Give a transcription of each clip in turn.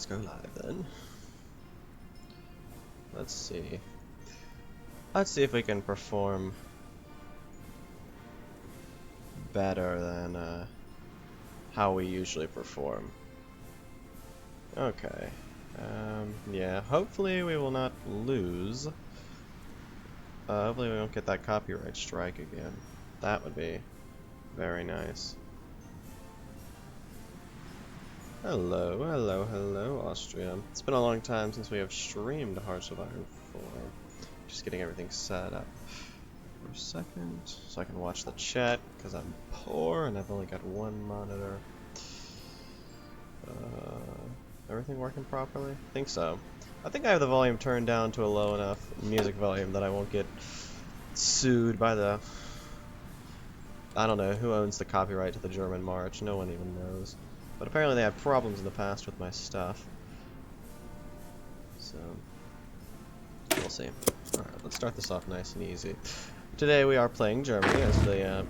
let's go live then. Let's see. Let's see if we can perform better than how we usually perform. Okay. Yeah, hopefully we will not lose. Hopefully we don't get that copyright strike again. That would be very nice. Hello, hello, hello, Austria. It's been a long time since we have streamed Hearts of Iron 4. Just getting everything set up for a second, so I can watch the chat, because I'm poor and I've only got one monitor. Everything working properly? I think so. I think I have the volume turned down to a low enough music volume that I won't get sued by the... I don't know, who owns the copyright to the German March? No one even knows. But apparently they had problems in the past with my stuff. So, we'll see. Alright, let's start this off nice and easy. Today we are playing Germany as the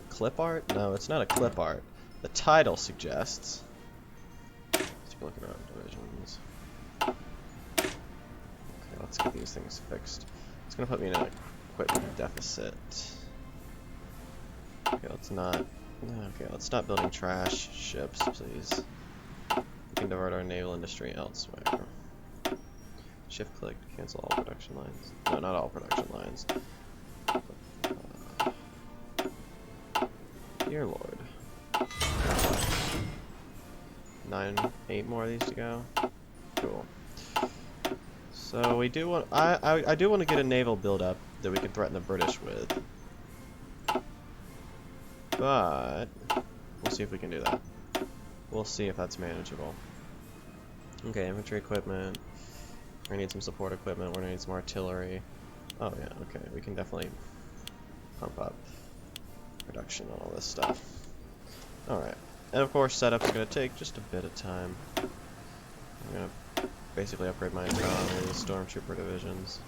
clip art? No, it's not a clip art. The title suggests. Let's take a look at our divisions. Okay, let's get these things fixed. It's going to put me in an equipment deficit. Okay, let's not building trash ships, please. We can divert our naval industry elsewhere. Shift click to cancel all production lines. No, not all production lines. Dear Lord. 8 more of these to go. Cool. So we do want. I do want to get a naval build-up that we can threaten the British with. But we'll see if we can do that. We'll see if that's manageable. Okay, infantry equipment. We're gonna need some support equipment. We're gonna need some artillery. Oh yeah, okay. We can definitely pump up production on all this stuff. Alright. And of course setup's gonna take just a bit of time. I'm gonna basically upgrade my entire army, stormtrooper divisions.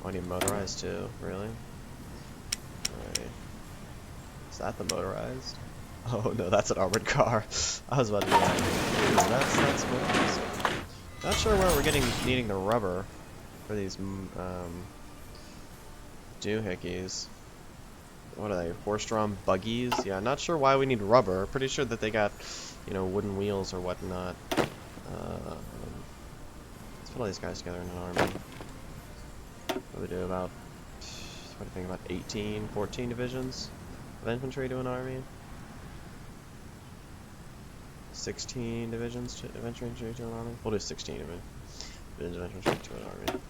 Oh, I need motorized too, really? Alright. Is that the motorized? Oh no, that's an armored car. I was about to be like, that's motorized. Not sure where we're needing the rubber for these doohickeys. What are they? Horse-drawn buggies? Yeah, not sure why we need rubber. Pretty sure that they got, you know, wooden wheels or whatnot. Let's put all these guys together in an army. What do we do about, what do you think, about 18, 14 divisions of infantry to an army? 16 divisions to infantry to an army? We'll do 16 divisions of infantry to an army.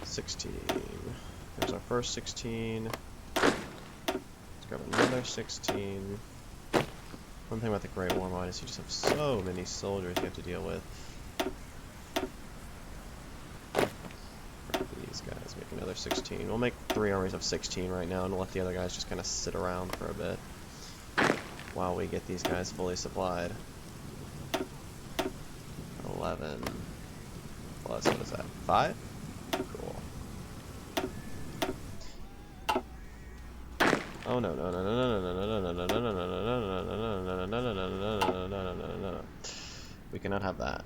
16. There's our first 16. Let's grab another 16. One thing about the Great War mod is you just have so many soldiers you have to deal with. These guys make another 16. We'll make 3 armies of 16 right now, and we'll let the other guys just kind of sit around for a bit while we get these guys fully supplied. 11 plus, what is that, 5? Cool. Oh no no no no no no no no no no no no no no no no no. We cannot have that.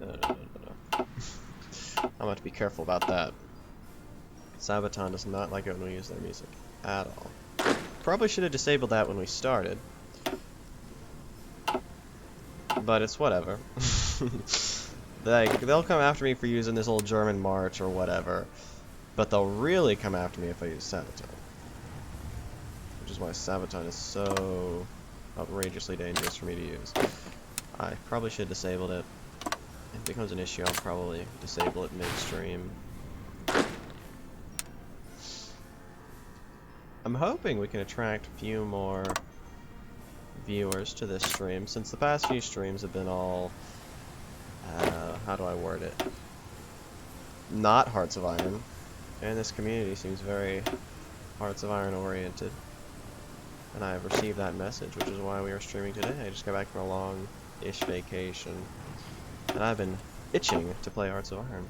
No no no no no. I'm gonna have to be careful about that. Sabaton does not like it when we use their music at all. Probably should have disabled that when we started. But it's whatever. Like, they'll come after me for using this old German march or whatever, but they'll really come after me if I use Sabaton. Which is why Sabaton is so outrageously dangerous for me to use. I probably should have disabled it. If it becomes an issue, I'll probably disable it midstream. I'm hoping we can attract a few more viewers to this stream, since the past few streams have been all, how do I word it? Not Hearts of Iron. And this community seems very Hearts of Iron oriented. And I have received that message, which is why we are streaming today. I just got back from a long-ish vacation. And I've been itching to play Hearts of Iron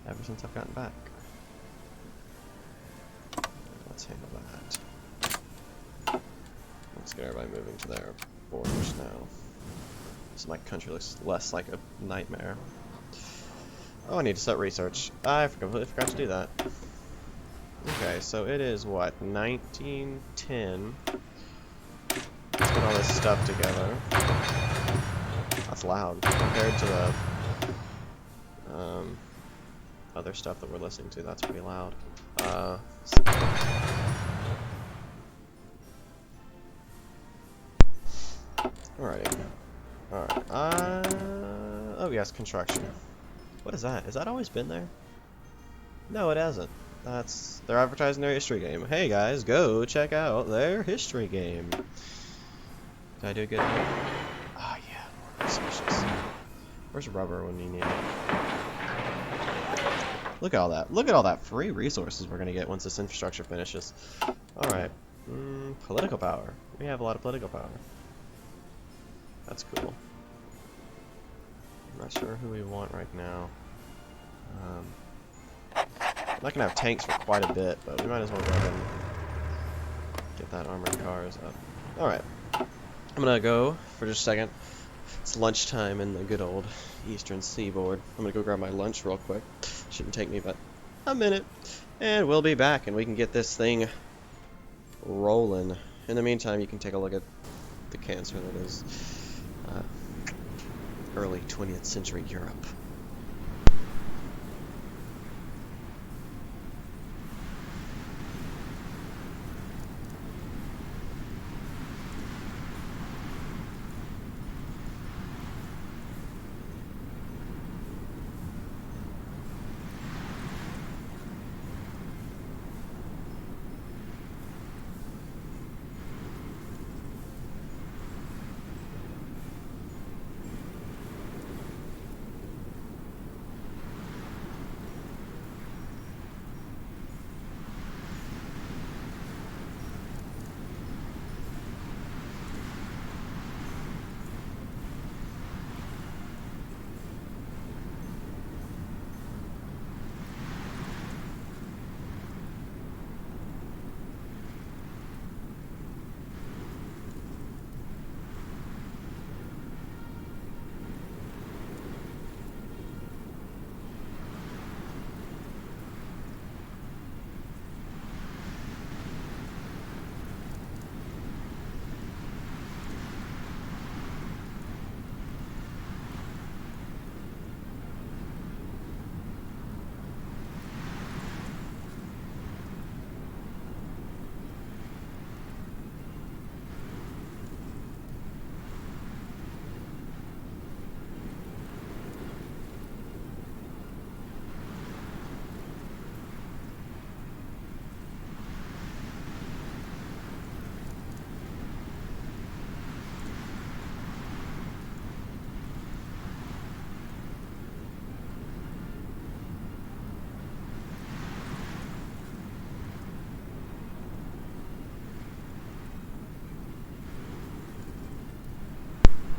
ever since I've gotten back. Let's handle that. Let's get everybody moving to their borders now. So my country looks less like a nightmare. Oh, I need to start research. I completely forgot to do that. Okay, so it is what, 1910. Let's get all this stuff together. That's loud compared to the other stuff that we're listening to. That's pretty loud. Alrighty. Alright. Oh yes, construction. What is that? Has that always been there? No, it hasn't. They're advertising their history game. Hey guys, go check out their history game. Did I do a good job? Ah, yeah, more resources. Where's rubber when you need it? Look at all that. Look at all that free resources we're gonna get once this infrastructure finishes. Alright. Political power. We have a lot of political power. That's cool. I'm not sure who we want right now. I'm not gonna have tanks for quite a bit, but we might as well go ahead and get that armored cars up. Alright. I'm gonna go for just a second. It's lunchtime in the good old Eastern Seaboard. I'm gonna go grab my lunch real quick. Shouldn't take me but a minute. And we'll be back and we can get this thing rolling. In the meantime, you can take a look at the cancer that is early 20th century Europe.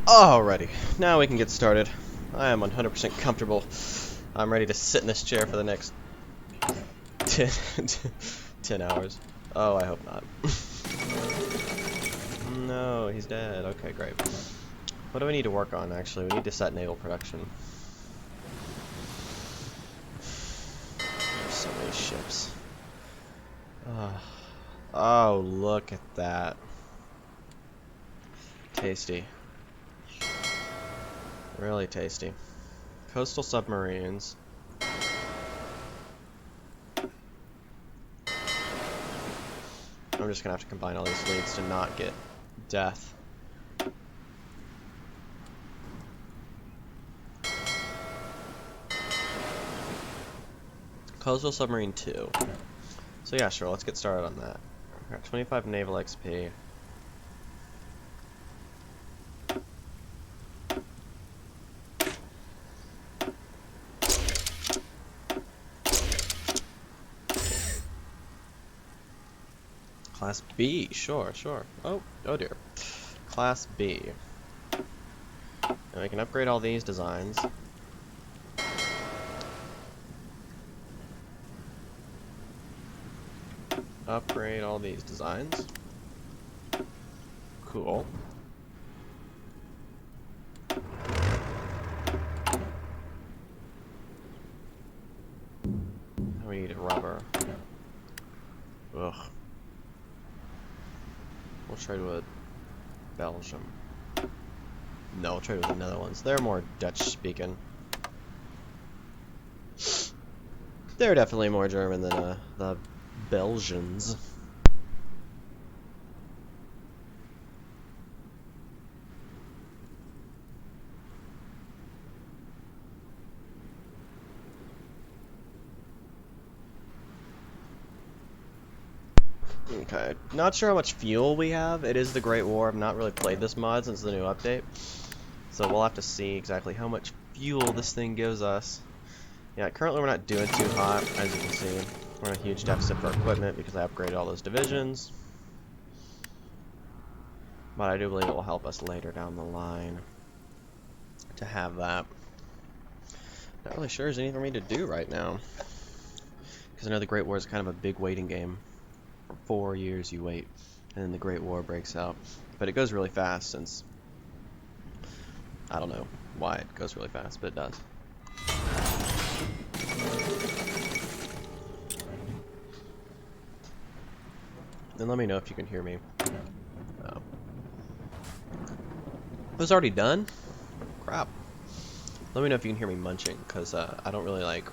Alrighty, now we can get started. I am 100% comfortable. I'm ready to sit in this chair for the next 10 hours. Oh, I hope not. No, he's dead. Okay, great. What do we need to work on, actually? We need to set naval production. There's so many ships. Oh, look at that. Tasty. Really tasty. Coastal submarines. I'm just gonna have to combine all these fleets to not get death. Coastal submarine 2. So yeah, sure, let's get started on that. We got 25 naval XP. Class B, sure. Oh dear. Class B. And we can upgrade all these designs. upgrade all these designs. Cool. We need rubber. Ugh. We'll trade with Belgium. No, we'll trade with the Netherlands. They're more Dutch speaking. They're definitely more German than the Belgians. Okay, not sure how much fuel we have. It is the Great War. I've not really played this mod since the new update. So we'll have to see exactly how much fuel this thing gives us. Yeah, currently we're not doing too hot, as you can see. We're in a huge deficit for equipment because I upgraded all those divisions. But I do believe it will help us later down the line to have that. Not really sure there's anything for me to do right now. Because I know the Great War is kind of a big waiting game. For 4 years you wait, and then the Great War breaks out. But it goes really fast since... I don't know why it goes really fast, but it does. Then let me know if you can hear me. Oh. It was already done? Crap. Let me know if you can hear me munching, because I don't really like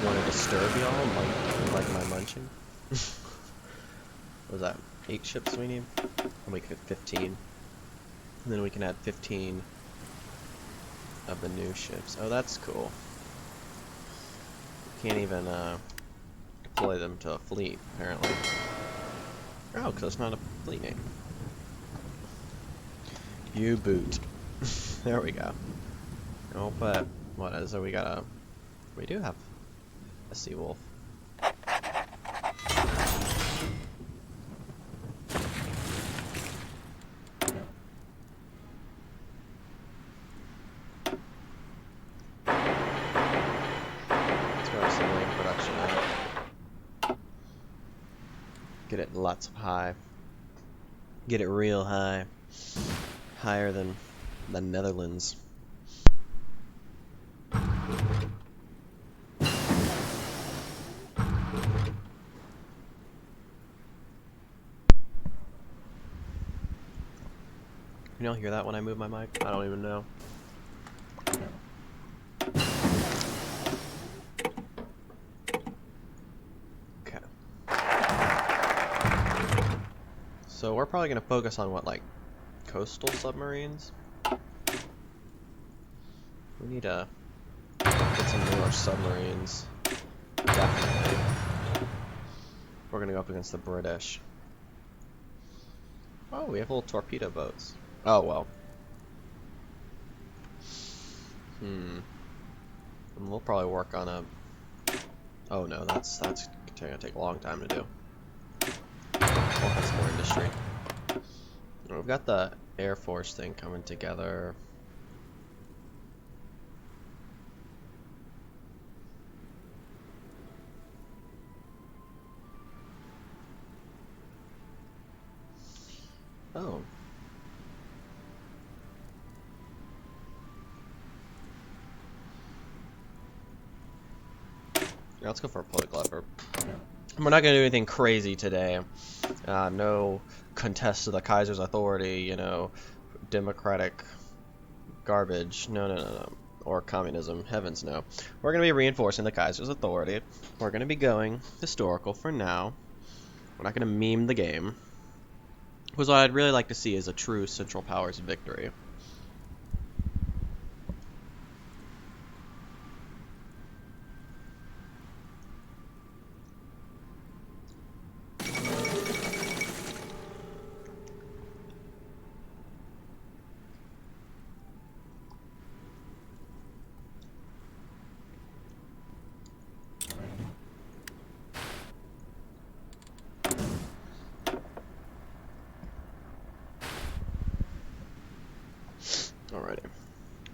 want to disturb y'all like my munching. What was that? 8 ships we need? And we could 15. And then we can add 15 of the new ships. Oh, that's cool. Can't even deploy them to a fleet, apparently. Oh, because it's not a fleet name. You boot. There we go. Oh, but what is it? We do have a sea wolf. Get it lots of high. Get it real high. Higher than the Netherlands. Can y'all hear that when I move my mic? I don't even know. So we're probably going to focus on what, like, coastal submarines? We need to get some newer submarines. Definitely. We're going to go up against the British. Oh, we have little torpedo boats. Oh, well. And we'll probably work on a... Oh no, that's going to take a long time to do. We'll have some more industry. We've got the Air Force thing coming together. Oh. Yeah, let's go for a political effort. We're not going to do anything crazy today. No contest to the Kaiser's authority, you know, democratic garbage. No. Or communism. Heavens no. We're going to be reinforcing the Kaiser's authority. We're going to be going historical for now. We're not going to meme the game. Because what I'd really like to see is a true Central Powers victory. Alrighty.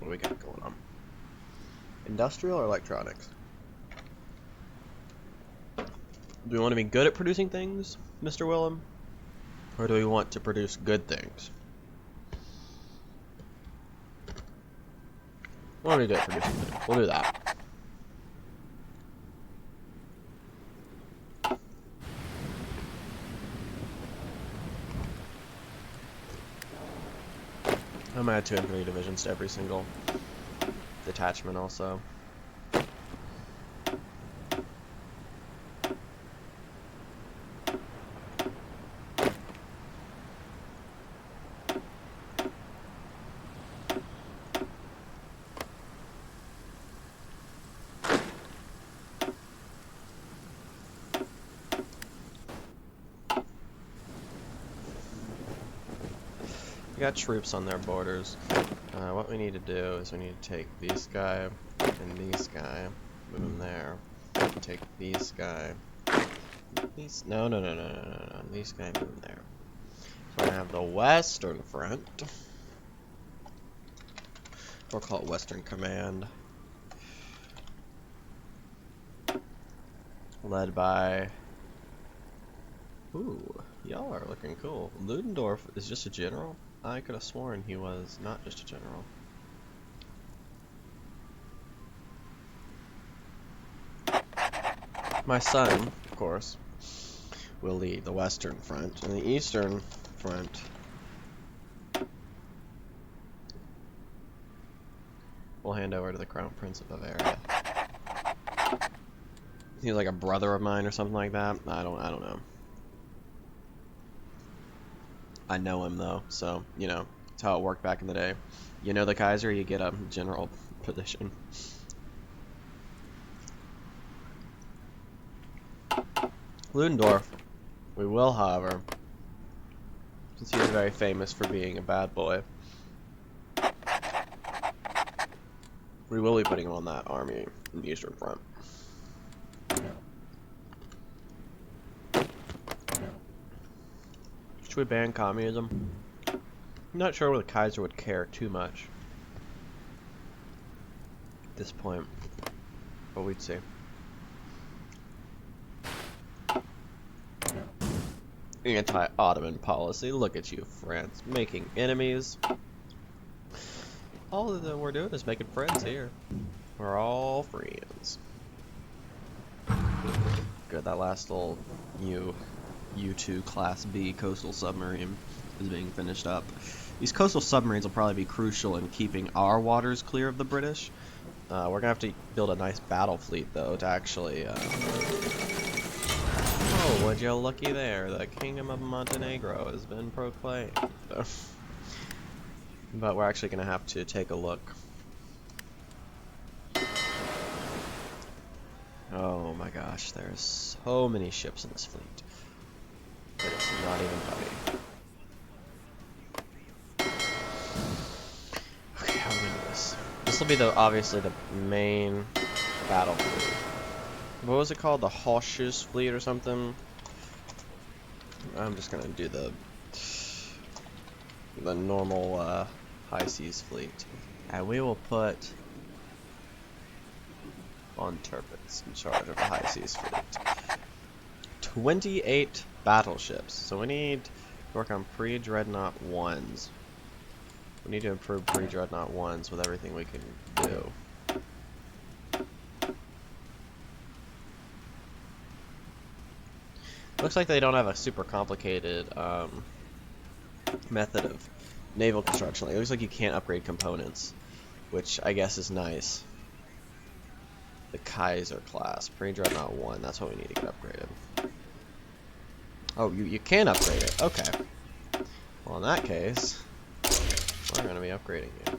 What do we got going on? Industrial or electronics? Do we want to be good at producing things, Mr. Willem? Or do we want to produce good things? We want to be good at producing things. We'll do that. I'm gonna add 2 infantry divisions to every single detachment also. We got troops on their borders. What we need to do is we need to take this guy and these guy, move them there. Take these guy. These no. These guy move them there. So I have the Western Front. We'll call it Western Command. Led by. Ooh, y'all are looking cool. Ludendorff is just a general? I could have sworn he was not just a general. My son, of course, will lead the Western Front, and the Eastern Front will hand over to the Crown Prince of Bavaria. He's like a brother of mine or something like that. I don't know. I know him though, so you know, it's how it worked back in the day. You know the Kaiser, you get a general position. Ludendorff, we will, however, since he is very famous for being a bad boy, we will be putting him on that army in the Eastern Front. Should we ban communism? I'm not sure whether the Kaiser would care too much at this point, but we'd see. Anti-Ottoman policy. Look at you, France, making enemies. All that we're doing is making friends here. We're all friends. Good, that last little U2 Class B coastal submarine is being finished up. These coastal submarines will probably be crucial in keeping our waters clear of the British. We're gonna have to build a nice battle fleet though to actually. Oh, would you looky there? The Kingdom of Montenegro has been proclaimed. But we're actually gonna have to take a look. Oh my gosh, there's so many ships in this fleet. It's not even funny. Okay, how do we do this? This will be obviously the main battle fleet. What was it called? The HoI4 fleet or something? I'm just gonna do the normal high seas fleet, and we will put on Tirpitz in charge of the high seas fleet. 28 battleships. So we need to work on pre-dreadnought 1s. We need to improve pre-dreadnought 1s with everything we can do. Looks like they don't have a super complicated method of naval construction. It looks like you can't upgrade components, which I guess is nice. The Kaiser class, pre-dreadnought 1, that's what we need to get upgraded. Oh, you can upgrade it. Okay. Well, in that case, we're going to be upgrading you.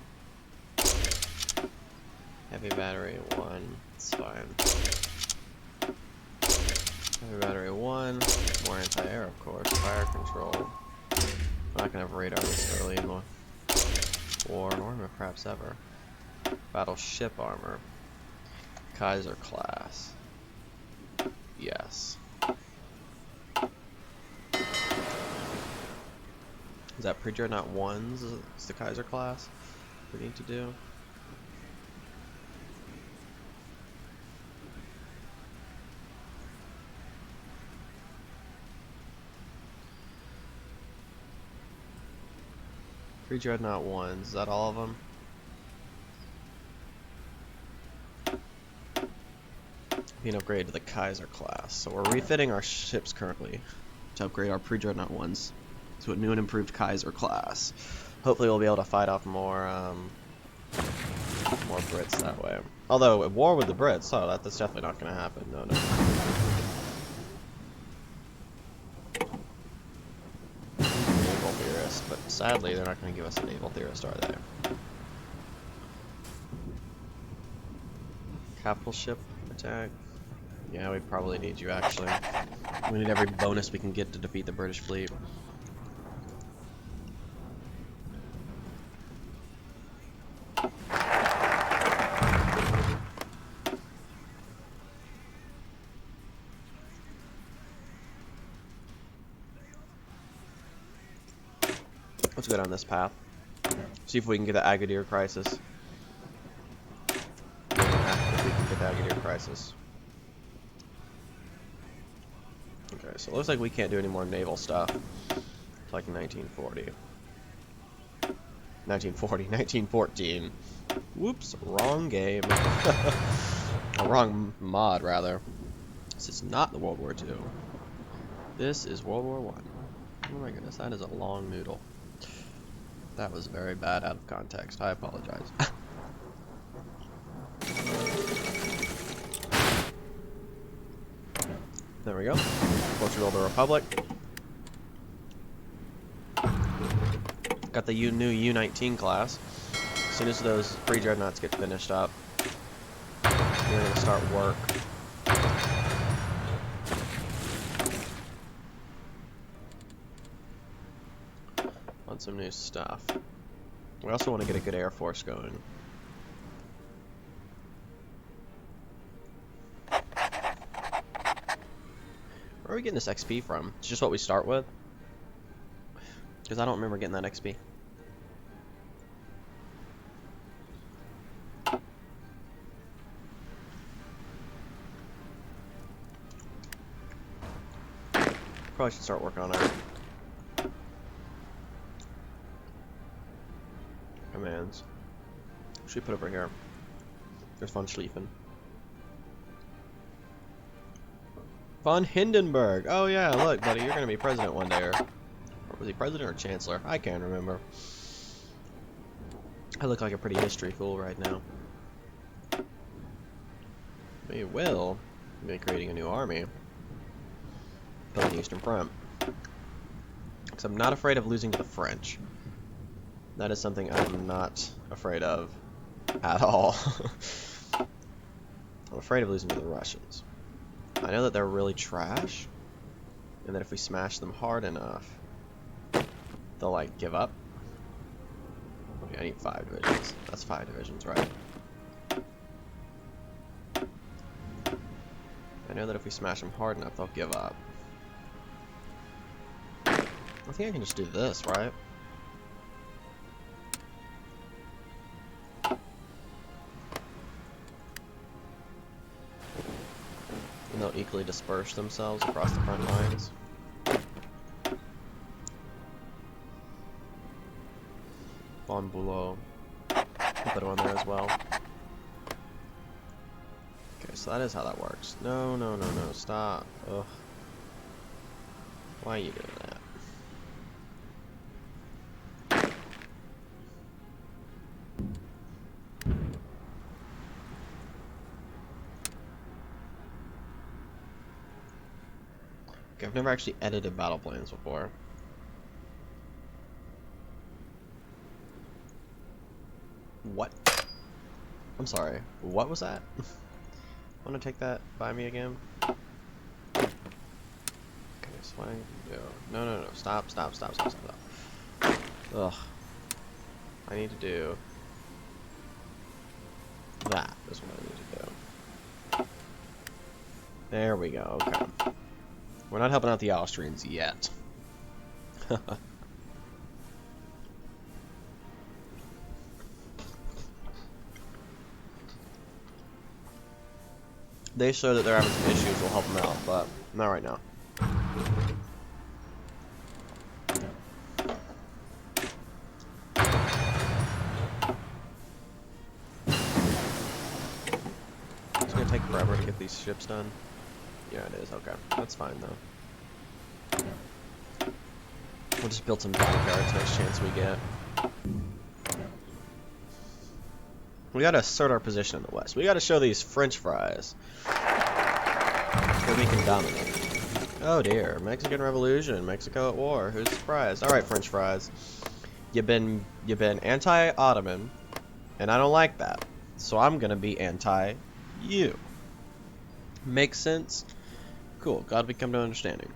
Heavy battery 1, it's fine. Heavy battery 1, more anti-air, of course. Fire control. We're not going to have radar this early in the war, nor perhaps ever. Battleship armor. Kaiser class. Yes. Is that pre-dreadnought 1s? Is the Kaiser class we need to do? Pre-dreadnought 1s, is that all of them? Being upgraded to the Kaiser class. So we're refitting our ships currently to upgrade our pre-dreadnought 1s to a new and improved Kaiser class. Hopefully we'll be able to fight off more Brits that way. Although, at war with the Brits, oh, that's definitely not going to happen. No, no. Naval theorist, but sadly they're not going to give us a naval theorist, are they? Capital ship attack. Yeah, we probably need you, actually. We need every bonus we can get to defeat the British fleet. Let's go down this path. See if we can get the Agadir crisis. If we can get the Agadir crisis. Okay, so it looks like we can't do any more naval stuff. It's like 1940. 1914. Whoops, wrong game. Or wrong mod, rather. This is not the World War II. This is World War I. Oh my goodness, that is a long noodle. That was very bad out of context. I apologize. There we go. Portugal the Republic. Got the new U-19 class. As soon as those pre-dreadnoughts get finished up, we're going to start work. On some new stuff. We also want to get a good Air Force going. Where are we getting this XP from? It's just what we start with? Because I don't remember getting that XP. Probably should start working on our commands. What should we put over here? There's von Schlieffen. Von Hindenburg. Oh yeah, look, buddy, you're gonna be president one day. Or was he president or chancellor? I can't remember. I look like a pretty history fool right now. We will be creating a new army. Building the Eastern Front. Because I'm not afraid of losing to the French. That is something I'm not afraid of at all. I'm afraid of losing to the Russians. I know that they're really trash, and that if we smash them hard enough, they'll, like, give up. Okay, I need 5 divisions. That's 5 divisions, right? I know that if we smash them hard enough, they'll give up. I think I can just do this, right? And they'll equally disperse themselves across the front lines. Von Bülow. Put him on there as well. Okay, so that is how that works. No, no, no, no, stop. Ugh. Why are you doing that? Okay, I've never actually edited battle plans before. What? I'm sorry. What was that? Want to take that by me again? Okay, so what I need to do? No, no, no. Stop, stop, stop, stop, stop, stop. Ugh. I need to do that. Is what I need to do. There we go. Okay. We're not helping out the Austrians yet. They show that they're having some issues, we'll help them out, but not right now. get these ships done? Yeah, it is. Okay, that's fine though. We'll just build some dockyards next chance we get. We gotta assert our position in the west. We gotta show these French fries that we can dominate. Oh dear, Mexican Revolution, Mexico at war. Who's surprised? All right, French fries, you've been anti-Ottoman, and I don't like that. So I'm gonna be anti-you. Makes sense? Cool. Glad we come to an understanding.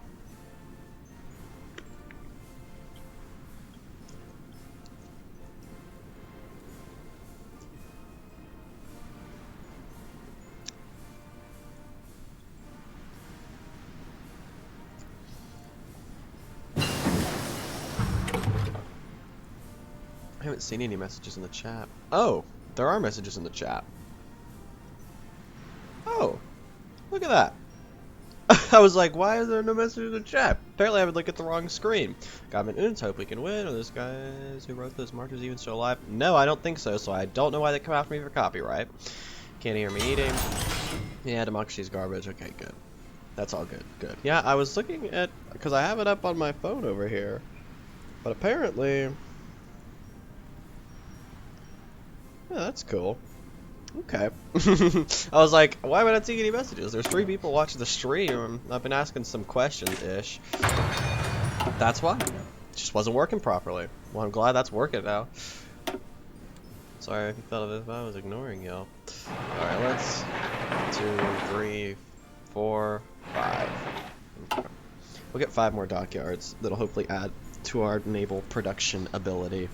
I haven't seen any messages in the chat. Oh, there are messages in the chat. Oh, look at that. I was like, why is there no message in the chat? Apparently I would look at the wrong screen. Government Units, hope we can win. Are those guys who wrote those marches even still alive? No, I don't think so, so I don't know why they come after me for copyright. Can't hear me eating. Yeah, democracy's garbage. Okay, good. That's all good. Good. Yeah, I was looking at, because I have it up on my phone over here. But apparently... Yeah, that's cool. Okay. I was like, why am I not seeing any messages? There's 3 people watching the stream. I've been asking some questions-ish. That's why. It just wasn't working properly. Well, I'm glad that's working now. Sorry if you felt as if I was ignoring y'all. Alright, let's... 2, 3, 4, 5. Okay. We'll get 5 more dockyards that'll hopefully add to our naval production ability.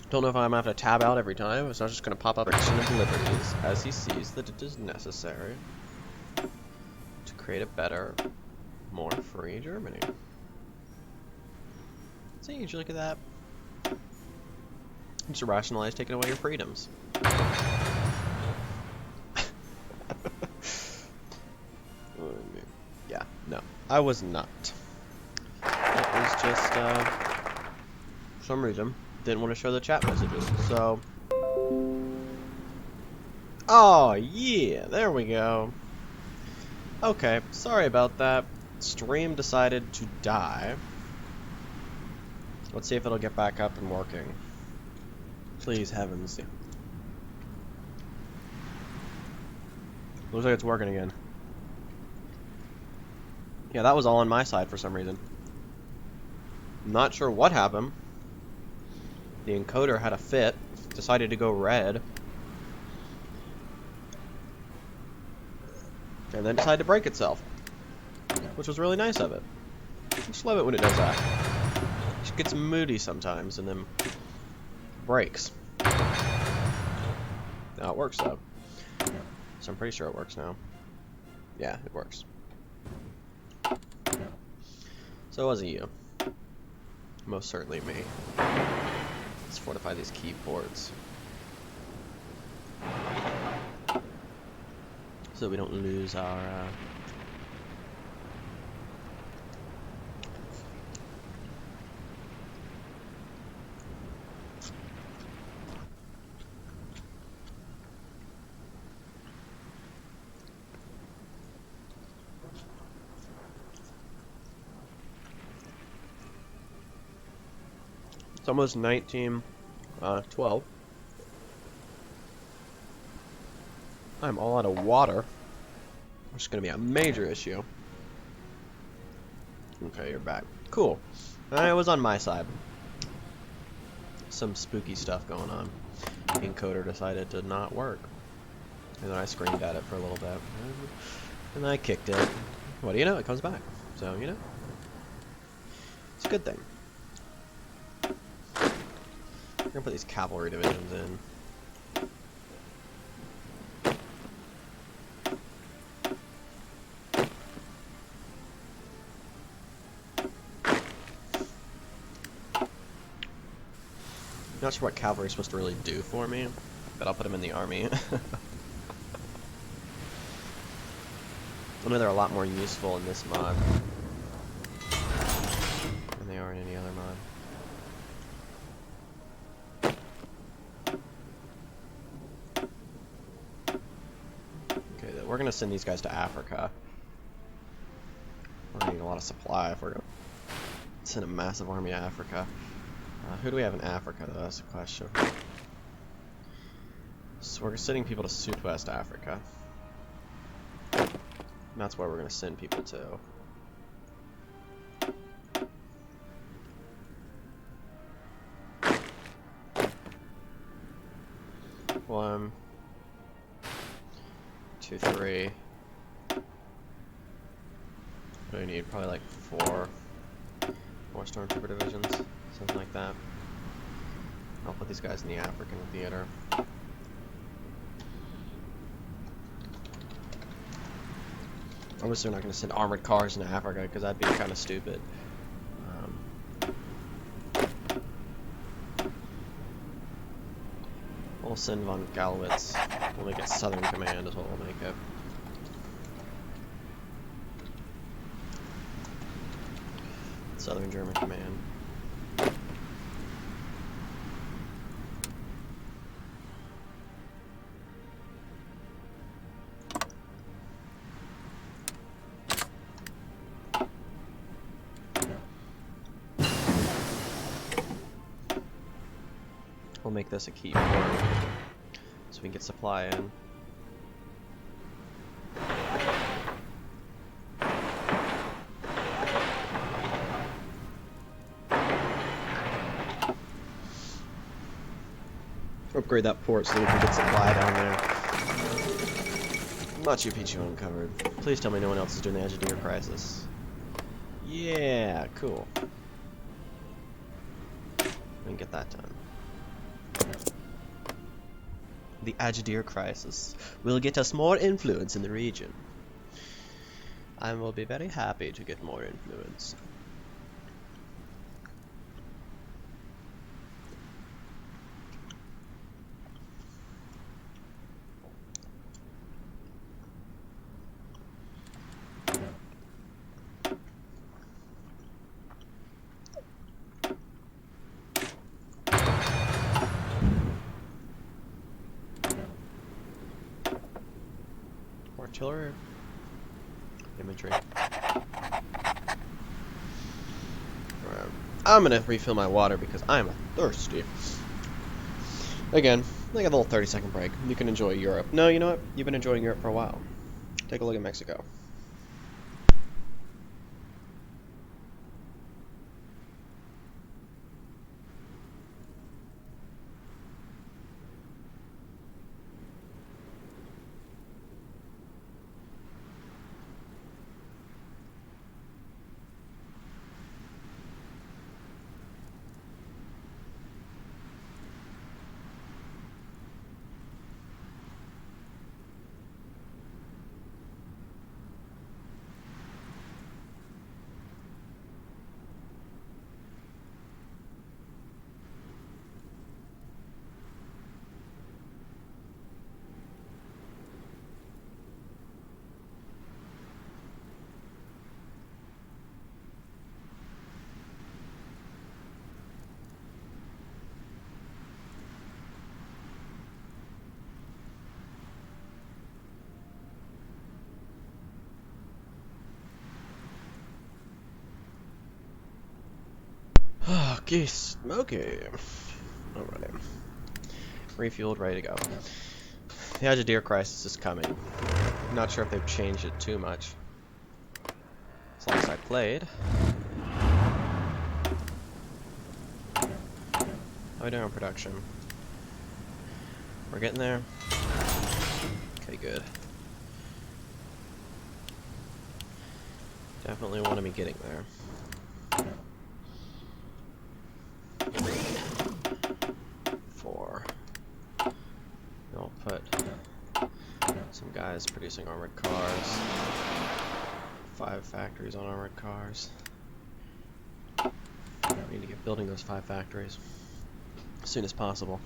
Don't know if I'm going to have to tab out every time. It's not just going to pop up Action of Liberties as he sees that it is necessary to create a better, more free Germany. See, you look at that. Just rationalize taking away your freedoms. Yeah, no, I was not. It was just, for some reason, didn't want to show the chat messages, so... Oh, yeah, there we go. Okay, sorry about that. Stream decided to die. Let's see if it'll get back up and working. Please, heavens. Looks like it's working again. Yeah, that was all on my side for some reason. Not sure what happened. The encoder had a fit, decided to go red, and then decided to break itself, which was really nice of it. I just love it when it does that. It just gets moody sometimes and then breaks. Now it works though, so I'm pretty sure it works now. Yeah, it works. So it wasn't you. Most certainly me. Let's fortify these key ports so we don't lose our It's almost 1912. I'm all out of water, which is going to be a major issue. Okay, you're back. Cool. It was on my side. Some spooky stuff going on. The encoder decided to not work. And then I screamed at it for a little bit. And I kicked it. What do you know? It comes back. So, you know. It's a good thing. I'm gonna put these cavalry divisions in. Not sure what cavalry is supposed to really do for me, but I'll put them in the army. I know they're a lot more useful in this mod than they are in any other mod. gonna send these guys to Africa. We're gonna need a lot of supply if we're gonna send a massive army to Africa. Who do we have in Africa, though? That's the question. So we're sending people to Southwest Africa. And that's where we're gonna send people to. One, two, three. What do we need? Probably like 4 more stormtrooper divisions, something like that. I'll put these guys in the African theater. Obviously, we're not going to send armored cars into Africa because that'd be kind of stupid. We'll send von Gallowitz. We'll make it Southern Command is what we'll make it. Southern German Command. We'll make this a key port so we can get supply in. Upgrade that port so that we can get supply down there. Machu Picchu uncovered. Please tell me no one else is doing the Agadir Crisis. Yeah, cool. We can get that done. The Agadir Crisis will get us more influence in the region. I will be very happy to get more influence. Artillery, imagery. I'm gonna refill my water because I'm thirsty. Again, like a little 30-second break. You can enjoy Europe. No, you know what? You've been enjoying Europe for a while. Take a look at Mexico. Okay, smoky. Alrighty. Refueled, ready to go. The Agadir Crisis is coming. I'm not sure if they've changed it too much. As long as I played. How are we doing on production? We're getting there. Okay, good. Definitely want to be getting there. I'll put some guys producing armored cars. 5 factories on armored cars. We need to get building those 5 factories as soon as possible.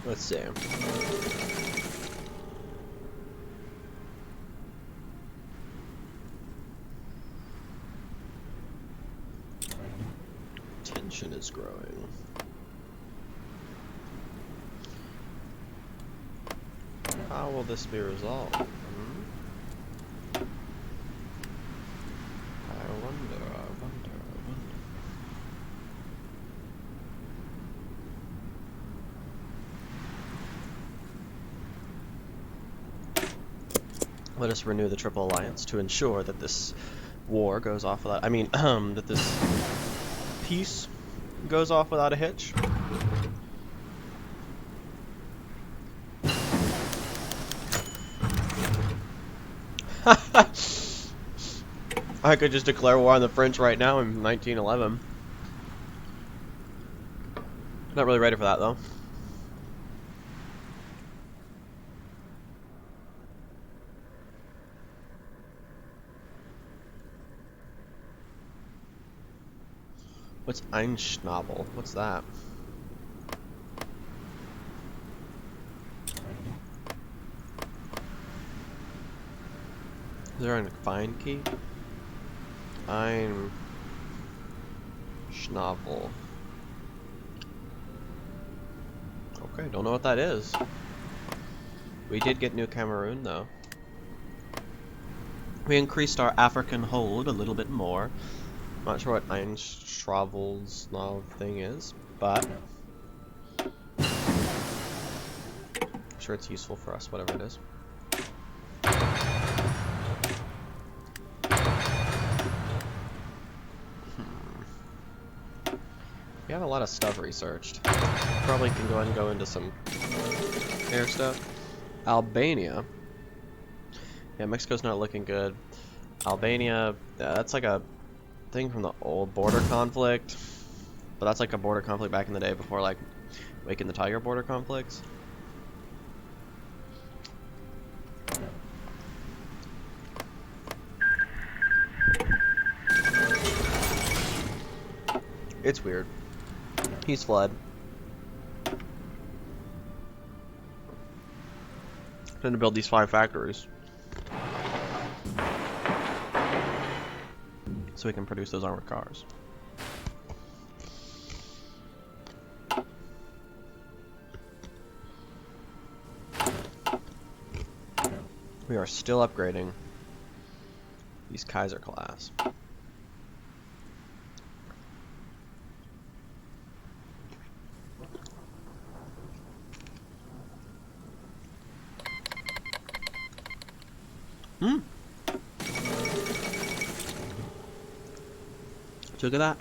Let's see. Tension is growing. How will this be resolved? I wonder. Let us renew the Triple Alliance to ensure that this war goes off without. I mean, that this peace goes off without a hitch. I could just declare war on the French right now in 1911. Not really ready for that though. What's Einschnabel? What's that? Is there a find key? Einschnabel. Okay, don't know what that is. We did get New Cameroon though. We increased our African hold a little bit more. Not sure what Einschnabel's thing is, but I'm sure it's useful for us, whatever it is. We have a lot of stuff researched. Probably can go ahead and go into some air stuff. Albania. Yeah, Mexico's not looking good. Albania, that's like a thing from the old border conflict. But that's like a border conflict back in the day before like Waking the Tiger border conflicts. It's weird. He's fled. Trying to build these 5 factories. So we can produce those armored cars. We are still upgrading these Kaiser class. Look at that.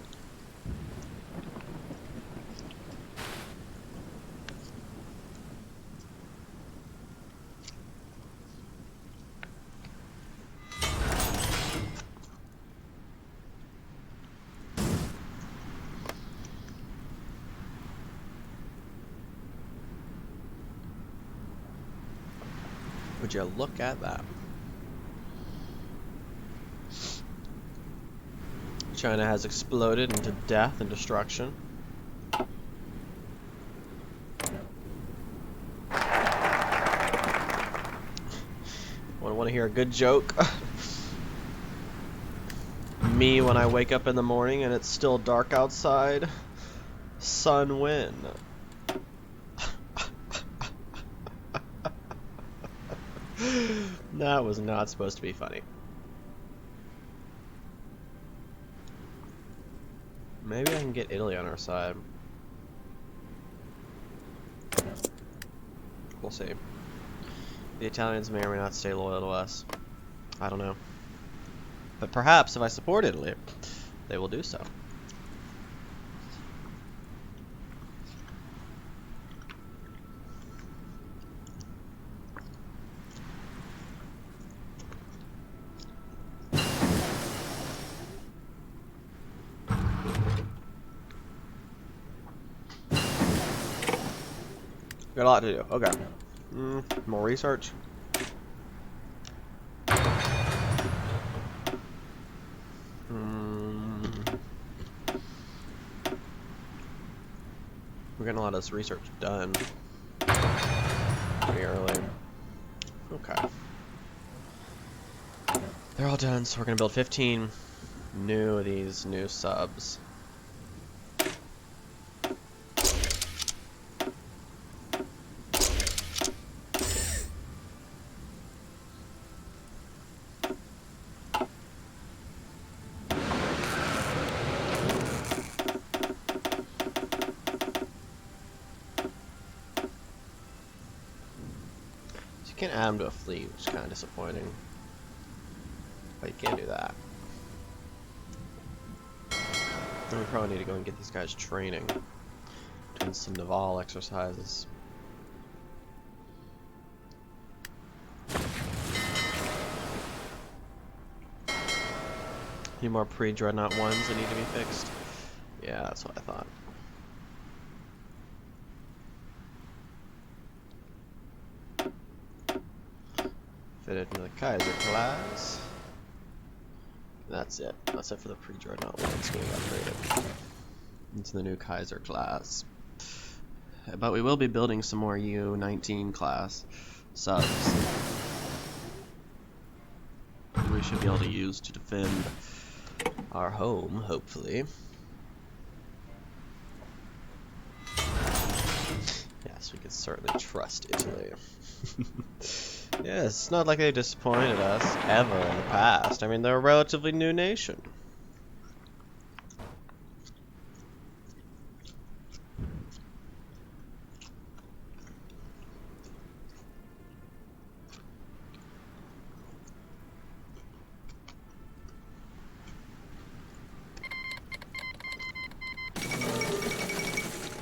Would you look at that? China has exploded into death and destruction. Want to hear a good joke? Me when I wake up in the morning and it's still dark outside. Sun win. That was not supposed to be funny. Maybe I can get Italy on our side. We'll see. The Italians may or may not stay loyal to us. I don't know. But perhaps if I support Italy, they will do so. Got a lot to do. Okay. More research. We're getting a lot of this research done. pretty early. Okay. They're all done, so we're gonna build 15 these new subs. You can't add them to a fleet, which is kind of disappointing. But you can't do that. Then we probably need to go and get these guys training. Doing some naval exercises. Any more pre-dreadnought ones that need to be fixed? Yeah, that's what I thought. Fit it into the Kaiser class. That's it. That's it for the pre-dreadnought ones getting upgraded into the new Kaiser class. But we will be building some more U-19 class subs. We should be able to use to defend our home, hopefully. Yes, we can certainly trust Italy. Yes, it's not like they disappointed us ever in the past. I mean, they're a relatively new nation.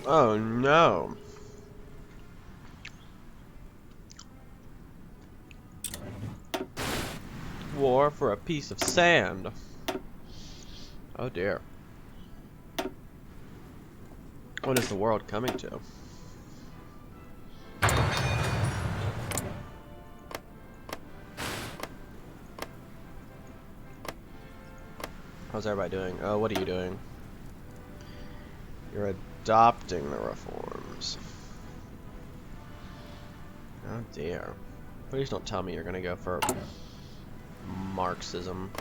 Oh no. War for a piece of sand. Oh dear. What is the world coming to? How's everybody doing? Oh, what are you doing? You're adopting the reforms. Oh dear. Please don't tell me you're gonna go for Marxism.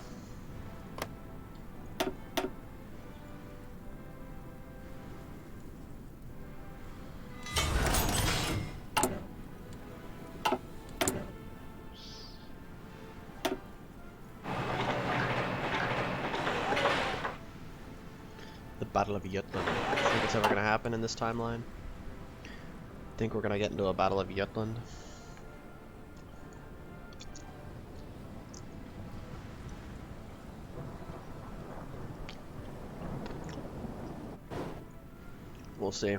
The Battle of Jutland. Think it's ever gonna happen in this timeline? Think we're gonna get into a Battle of Jutland? We'll see.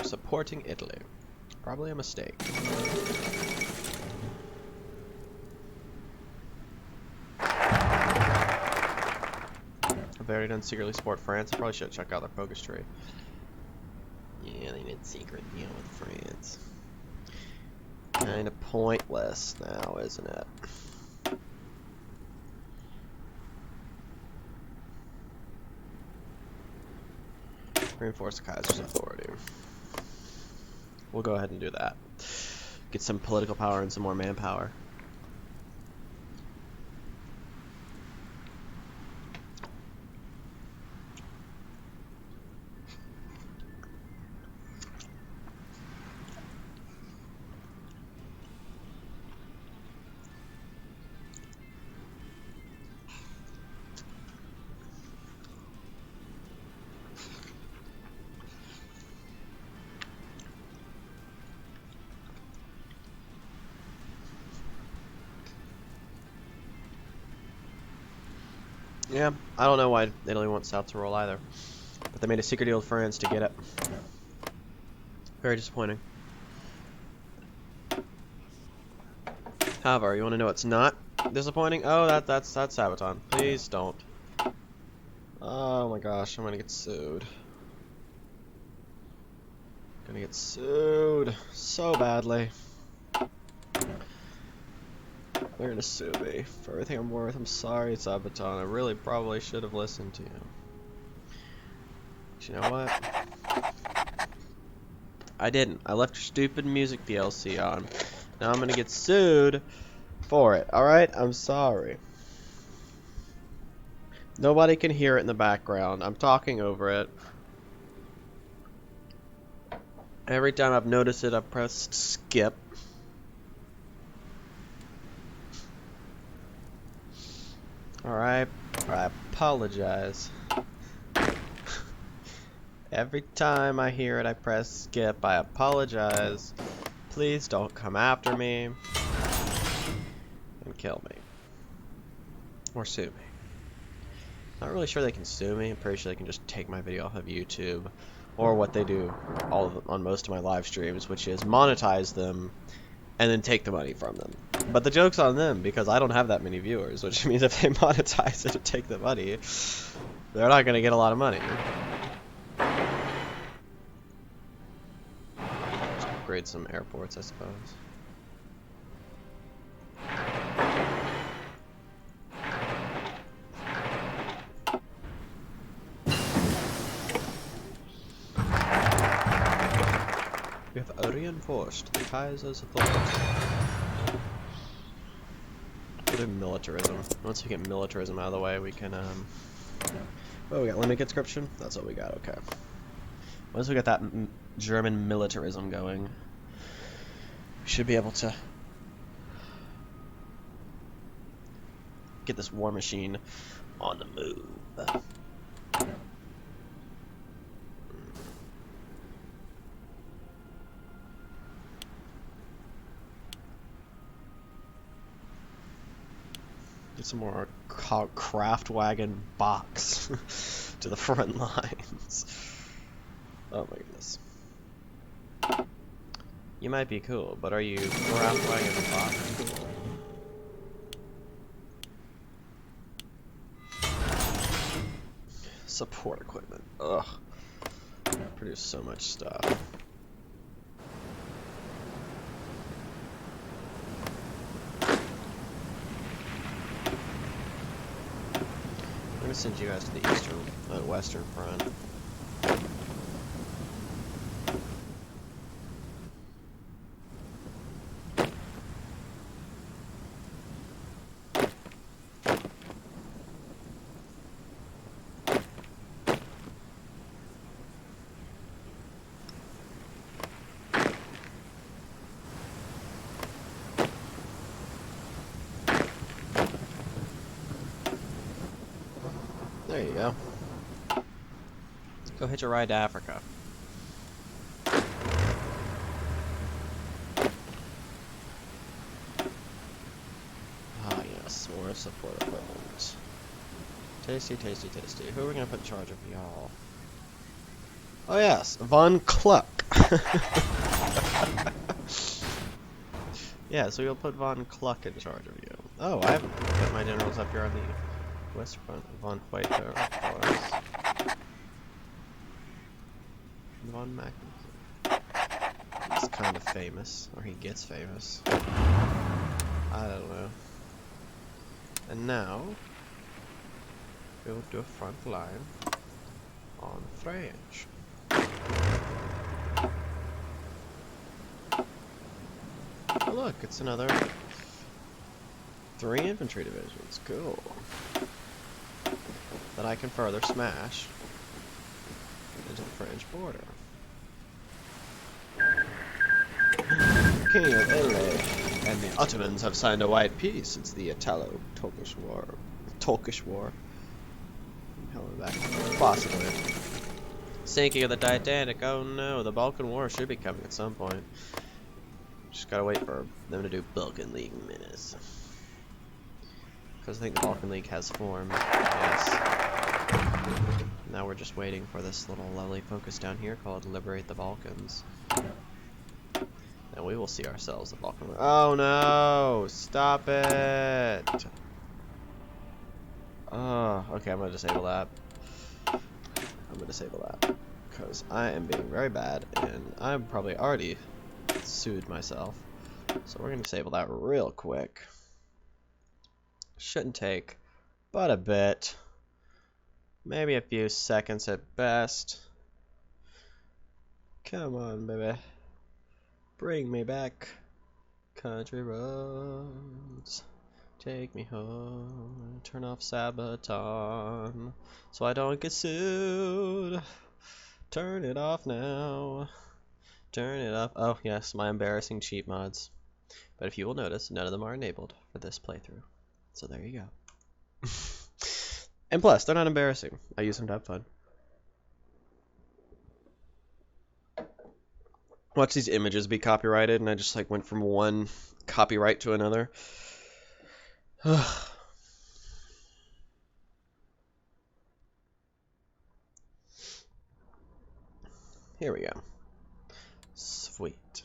Supporting Italy. Probably a mistake. I've already done secretly support France. I probably should check out their focus tree. Yeah, they did secret deal with France. Kind of pointless now, isn't it? Reinforce the Kaiser's authority. We'll go ahead and do that. Get some political power and some more manpower. Yeah, I don't know why Italy wants South Tyrol either. But they made a secret deal with France to get it. Very disappointing. However, you want to know what's not disappointing? Oh, that's Sabaton. Please don't. Oh my gosh, I'm gonna get sued. Gonna get sued so badly. They're gonna sue me for everything I'm worth. I'm sorry, Sabaton. I really probably should have listened to you. You know what? I didn't. I left your stupid music DLC on. Now I'm gonna get sued for it. Alright? I'm sorry. Nobody can hear it in the background. I'm talking over it. Every time I've noticed it, I've pressed skip. Alright? I apologize. Every time I hear it, I press skip. I apologize. Please don't come after me and kill me. Or sue me. Not really sure they can sue me. I'm pretty sure they can just take my video off of YouTube. Or what they do on most of my live streams, which is monetize them and then take the money from them. But the joke's on them, because I don't have that many viewers, which means if they monetize it and take the money, they're not going to get a lot of money. Just upgrade some airports, I suppose. We have reinforced the Kaiser's authority. We'll do militarism. Once we get militarism out of the way, we can, oh, we got limited conscription? That's what we got, okay. Once we get that German militarism going, we should be able to get this war machine on the move. Get some more craft wagon box to the front lines. Oh my goodness. You might be cool, but are you craft wagon box? Support equipment. Ugh. Produce so much stuff. I'm gonna send you guys to the western front. There you go. Go hitch a ride to Africa. Ah yes, more support equipment. Tasty, tasty, tasty. Who are we gonna put in charge of y'all? Oh yes, Von Kluck. Yeah, so we'll put Von Kluck in charge of you. Oh, I haven't put my generals up here on the west front. Von HoI4, of course. Von Mackenzie. He's kind of famous, or he gets famous. I don't know. And now, we'll do a front line on French. Oh look, it's another 3 infantry divisions. Cool. That I can further smash into the French border. King of Italy and the Ottomans have signed a white peace since the Italo-Turkish War. Possibly. Sinking of the Titanic. Oh no, the Balkan War should be coming at some point. Just gotta wait for them to do Balkan League Menace. Because I think the Balkan League has formed. Yes. Now we're just waiting for this little lovely focus down here called Liberate the Balkans. And we will see ourselves the Balkan League. Oh no! Stop it! Oh, okay, I'm gonna disable that. I'm gonna disable that. Because I am being very bad, and I'm probably already sued myself. So we're gonna disable that real quick. Shouldn't take but a bit. Maybe a few seconds at best. Come on, baby. Bring me back. Country roads. Take me home. Turn off Sabaton so I don't get sued. Turn it off now. Turn it off. Oh, yes, my embarrassing cheat mods. But if you will notice, none of them are enabled for this playthrough. So there you go. And plus, they're not embarrassing. I use them to have fun. Watch these images be copyrighted, and I just like went from one copyright to another. Here we go. Sweet.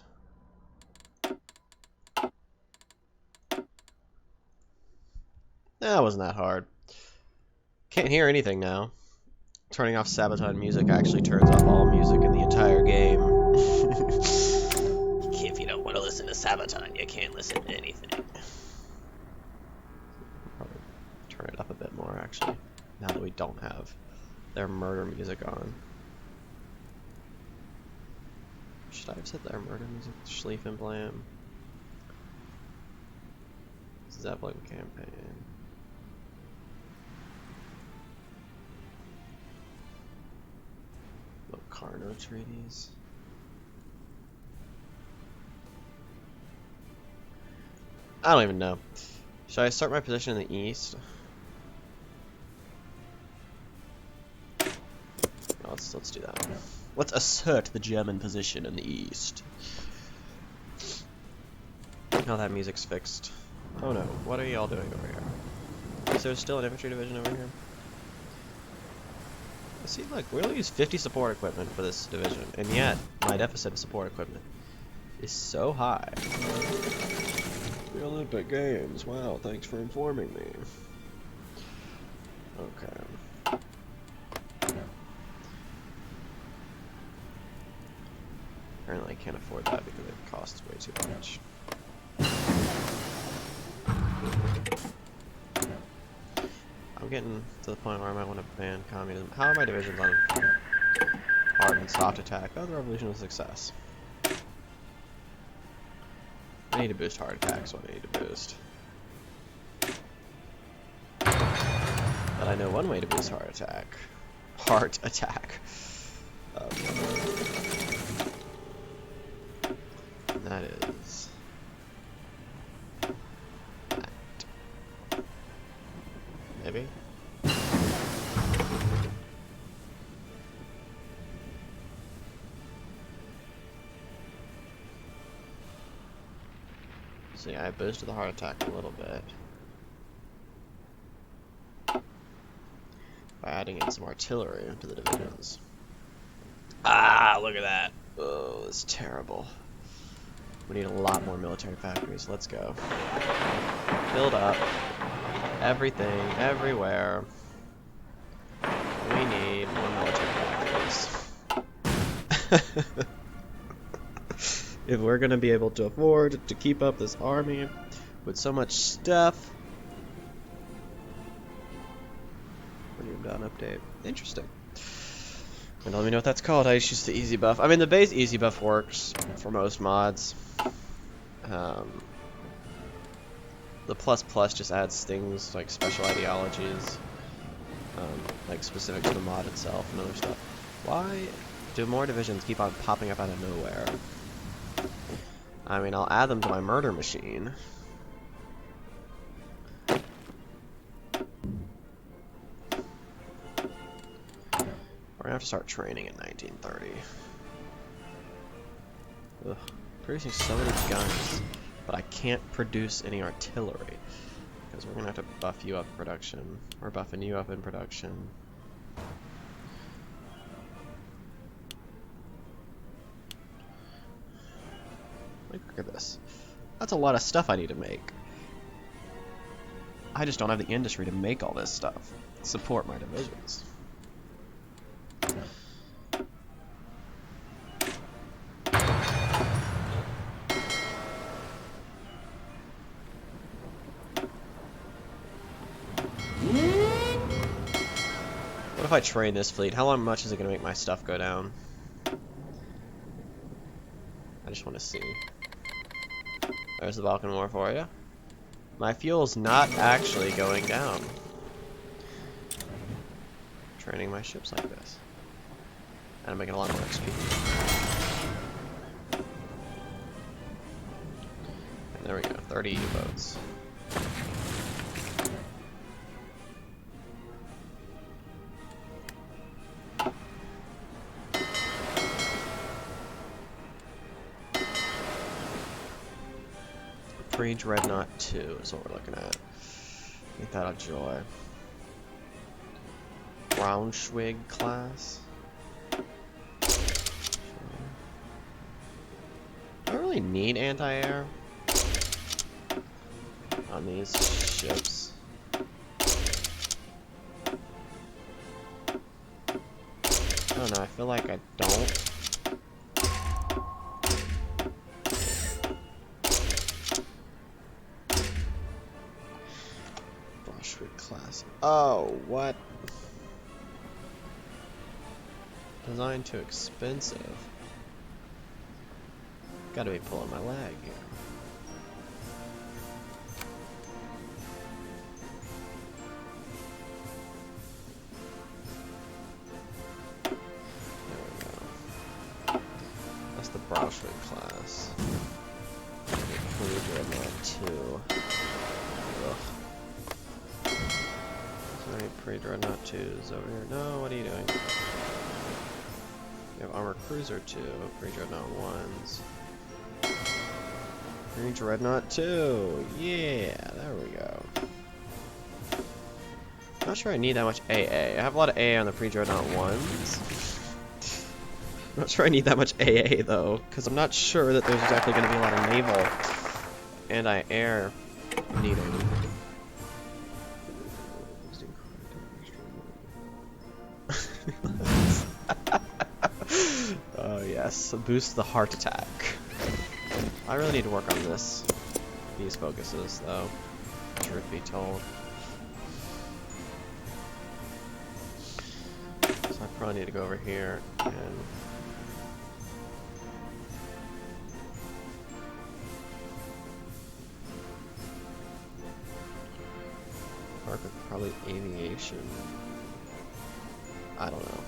That wasn't that hard. Can't hear anything now. Turning off Sabaton music actually turns off all music in the entire game. If you don't want to listen to Sabaton, you can't listen to anything. Probably turn it up a bit more, actually, now that we don't have their murder music on. Should I have said their murder music? Schleif and Blam. Zeppelin campaign. Locarno treaties. I don't even know. Should I start my position in the east? No, let's do that. Let's assert the German position in the east. Oh, that music's fixed. Oh no, what are y'all doing over here? Is there still an infantry division over here? See, look, we only use 50 support equipment for this division, and yet my deficit of support equipment is so high. The Olympic Games. Wow, thanks for informing me. Okay. Apparently I can't afford that because it costs way too much. I'm getting to the point where I might want to ban communism. How are my divisions on hard and soft attack? Oh, the revolution was a success. I need to boost hard attack, so I need to boost. But I know one way to boost hard attack. Heart attack. That is... that. Maybe? So yeah, I boosted the heart attack a little bit by adding in some artillery into the divisions. Ah, look at that. Oh, it's terrible. We need a lot more military factories. Let's go. Build up everything, everywhere. We need more military factories. If we're gonna be able to afford to keep up this army with so much stuff. Volume down update. Interesting. And let me know what that's called. I just use the easy buff. I mean, the base easy buff works for most mods. The plus just adds things like special ideologies, like specific to the mod itself and other stuff. Why do more divisions keep on popping up out of nowhere? I mean, I'll add them to my murder machine. We're gonna have to start training in 1930. Ugh, producing so many guns, but I can't produce any artillery because we're gonna have to buff you up in production. We're buffing you up in production. Look at this. That's a lot of stuff I need to make. I just don't have the industry to make all this stuff. Support my divisions. What if I train this fleet? How much is it going to make my stuff go down? just want to see. There's the Balkan War for you. My fuel's not actually going down. Training my ships like this. And I'm making a lot more XP. And there we go, 30 U-boats. Pre-Dreadnought 2 is what we're looking at. Ain't that a joy. Braunschweig class. I don't really need anti-air on these ships. I don't know, I feel like I don't. Class. Oh, what? Designed too expensive. Gotta be pulling my leg here. There we go. That's the Braunschweig class. Pre-Dreadnought 2. Ugh. Pre-Dreadnought 2s over here. No, what are you doing? You have Armor Cruiser 2, Pre-Dreadnought 1s. Pre-Dreadnought 2! Yeah, there we go. Not sure I need that much AA. I have a lot of AA on the Pre-Dreadnought 1s. Not sure I need that much AA though, because I'm not sure that there's exactly going to be a lot of naval anti-air needing. Oh yes, boost the heart attack. I really need to work on these focuses though, truth be told. So I probably need to go over here and work with probably aviation. I don't know.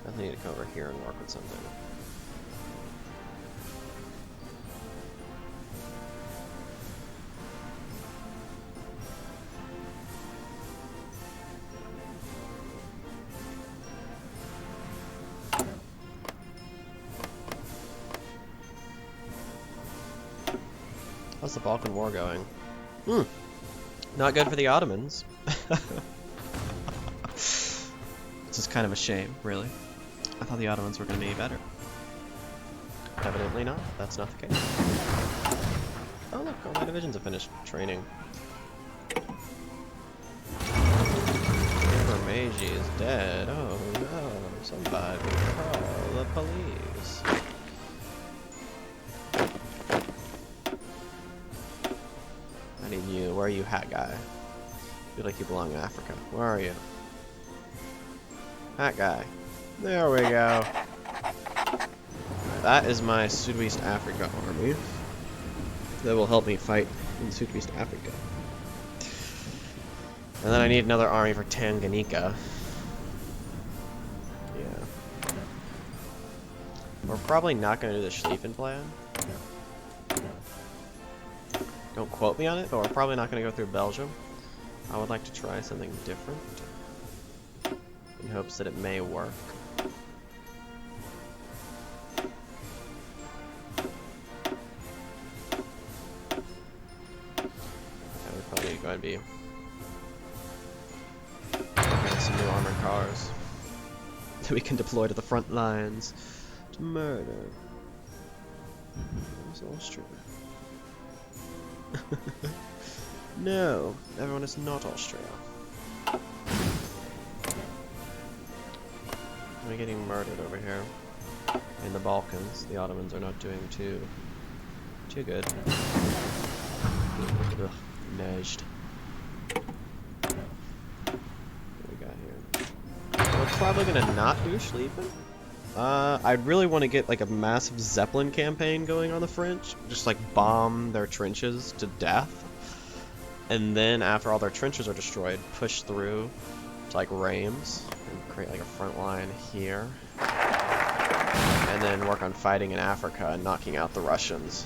I need to come over here and work with something. How's the Balkan War going? Not good for the Ottomans. This is kind of a shame, really. I thought the Ottomans were going to be better. Evidently not. That's not the case. Oh look, all my divisions have finished training. Emperor Meiji is dead. Oh no, somebody call the police. I need you. Where are you, hat guy? I feel like you belong in Africa. Where are you? Hat guy. There we go. That is my Southeast Africa army. That will help me fight in Southeast Africa. And then I need another army for Tanganyika. Yeah. We're probably not going to do the Schlieffen plan. Don't quote me on it, but we're probably not going to go through Belgium. I would like to try something different in hopes that it may work. We're probably going to be getting some new armored cars that we can deploy to the front lines to murder. Where's Austria? No, everyone is not Austria. We're getting murdered over here in the Balkans. The Ottomans are not doing too good. Ugh, neiged. What do we got here? We're probably gonna not do Schlieffen. I'd really want to get like a massive Zeppelin campaign going on the French. Just like bomb their trenches to death. And then after all their trenches are destroyed, push through to like Reims and create like a front line here. And then work on fighting in Africa and knocking out the Russians.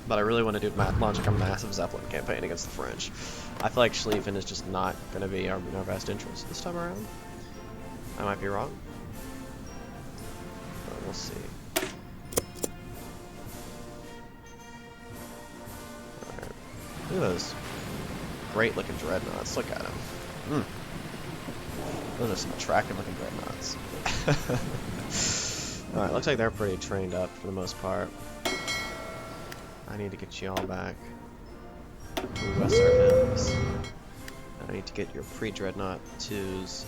But I really want to do launch like a massive Zeppelin campaign against the French. I feel like Schlieffen is just not going to be in our best interest this time around. I might be wrong. But we'll see. Alright. Look at those great looking dreadnoughts. Look at them. Those are some attractive looking dreadnoughts. Alright, looks like they're pretty trained up for the most part. I need to get you all back. West Arnhems. I need to get your pre-dreadnought 2s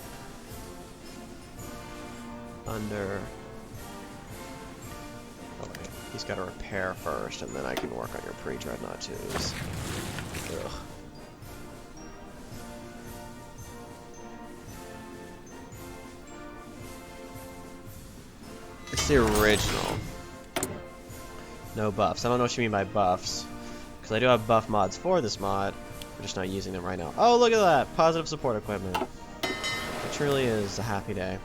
under. Oh wait, he's got to repair first, and then I can work on your pre-dreadnought 2s. Ugh. It's the original. No buffs. I don't know what you mean by buffs, because I do have buff mods for this mod. We're just not using them right now. Oh, look at that! Positive support equipment. It truly is a happy day.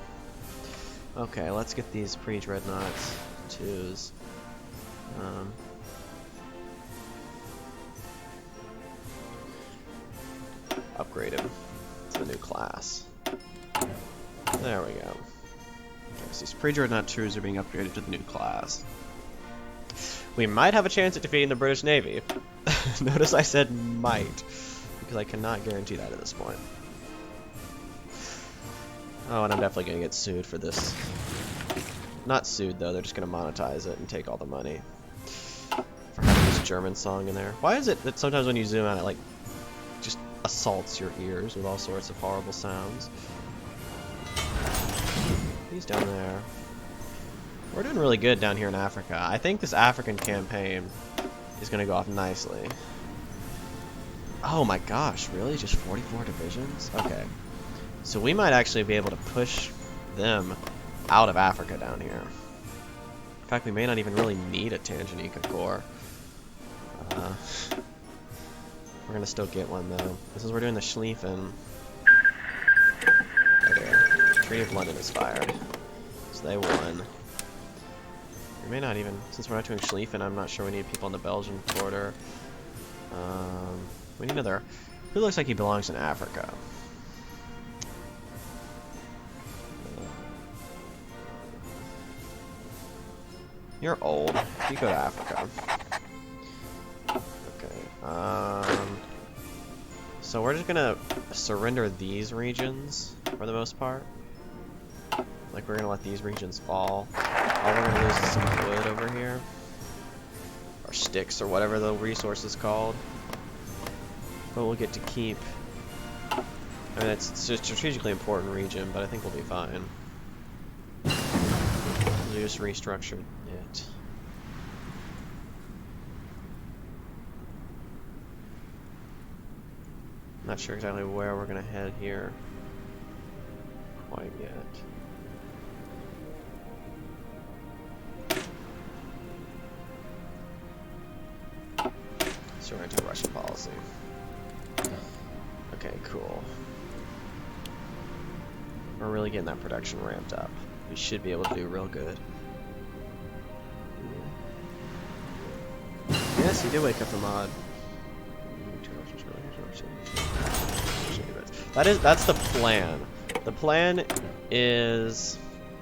Okay, let's get these pre-dreadnoughts 2s. Upgrade him to the new class. There we go. Okay, so these pre-dreadnought 2s are being upgraded to the new class. We might have a chance at defeating the British Navy. Notice I said might, because I cannot guarantee that at this point. Oh, and I'm definitely going to get sued for this. Not sued, though. They're just going to monetize it and take all the money. For having this German song in there. Why is it that sometimes when you zoom out, it, like, just assaults your ears with all sorts of horrible sounds? He's down there. We're doing really good down here in Africa. I think this African campaign is going to go off nicely. Oh my gosh, really? Just 44 divisions? Okay. So we might actually be able to push them out of Africa down here. In fact, we may not even really need a Tanganyika Corps. We're going to still get one, though. This is we're doing the Schlieffen. Okay. Treaty of London is fired. So they won. We may not even, since we're not doing Schlieffen, I'm not sure we need people on the Belgian border. We need another. Who looks like he belongs in Africa? You're old. You go to Africa. Okay. So we're just gonna surrender these regions for the most part. Like we're gonna let these regions fall. All we're gonna lose is some wood over here, or sticks, or whatever the resource is called. But we'll get to keep. I mean, it's a strategically important region, but I think we'll be fine. We just restructured it. Not sure exactly where we're gonna head here quite yet. So we're into Russian policy. Okay, cool. We're really getting that production ramped up. We should be able to do real good. Yes, you did wake up the mod. That's the plan. The plan is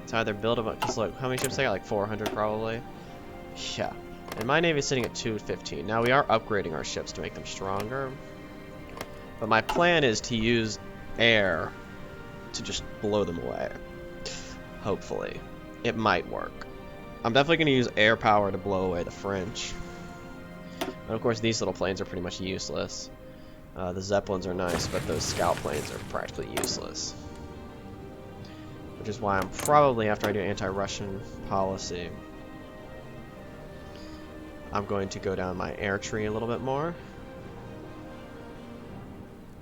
to either build a bunch. Cause look, how many ships I got? Like 400 probably. Yeah. And my navy's sitting at 215. Now we are upgrading our ships to make them stronger. But my plan is to use air to just blow them away. Hopefully. It might work. I'm definitely going to use air power to blow away the French. And of course these little planes are pretty much useless. The Zeppelins are nice, but those scout planes are practically useless. Which is why I'm probably, after I do anti-Russian policy, I'm going to go down my air tree a little bit more.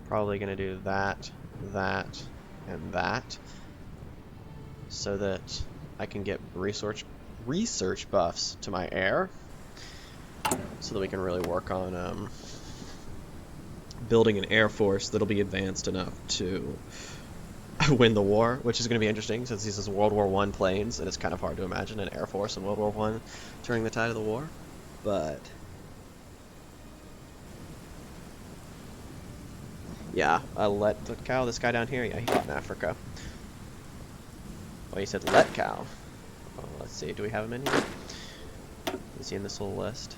Probably going to do that, that, and that. So that I can get research buffs to my air, so that we can really work on building an air force that'll be advanced enough to win the war, which is going to be interesting since this is World War I planes, and it's kind of hard to imagine an air force in World War I during the tide of the war. But yeah, let the cow. This guy down here, yeah, he fought in Africa. Well, you said let cow. Well, let's see, do we have him in here? Is he in this little list?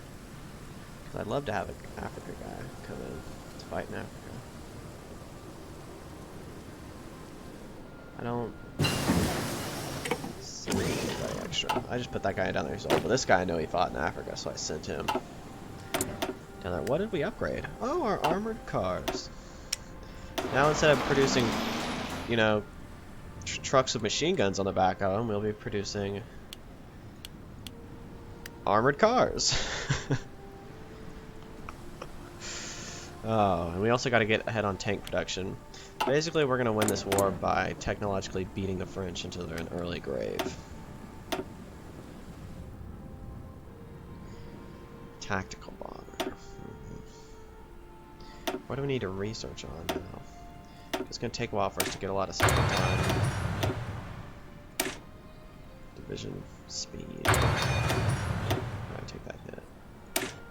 Because I'd love to have an Africa guy come in to fight in Africa. I don't see anybody extra. I just put that guy down there. But this guy, I know he fought in Africa, so I sent him down there. What did we upgrade? Oh, our armored cars. Now instead of producing, you know, trucks with machine guns on the back of them, we'll be producing armored cars. Oh, and we also got to get ahead on tank production. Basically, we're going to win this war by technologically beating the French until they're in early grave. Tactical bomber. What do we need to research on now? It's going to take a while for us to get a lot of stuff done. Division speed. I'm going to take that hit.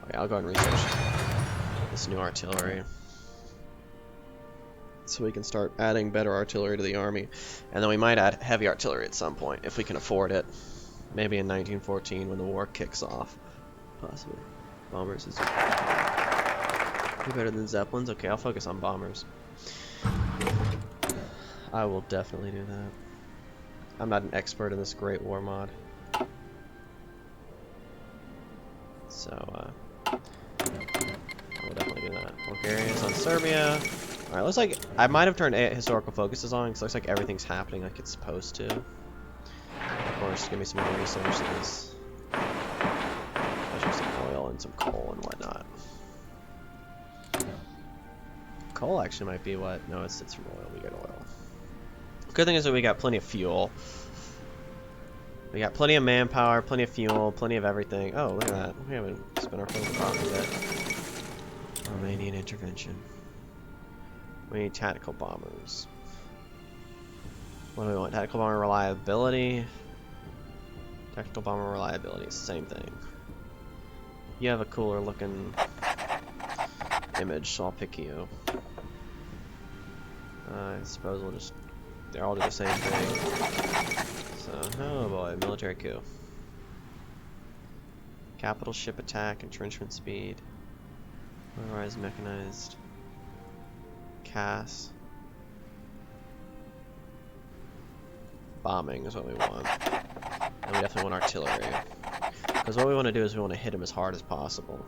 Okay, I'll go and research this new artillery, so we can start adding better artillery to the army. And then we might add heavy artillery at some point, if we can afford it. Maybe in 1914 when the war kicks off. Possibly. Bombers is better than Zeppelins. Okay, I'll focus on bombers. I will definitely do that. I'm not an expert in this Great War mod. So, I will definitely do that. Bulgaria's on Serbia. Alright, looks like I might have turned historical focuses on, because it looks like everything's happening like it's supposed to. Of course, give me some more resources. Especially some oil and some coal and whatnot. Coal actually might be what? No, it's from oil. We get oil. Good thing is that we got plenty of fuel. We got plenty of manpower, plenty of fuel, plenty of everything. Oh, look at that. We haven't spent our full profit yet. Romanian intervention. We need tactical bombers. What do we want? Tactical bomber reliability. Tactical bomber reliability is the same thing. You have a cooler looking image, so I'll pick you. I suppose we'll just... They all do the same thing. So, oh boy, military coup. Capital ship attack, entrenchment speed. Motorized, mechanized. CAS. Bombing is what we want. And we definitely want artillery. Because what we want to do is we want to hit them as hard as possible.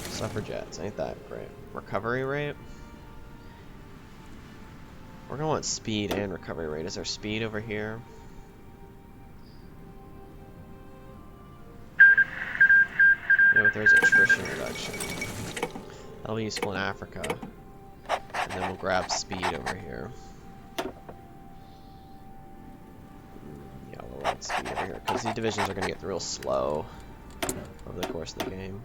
Suffragettes, ain't that great. Recovery rate? We're going to want speed and recovery rate. Is there speed over here? Yeah, but there's attrition reduction. That'll be useful in Africa. And then we'll grab speed over here. Yeah, we'll want speed over here, because these divisions are going to get real slow over the course of the game.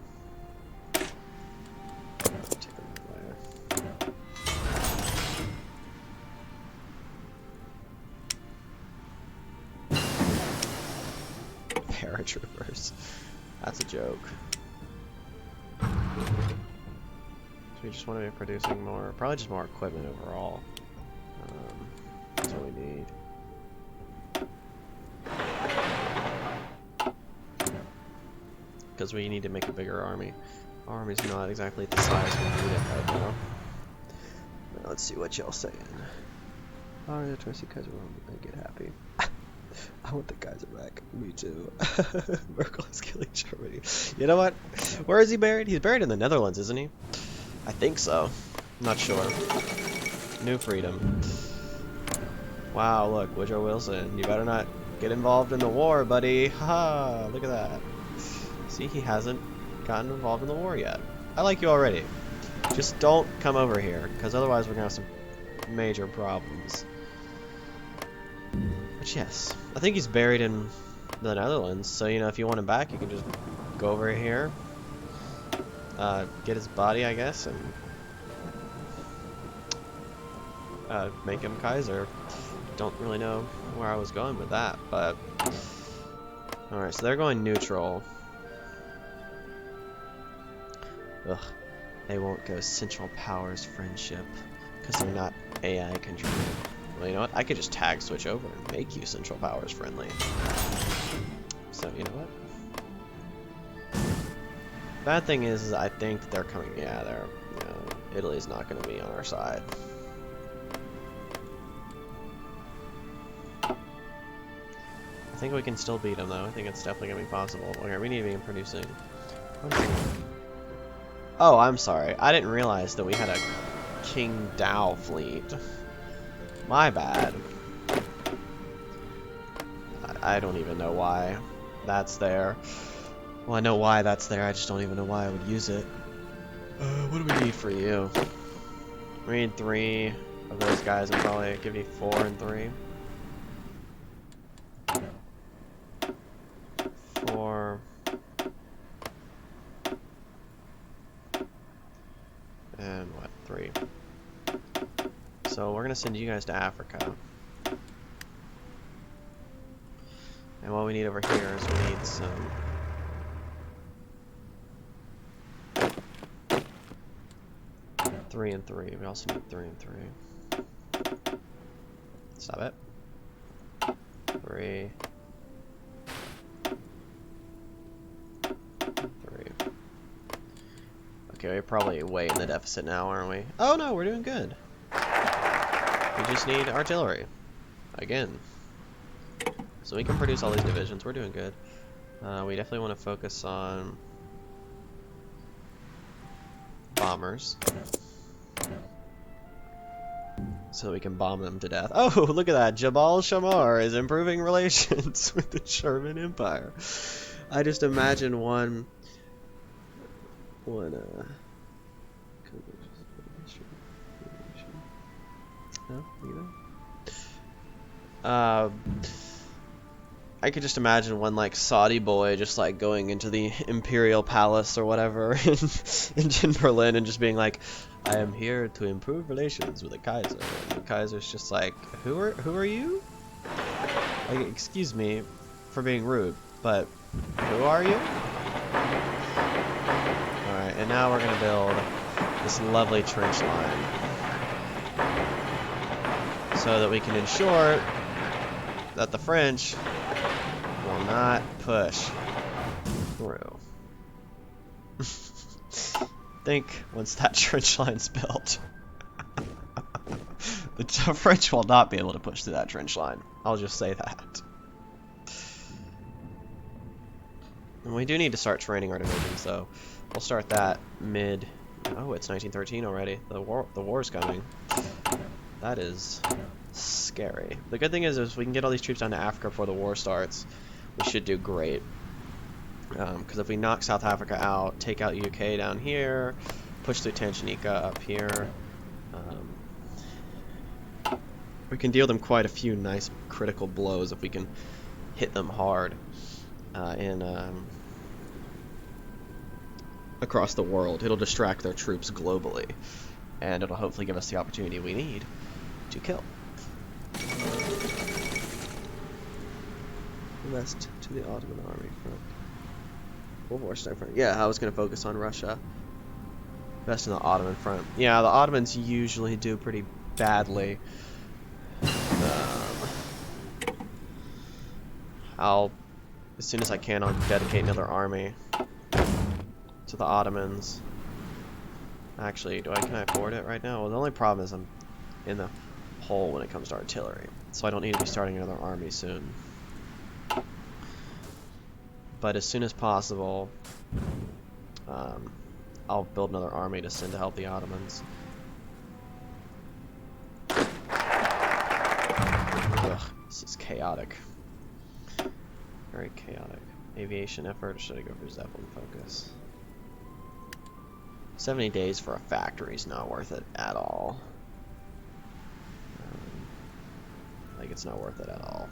Take them there. Paratroopers. That's a joke. So we just want to be producing more, probably just more equipment overall. That's what we need. Because we need to make a bigger army. Our army's not exactly the size we need it right now. Let's see what y'all saying. Alright, the Tracy Kaiser will get happy. I want the Kaiser back. Me too. Merkel is killing Germany. You know what? Where is he buried? He's buried in the Netherlands, isn't he? I think so. I'm not sure. New Freedom. Wow, look, Woodrow Wilson. You better not get involved in the war, buddy. Haha, look at that. See, he hasn't gotten involved in the war yet. I like you already. Just don't come over here, because otherwise we're going to have some major problems. But yes, I think he's buried in the Netherlands, so you know, if you want him back, you can just go over here, get his body, I guess, and make him Kaiser. Don't really know where I was going with that, but alright, so they're going neutral. Ugh, they won't go Central Powers Friendship because they're not AI controlled. Well, you know what? I could just tag switch over and make you Central Powers friendly. So, you know what? Bad thing is I think they're coming. Yeah, they're. You know, Italy's not going to be on our side. I think we can still beat them, though. I think it's definitely going to be possible. Okay, we need to be producing. Oh, I'm sorry. I didn't realize that we had a King Dao fleet. My bad. I don't even know why that's there. Well, I know why that's there. I just don't even know why I would use it. What do we need for you? We need 3 of those guys and probably give you 4 and 3. 4. And what? 3. So we're gonna send you guys to Africa. And what we need over here is we need some 3 and 3. We also need 3 and 3. Stop it. 3. 3. Okay, we're probably way in the deficit now, aren't we? Oh no, we're doing good. We just need artillery. Again. So we can produce all these divisions. We're doing good. We definitely want to focus on bombers. So we can bomb them to death. Oh, look at that. Jabal Shamar is improving relations with the German Empire. I just imagine one I could just imagine one like Saudi boy just like going into the Imperial Palace or whatever in Berlin and just being like, I am here to improve relations with the Kaiser. And the Kaiser's just like, who are you? Like, excuse me for being rude, but who are you? Alright, and now we're gonna build this lovely trench line so that we can ensure that the French will not push through. Think once that trench line's built, the French will not be able to push through that trench line. I'll just say that. And we do need to start training our divisions, so we'll start that mid. Oh, it's 1913 already. The war's coming. That is scary. The good thing is if we can get all these troops down to Africa before the war starts, we should do great. Because if we knock South Africa out, take out UK down here, push through Tanganyika up here, we can deal them quite a few nice critical blows if we can hit them hard across the world. It'll distract their troops globally, and it'll hopefully give us the opportunity we need to kill. West to the Ottoman army front. World War Start front. Yeah, I was going to focus on Russia. West in the Ottoman front. Yeah, the Ottomans usually do pretty badly. As soon as I can, I'll dedicate another army to the Ottomans. Actually, can I afford it right now? Well, the only problem is I'm in the hole when it comes to artillery, so I don't need to be starting another army soon. But as soon as possible, I'll build another army to send to help the Ottomans. Ugh, this is chaotic. Very chaotic. Aviation effort, or should I go for Zeppelin focus? 70 days for a factory is not worth it at all. like it's not worth it at all.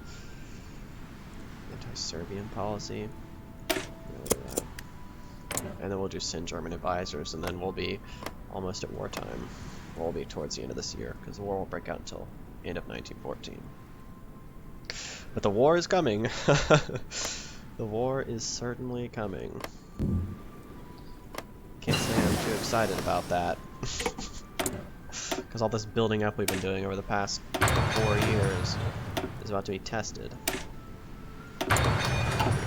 Anti-Serbian policy. And then we'll just send German advisors, and then we'll be almost at wartime. We'll be towards the end of this year, because the war won't break out until end of 1914. But the war is coming. The war is certainly coming. Can't say I'm too excited about that. Because all this building up we've been doing over the past 4 years is about to be tested.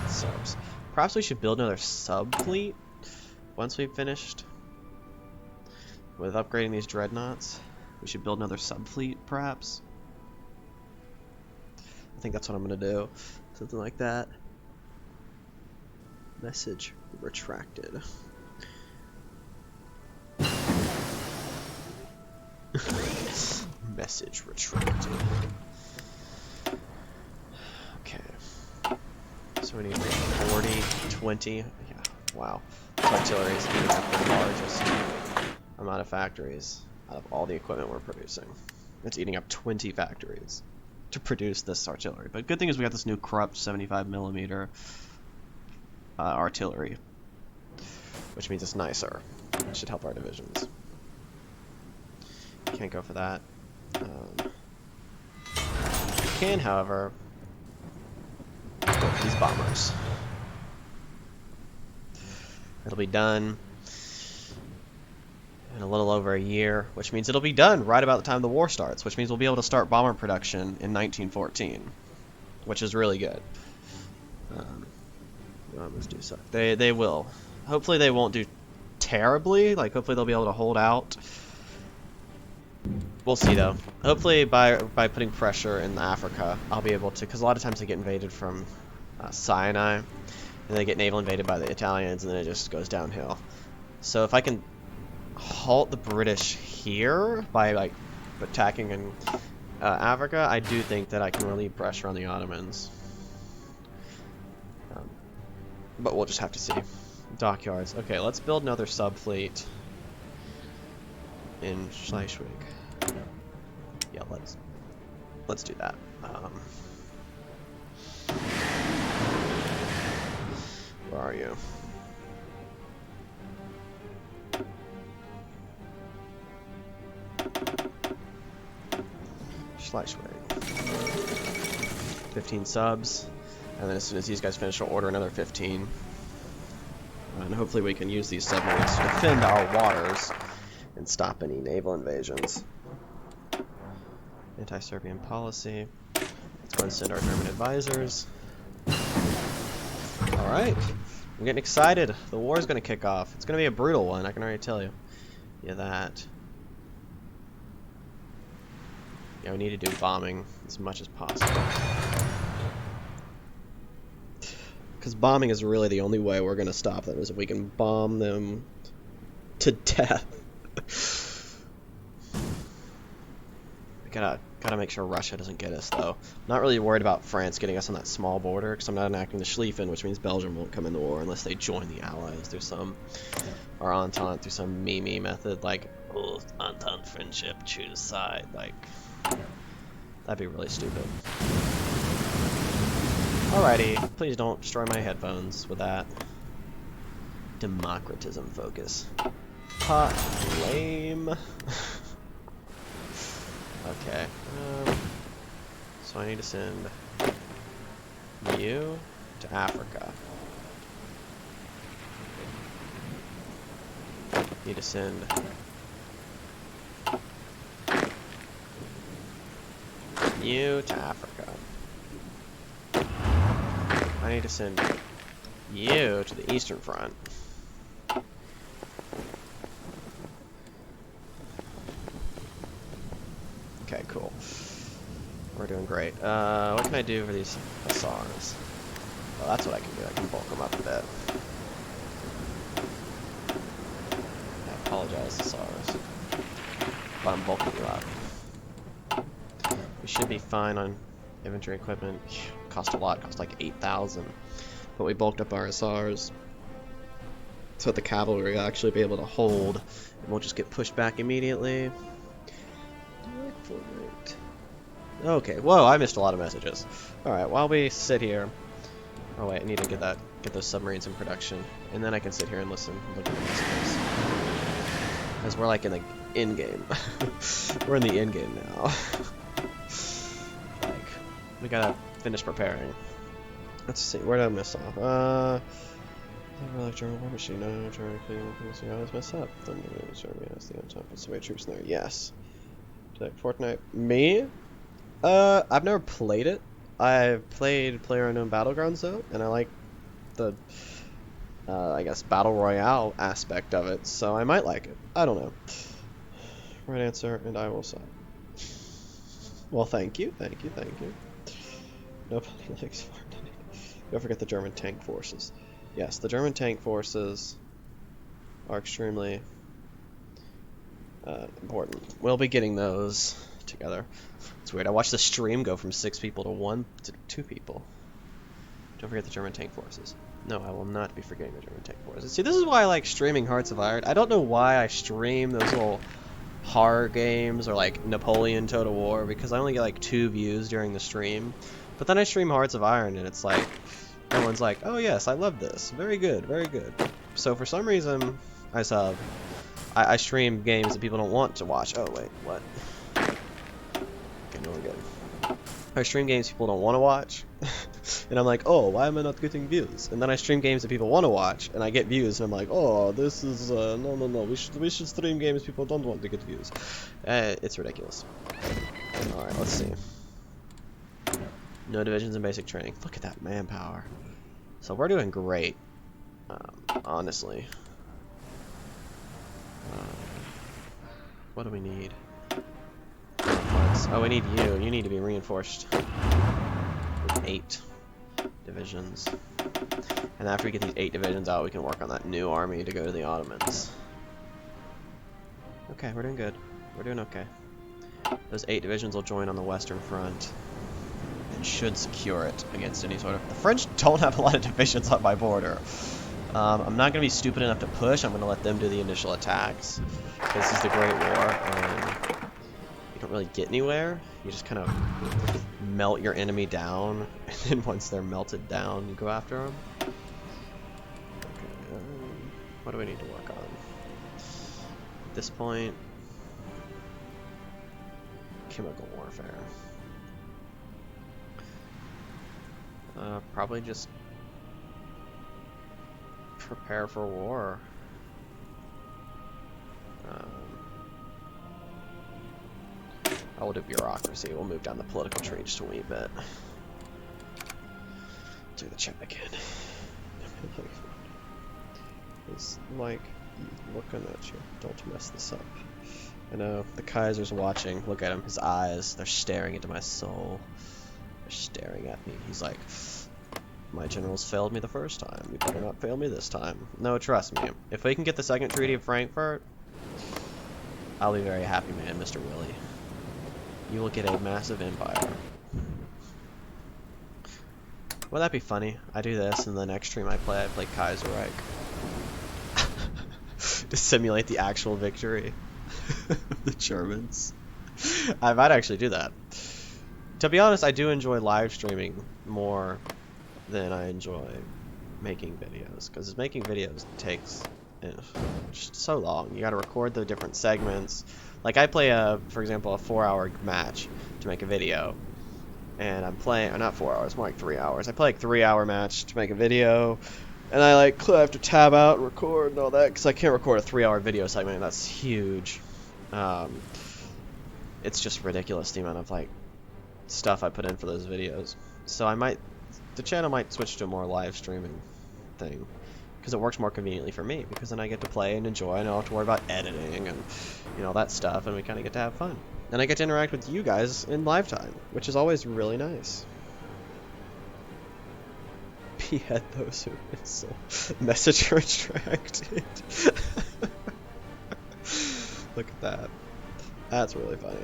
Subs. Perhaps we should build another sub-fleet once we've finished with upgrading these dreadnoughts. We should build another sub-fleet, perhaps. I think that's what I'm going to do. Something like that. Message retracted. Message retracted. Okay. So we need 40, 20. Yeah, wow. This artillery is eating up the largest amount of factories out of all the equipment we're producing. It's eating up 20 factories to produce this artillery. But good thing is we got this new Krupp 75mm artillery, which means it's nicer. It should help our divisions. Can't go for that. We can, however, go for these bombers. It'll be done in a little over a year, which means it'll be done right about the time the war starts, which means we'll be able to start bomber production in 1914, which is really good. Bombers do suck. They will. Hopefully they won't do terribly. Like, hopefully they'll be able to hold out. We'll see, though. Hopefully by putting pressure in Africa, I'll be able to, because a lot of times they get invaded from Sinai, and they get naval invaded by the Italians, and then it just goes downhill. So if I can halt the British here by like attacking in Africa, I do think that I can relieve pressure on the Ottomans. But we'll just have to see. Dockyards. Okay, let's build another sub-fleet in Schleswig. Yeah, let's do that. Where are you? Schleswig. 15 subs, and then as soon as these guys finish, I'll order another 15. And hopefully we can use these submarines to defend our waters and stop any naval invasions. Anti-Serbian policy. Let's go and send our German advisors. Alright. I'm getting excited. The war is going to kick off. It's going to be a brutal one, I can already tell you. Yeah, that. Yeah, we need to do bombing as much as possible. Because bombing is really the only way we're going to stop them, is if we can bomb them to death. We gotta make sure Russia doesn't get us, though. I'm not really worried about France getting us on that small border, because I'm not enacting the Schlieffen, which means Belgium won't come in the war unless they join the Allies through some, or Entente through some meme method, like, oh, Entente friendship, choose side, like, that'd be really stupid. Alrighty, please don't destroy my headphones with that. Democratism focus. Ha, lame. Okay, so I need to send you to Africa. Need to send you to Africa. I need to send you to the Eastern Front. Okay, cool. We're doing great. What can I do for these hussars? Well, that's what I can do. I can bulk them up a bit. I apologize, hussars, but I'm bulking you up. We should be fine on infantry equipment. Cost a lot. Cost like 8,000. But we bulked up our hussars, so that the cavalry will actually be able to hold and won't just get pushed back immediately. Right. Okay, whoa, I missed a lot of messages. Alright, while we sit here... Oh wait, I need to get those submarines in production. And then I can sit here and listen and look at the messages. Because we're like in the in-game. We're in the in-game now. Like, we gotta finish preparing. Let's see, where did I miss off? I like German war machine. No, German fleet. I was messed up. Then Germany has the on-top of Soviet troops in there. Yes. Fortnite. Me? I've never played it. I've played PlayerUnknown Battlegrounds though, and I like the, I guess, Battle Royale aspect of it, so I might like it. I don't know. Right answer, and I will sign. Well, thank you. Nobody likes Fortnite. Don't forget the German tank forces. Yes, the German tank forces are extremely important. We'll be getting those together. It's weird. I watched the stream go from 6 people to 2 people. Don't forget the German tank forces. No, I will not be forgetting the German tank forces. See, this is why I like streaming Hearts of Iron. I don't know why I stream those little horror games or like Napoleon Total War, because I only get like 2 views during the stream. But then I stream Hearts of Iron and it's like, everyone's like, oh yes, I love this. Very good, very good. So for some reason, I stream games that people don't want to watch. Oh wait, what? Okay, no, we're good. I stream games people don't want to watch, and I'm like, oh, why am I not getting views? And then I stream games that people want to watch, and I get views, and I'm like, oh, this is no, we should stream games people don't want to get views. It's ridiculous. All right, let's see. No divisions in basic training. Look at that manpower. So we're doing great, honestly. What do we need? Oh, we need you. You need to be reinforced. 8 divisions. And after we get these 8 divisions out, we can work on that new army to go to the Ottomans. Okay, we're doing good. We're doing okay. Those 8 divisions will join on the Western Front and should secure it against any sort of... The French don't have a lot of divisions on my border. I'm not going to be stupid enough to push. I'm going to let them do the initial attacks. This is the Great War, and you don't really get anywhere. You just kind of melt your enemy down, and then once they're melted down, you go after them. Okay, what do we need to work on? At this point, chemical warfare. Probably just prepare for war. I will do bureaucracy. We'll move down the political tree just a wee bit. Do the check again. It's like looking at you. Don't mess this up. I know the Kaiser's watching. Look at him. His eyes. They're staring into my soul. They're staring at me. He's like, my generals failed me the first time. You better not fail me this time. No, trust me. If we can get the Second Treaty of Frankfurt, I'll be very happy, man, Mr. Willie. You will get a massive empire. Wouldn't that be funny? I do this, and the next stream I play Kaiserreich. To simulate the actual victory of the Germans. I might actually do that. To be honest, I do enjoy live streaming more than I enjoy making videos, because making videos takes just so long. You gotta record the different segments. Like I play for example, a 4-hour match to make a video, and I'm playing, or not 4 hours, more like 3 hours. I play like 3-hour match to make a video, and I have to tab out and record and all that, because I can't record a 3-hour video segment. That's huge. It's just ridiculous the amount of like stuff I put in for those videos. So the channel might switch to a more live streaming thing, because it works more conveniently for me, because then I get to play and enjoy, and I don't have to worry about editing and that stuff, and we kind of get to have fun. And I get to interact with you guys in live time, which is always really nice. Behead those who insult. Message retracted. Look at that. That's really funny.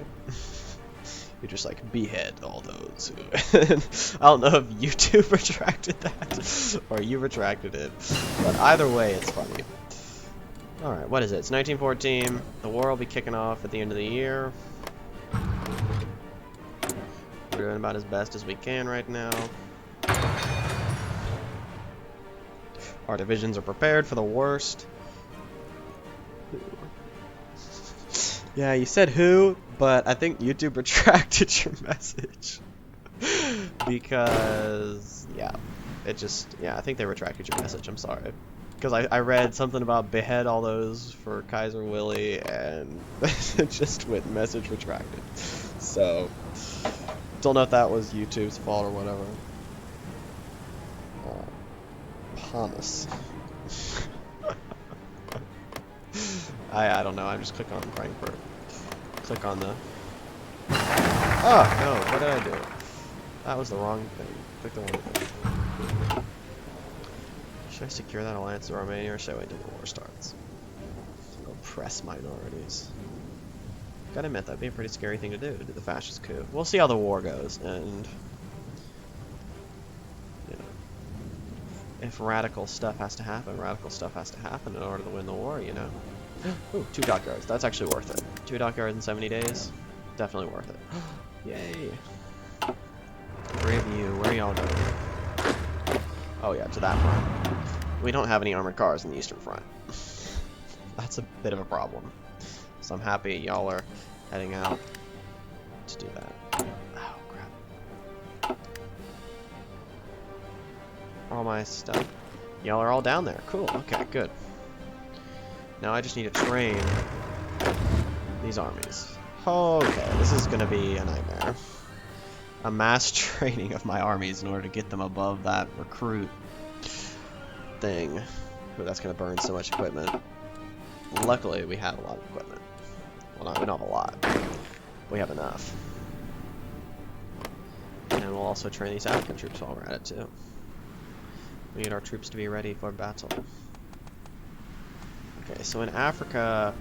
You just like behead all those who... I don't know if YouTube retracted that or you retracted it, but either way it's funny. Alright, what is it? It's 1914. The war will be kicking off at the end of the year. We're doing about as best as we can right now. Our divisions are prepared for the worst. Yeah, you said who, but I think YouTube retracted your message. Because, yeah, I think they retracted your message, I'm sorry. Because I read something about behead all those for Kaiser Willie, and it just went message retracted. So, don't know if that was YouTube's fault or whatever. Thomas. I don't know, I'm just clicking on Frankfurt. Click on the... Oh, no, what did I do? That was the wrong thing. Click the wrong thing. Should I secure that alliance to Romania, or should I wait until the war starts? Oppress minorities. Gotta admit, that'd be a pretty scary thing to do the fascist coup. We'll see how the war goes, and... you know, if radical stuff has to happen in order to win the war, you know. Ooh, 2 dockyards. That's actually worth it. 2 dockyards in 70 days? Definitely worth it. Yay! Brave you. Where are y'all going? Oh yeah, to that front. We don't have any armored cars in the Eastern Front. That's a bit of a problem. So I'm happy y'all are heading out to do that. Oh, crap. All my stuff. Y'all are all down there. Cool. Okay, good. Now I just need to train these armies. Okay, this is going to be a nightmare. A mass training of my armies in order to get them above that recruit thing. Ooh, that's going to burn so much equipment. Luckily, we have a lot of equipment. Well, we don't have a lot. We have enough. And we'll also train these African troops while we're at it, too. We need our troops to be ready for battle. Okay, so in Africa,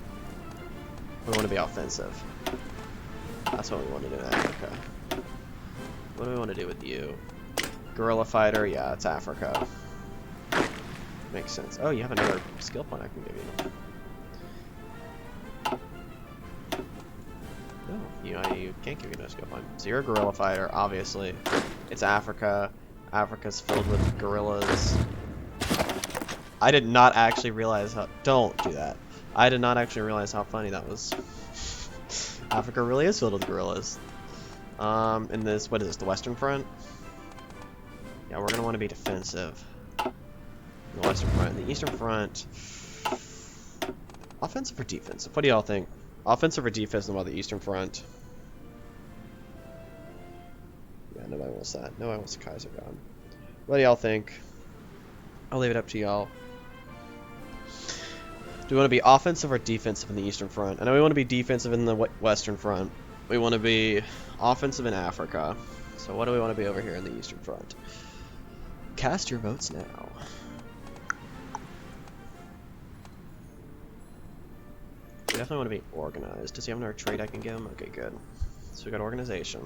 we want to be offensive. That's what we want to do in Africa. What do we want to do with you? Guerrilla fighter? Yeah, it's Africa. Makes sense. Oh, you have another skill point I can give you. No, you can't give you another skill point. So you're a guerrilla fighter, obviously. It's Africa. Africa's filled with guerrillas. I did not actually realize how... Don't do that. I did not actually realize how funny that was. Africa really is filled with gorillas. In this, what is this, the Western Front? Yeah, we're gonna want to be defensive. In the Western Front. In the Eastern Front, offensive or defensive? What do y'all think? Offensive or defensive about the Eastern Front? Yeah, nobody wants that. Nobody wants the Kaiser gone. What do y'all think? I'll leave it up to y'all. Do we want to be offensive or defensive in the Eastern Front? I know we want to be defensive in the Western Front. We want to be offensive in Africa. So what do we want to be over here in the Eastern Front? Cast your votes now. We definitely want to be organized. Does he have another trait I can give him? Okay, good. So we got organization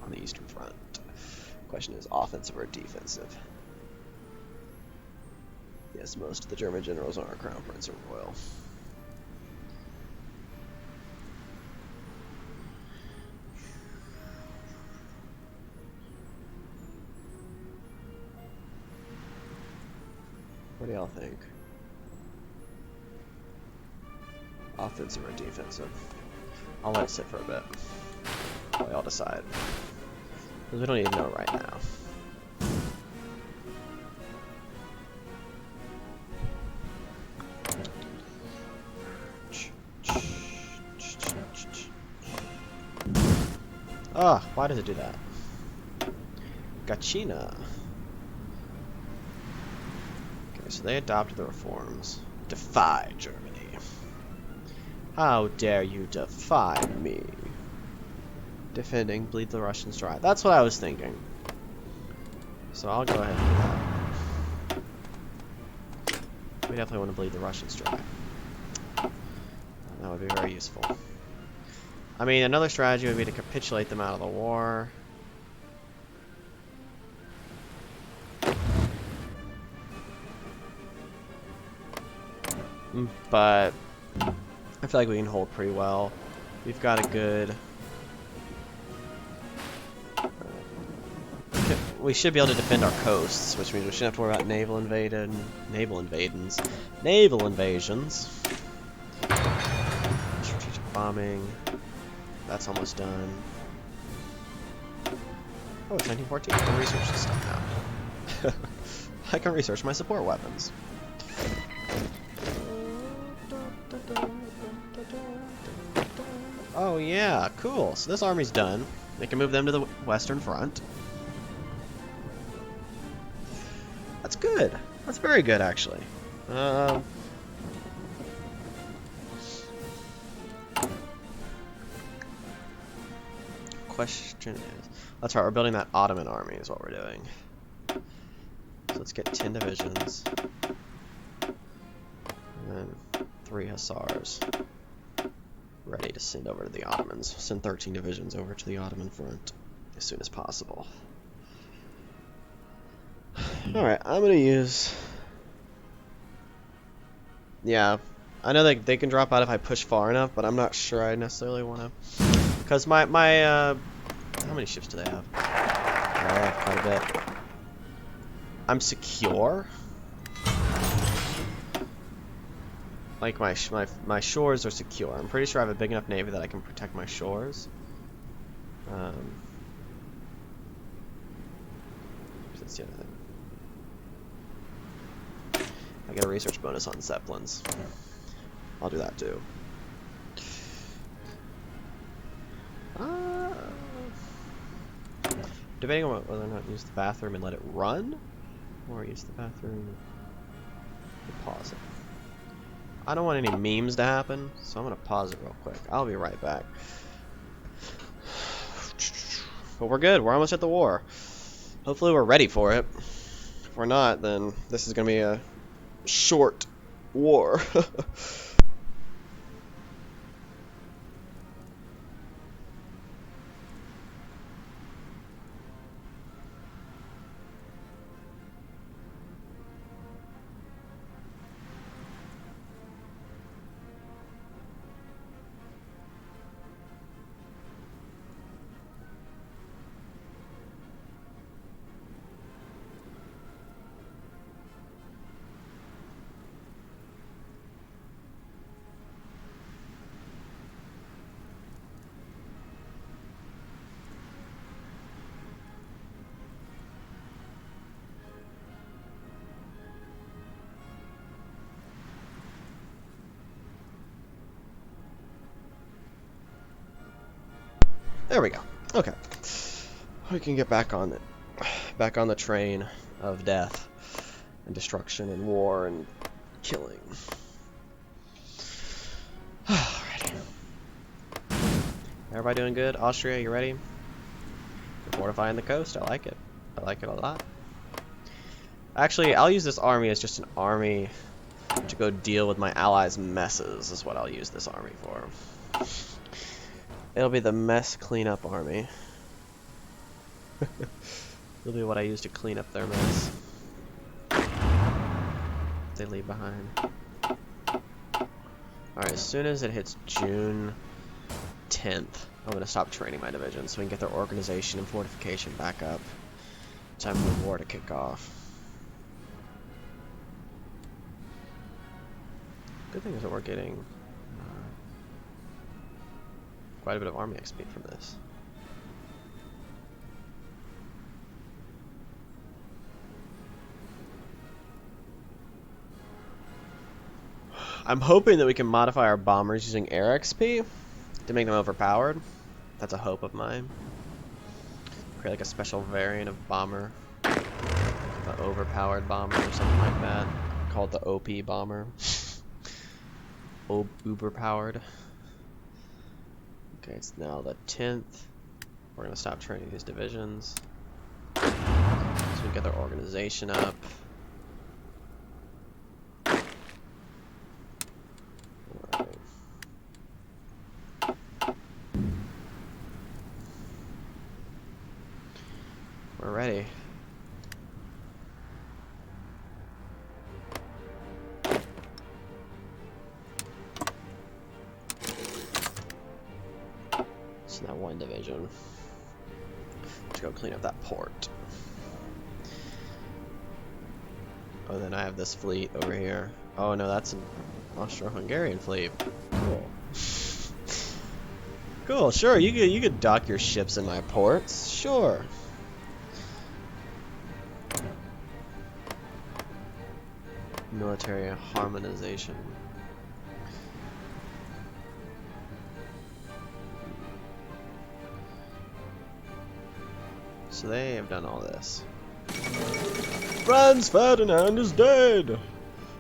on the Eastern Front. Question is offensive or defensive? Yes, most of the German generals are Crown Prince or Royal. What do y'all think? Offensive or defensive? I'll let it sit for a bit. While y'all decide. Because we don't need to know right now. Ah, why does it do that? Gachina. Okay, so they adopted the reforms. Defy Germany. How dare you defy me? Defending, bleed the Russians dry. That's what I was thinking. So I'll go ahead and do that. We definitely want to bleed the Russians dry. That would be very useful. I mean, another strategy would be to capitulate them out of the war. But I feel like we can hold pretty well. We've got a good we should be able to defend our coasts, which means we shouldn't have to worry about naval invasions. Strategic bombing. That's almost done. Oh, it's 1914. I can research this stuff now. I can research my support weapons. Oh yeah, cool. So this army's done. They can move them to the Western Front. That's good. That's very good, actually. Question is... That's right, we're building that Ottoman army is what we're doing. So let's get 10 divisions. And then 3 Hussars. Ready to send over to the Ottomans. Send 13 divisions over to the Ottoman front as soon as possible. Alright, I'm gonna use... Yeah, I know they can drop out if I push far enough, but I'm not sure I necessarily want to... Because my how many ships do they have? They have quite a bit. I'm secure? Like, my shores are secure. I'm pretty sure I have a big enough navy that I can protect my shores. That's the other thing. I get a research bonus on Zeppelins. I'll do that too. Debating on whether or not to use the bathroom and let it run, or use the bathroom and pause it. I don't want any memes to happen, so I'm gonna pause it real quick. I'll be right back. But we're good. We're almost at the war. Hopefully we're ready for it. If we're not, then this is gonna be a short war. There we go. Okay. We can get back on it. Back on the train of death and destruction and war and killing. Alrighty. Everybody doing good? Austria, you ready? You're fortifying the coast. I like it. I like it a lot. Actually, I'll use this army as just an army to go deal with my allies' messes, is what I'll use this army for. It'll be the mess cleanup army. It'll be what I use to clean up their mess they leave behind. Alright, as soon as it hits June 10th, I'm going to stop training my division so we can get their organization and fortification back up. Time for the war to kick off. Good thing is that we're getting quite a bit of army XP from this. I'm hoping that we can modify our bombers using air XP to make them overpowered. That's a hope of mine. Create like a special variant of bomber, the overpowered bomber or something like that. Call it the OP bomber. Uber powered. Okay, it's now the 10th. We're gonna stop training these divisions so we can get their organization up. Alright. We're ready. That one division to go clean up that port. Oh, then I have this fleet over here. Oh no, that's an Austro-Hungarian fleet. Cool. Cool, sure, you could dock your ships in my ports, sure. Military harmonization. So they have done all this. Franz Ferdinand is dead!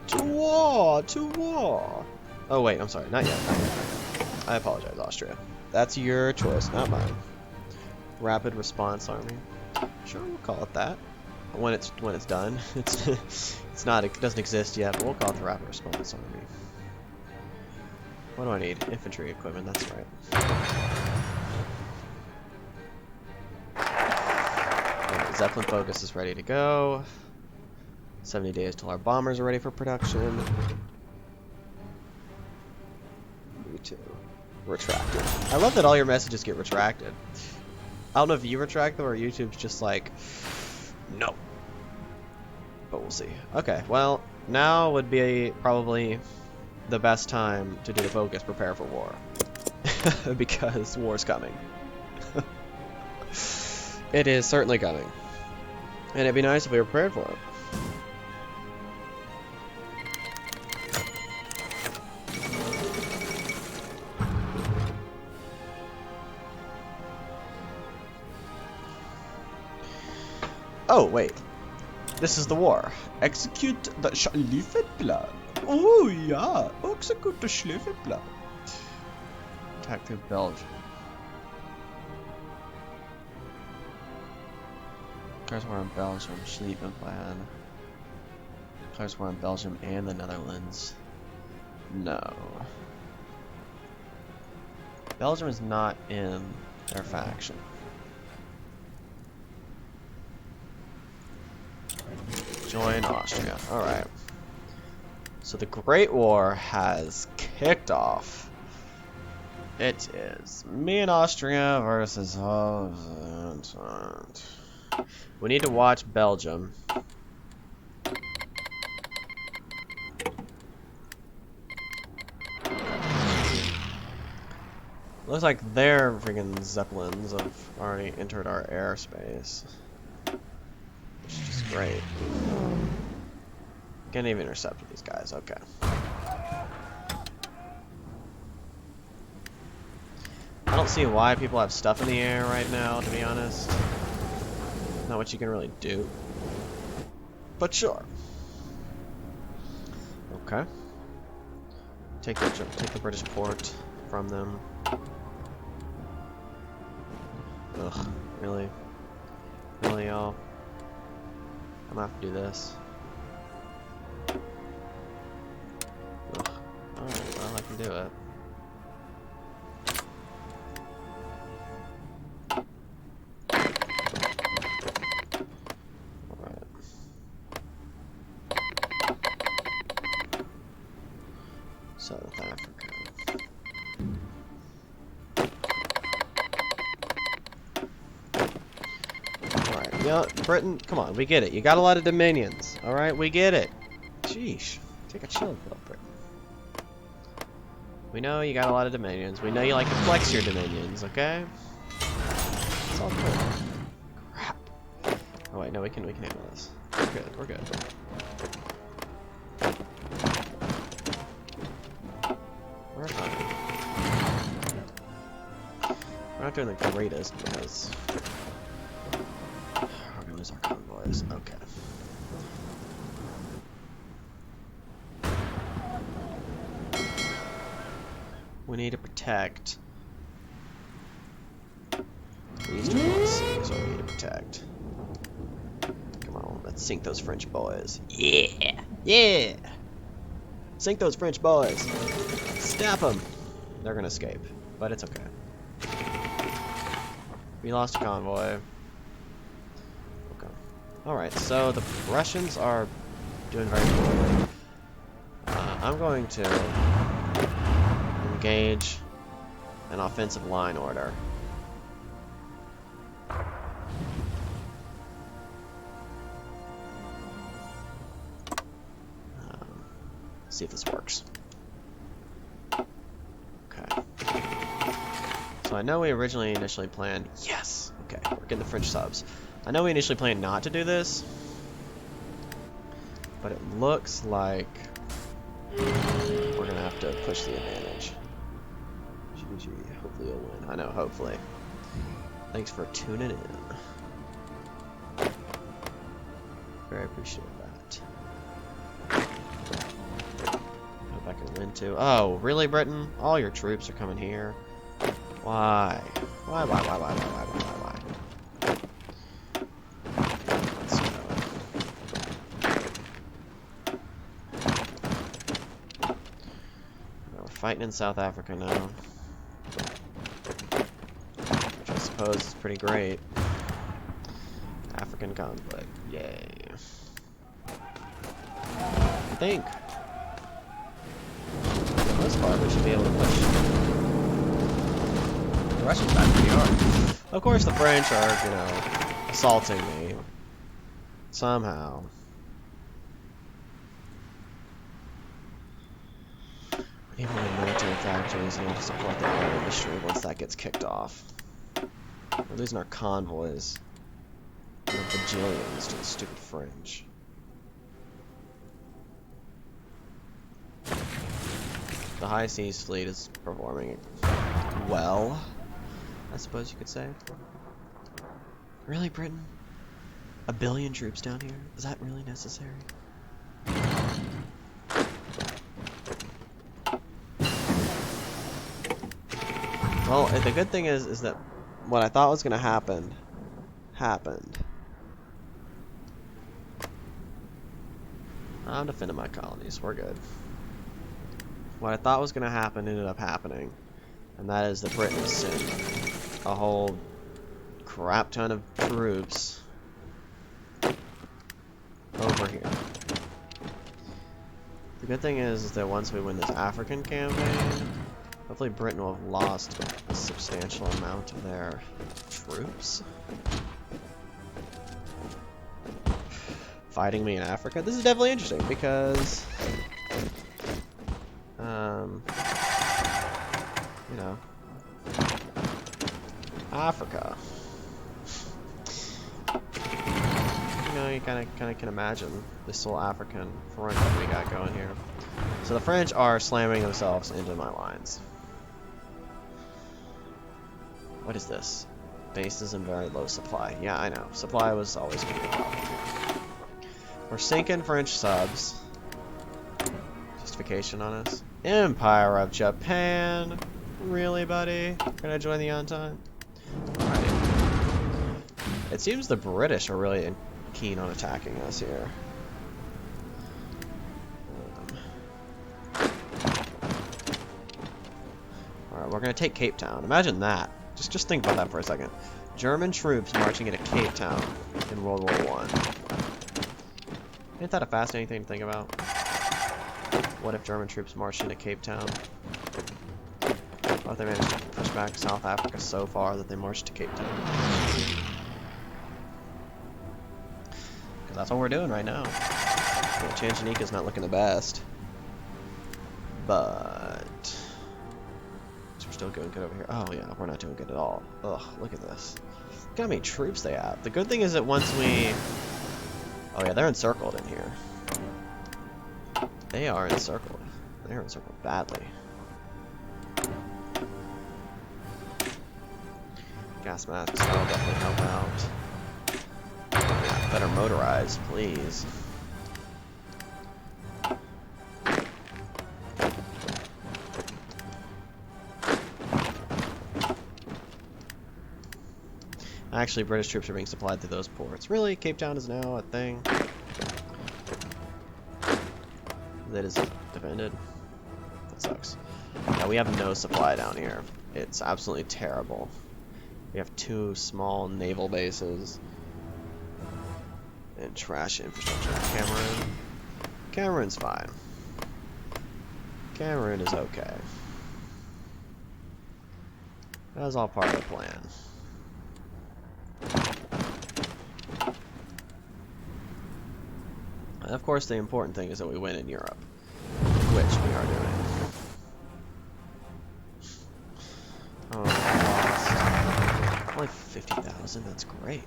To war! To war! Oh wait, I'm sorry, not yet, not yet. I apologize, Austria. That's your choice, not mine. Rapid Response Army. Sure, we'll call it that. When it's done. It's not, it doesn't exist yet, but we'll call it the Rapid Response Army. What do I need? Infantry equipment, that's right. Alright, Zeppelin Focus is ready to go. 70 days till our bombers are ready for production. Me too. Retracted. I love that all your messages get retracted. I don't know if you retract them or YouTube's just like, no. But we'll see. Okay, well, now would be probably the best time to do the focus prepare for war. Because war's coming. It is certainly coming. And it'd be nice if we were prepared for it. Oh, wait. This is the war. Execute the Schlieffen-Plan. Oh, yeah. Execute the Schlieffen-Plan. Attack through Belgium. Declares war on Belgium. Schlieffen-Plan. Declares war on Belgium and the Netherlands. No. Belgium is not in their faction. Join Austria. Alright. So the Great War has kicked off. It is me and Austria versus... We need to watch Belgium. Looks like their freaking Zeppelins have already entered our airspace. Which is just great. Can't even intercept with these guys, okay. I don't see why people have stuff in the air right now, to be honest. Not what you can really do. But sure. Okay. Take the British port from them. Ugh, really? Really, y'all? I'm gonna have to do this. Ugh. Alright, well, I can do it. Alright. South Africa. Yeah, Britain, come on, we get it. You got a lot of dominions, alright? We get it. Sheesh. Take a chill pill, Britain. We know you got a lot of dominions. We know you like to flex your dominions, okay? It's all good. Crap. Oh wait, no, we can handle this. We're good, we're good. We're fine. We're not doing the greatest because we're gonna lose our convoys. Okay. We need to protect these two seas. Is what we need to protect. Come on, let's sink those French boys. Yeah, yeah. Sink those French boys. Snap them. They're gonna escape, but it's okay. We lost a convoy. Okay. All right. So the Russians are doing very poorly. I'm going to engage an offensive line order. see if this works. Okay. So I know we initially planned... Yes! Okay, we're getting the French subs. I know we initially planned not to do this, but it looks like we're gonna have to push the advantage. GG. Hopefully you'll win. I know, hopefully. Thanks for tuning in. Very appreciative of that. Hope I can win too. Oh, really, Britain? All your troops are coming here. Why? Why? Let's go. We're fighting in South Africa now. Which I suppose is pretty great. African conflict. Yay. I think, for the most part, we should be able to push the Russians back pretty hard. Of course, the French are, you know, assaulting me. Somehow. We need more military factories in order to support the oil industry once that gets kicked off. We're losing our convoys. And bajillions to the stupid French. The High Seas fleet is performing well, I suppose you could say. Really, Britain? 1 billion troops down here? Is that really necessary? Well, the good thing is that what I thought was going to happen, happened. I'm defending my colonies. We're good. What I thought was going to happen ended up happening. And that is that Britain sent a whole crap ton of troops over here. The good thing is that once we win this African campaign, hopefully Britain will have lost a substantial amount of their troops. Fighting me in Africa? This is definitely interesting because, you know, Africa. You know, you kind of can imagine this little African front that we got going here. So the French are slamming themselves into my lines. What is this? Bases in very low supply. Yeah, I know. Supply was always going to be a problem. We're sinking French subs. Justification on us. Empire of Japan. Really, buddy? Gonna join the Entente? Alrighty. It seems the British are really keen on attacking us here. Alright, we're gonna take Cape Town. Imagine that. Just think about that for a second. German troops marching into Cape Town in World War I. Isn't that a fascinating thing to think about? What if German troops marched into Cape Town? What if they managed to push back South Africa so far that they marched to Cape Town? Because that's what we're doing right now. Yeah, Tanganika's not looking the best. But... we're still doing good over here. Oh yeah, we're not doing good at all. Ugh, look at this. Look how many troops they have. The good thing is that once we... oh yeah, they're encircled in here. They are encircled. They're encircled badly. Gas masks, that'll definitely help out. Yeah, better motorized, please. Actually, British troops are being supplied through those ports. Really? Cape Town is now a thing? That is defended? That sucks. Yeah, we have no supply down here. It's absolutely terrible. We have 2 small naval bases. And trash infrastructure. Cameroon. Cameroon's fine. Cameroon is okay. That was all part of the plan. And of course, the important thing is that we win in Europe, doesn't. That's great.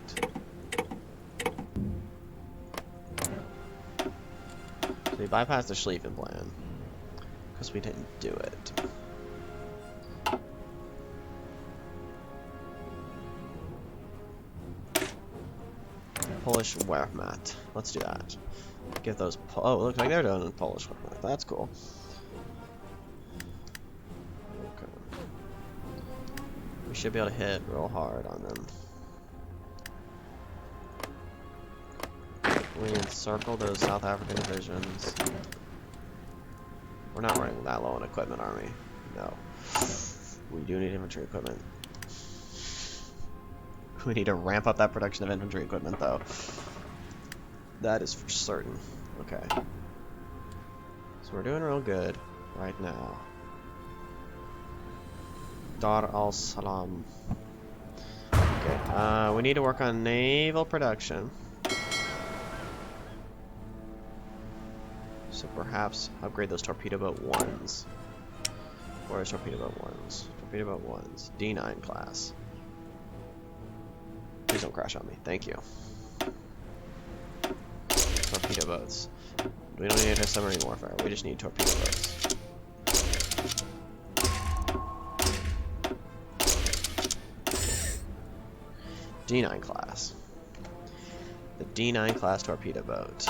So we bypassed the Schlieffen plan. Because we didn't do it. Polish Wehrmacht. Let's do that. Give those... Oh, it looks like they're doing Polish Wehrmacht. That's cool. Okay. We should be able to hit real hard on them. We encircle those South African divisions. We're not running that low on equipment, are we? No. We do need infantry equipment. We need to ramp up that production of infantry equipment, though. That is for certain. Okay. So we're doing real good right now. Dar al Salam. Okay. We need to work on naval production. So perhaps upgrade those torpedo boat 1s. Where's torpedo boat 1s? Torpedo boat 1s. D9 class. Please don't crash on me. Thank you. Torpedo boats. We don't need anti-submarine warfare. We just need torpedo boats. D9 class. The D9 class torpedo boat.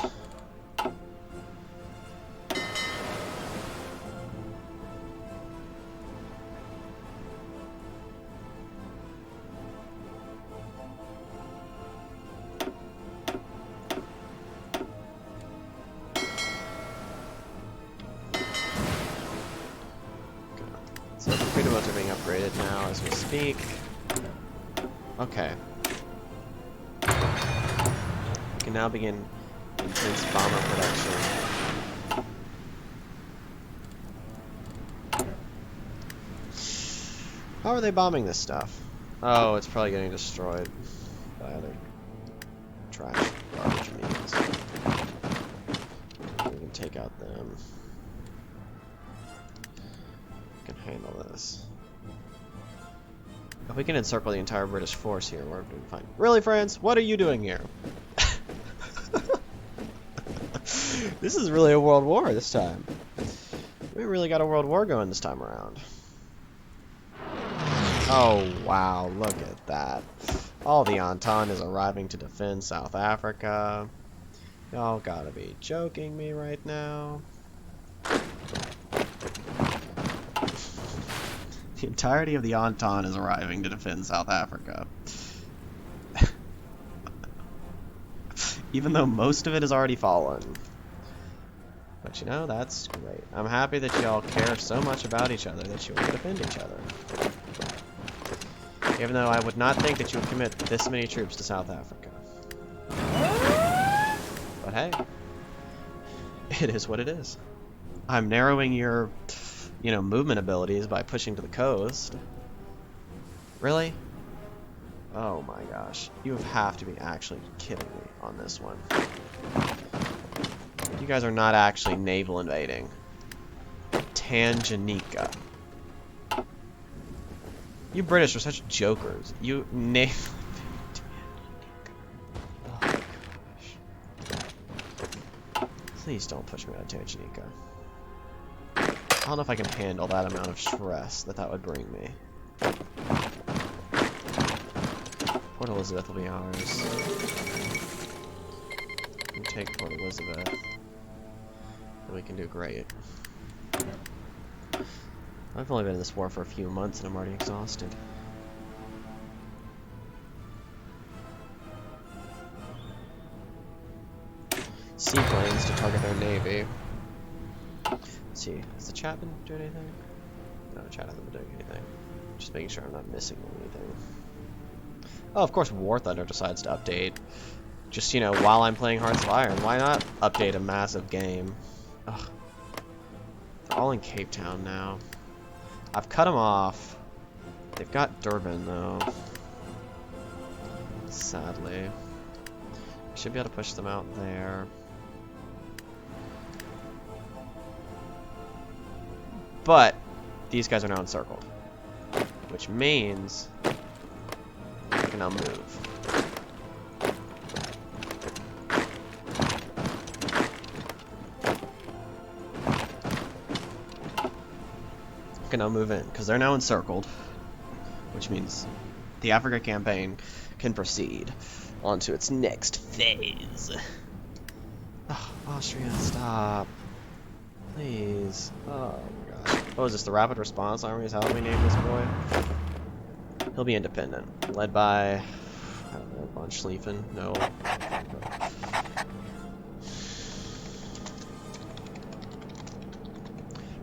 So the torpedo boats are being upgraded now as we speak. Okay. We can now begin intense bomber production. How are they bombing this stuff? Oh, it's probably getting destroyed by other trash garbage means. We can take out them. We can handle this. If we can encircle the entire British force here, we're doing fine. Really, France? What are you doing here? This is really a world war this time. We really got a world war going this time around. Oh, wow, look at that. All the Entente is arriving to defend South Africa. Y'all gotta be joking me right now. The entirety of the Entente is arriving to defend South Africa. Even though most of it has already fallen. But you know, that's great. I'm happy that y'all care so much about each other that you want to defend each other. Even though I would not think that you would commit this many troops to South Africa. But hey, it is what it is. I'm narrowing your, movement abilities by pushing to the coast. Really? Oh my gosh. You have to be actually kidding me on this one. You guys are not actually naval invading. Tanganyika. You British are such jokers. You naval invade Tanganyika. Oh my gosh. Please don't push me out of Tanganyika. I don't know if I can handle that amount of stress that would bring me. Port Elizabeth will be ours. We take Port Elizabeth. And we can do great. I've only been in this war for a few months and I'm already exhausted. Seaplanes to target their navy. Let's see, has the chat been doing anything? No, the chat hasn't been doing anything. Just making sure I'm not missing anything. Oh, of course War Thunder decides to update. Just, while I'm playing Hearts of Iron, why not update a massive game? Ugh. They're all in Cape Town now. I've cut them off. They've got Durban, though. Sadly. I should be able to push them out there. But these guys are now encircled. Which means can now move. Can now move in, because they're now encircled, which means the Africa campaign can proceed onto its next phase. Oh, Austria, stop. Please. Oh my gosh. What is this, the Rapid Response Army is how we name this boy? He'll be independent. Led by, I don't know, von Schlieffen? No.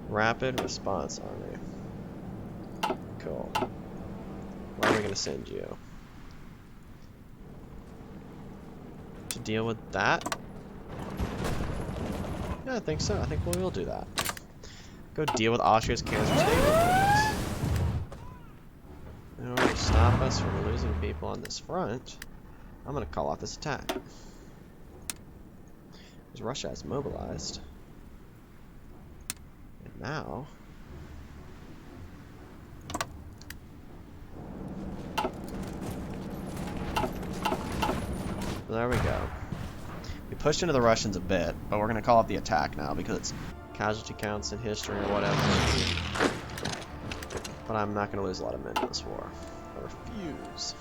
Rapid Response Army. Cool. Where are we going to send you? To deal with that? Yeah, I think so. I think we will do that. Go deal with Austria's cancer state. In order to stop us from losing people on this front, I'm going to call off this attack. Because Russia has mobilized. And now... there we go. We pushed into the Russians a bit, but we're going to call off the attack now because it's casualty counts in history or whatever. But I'm not going to lose a lot of men in this war. I refuse.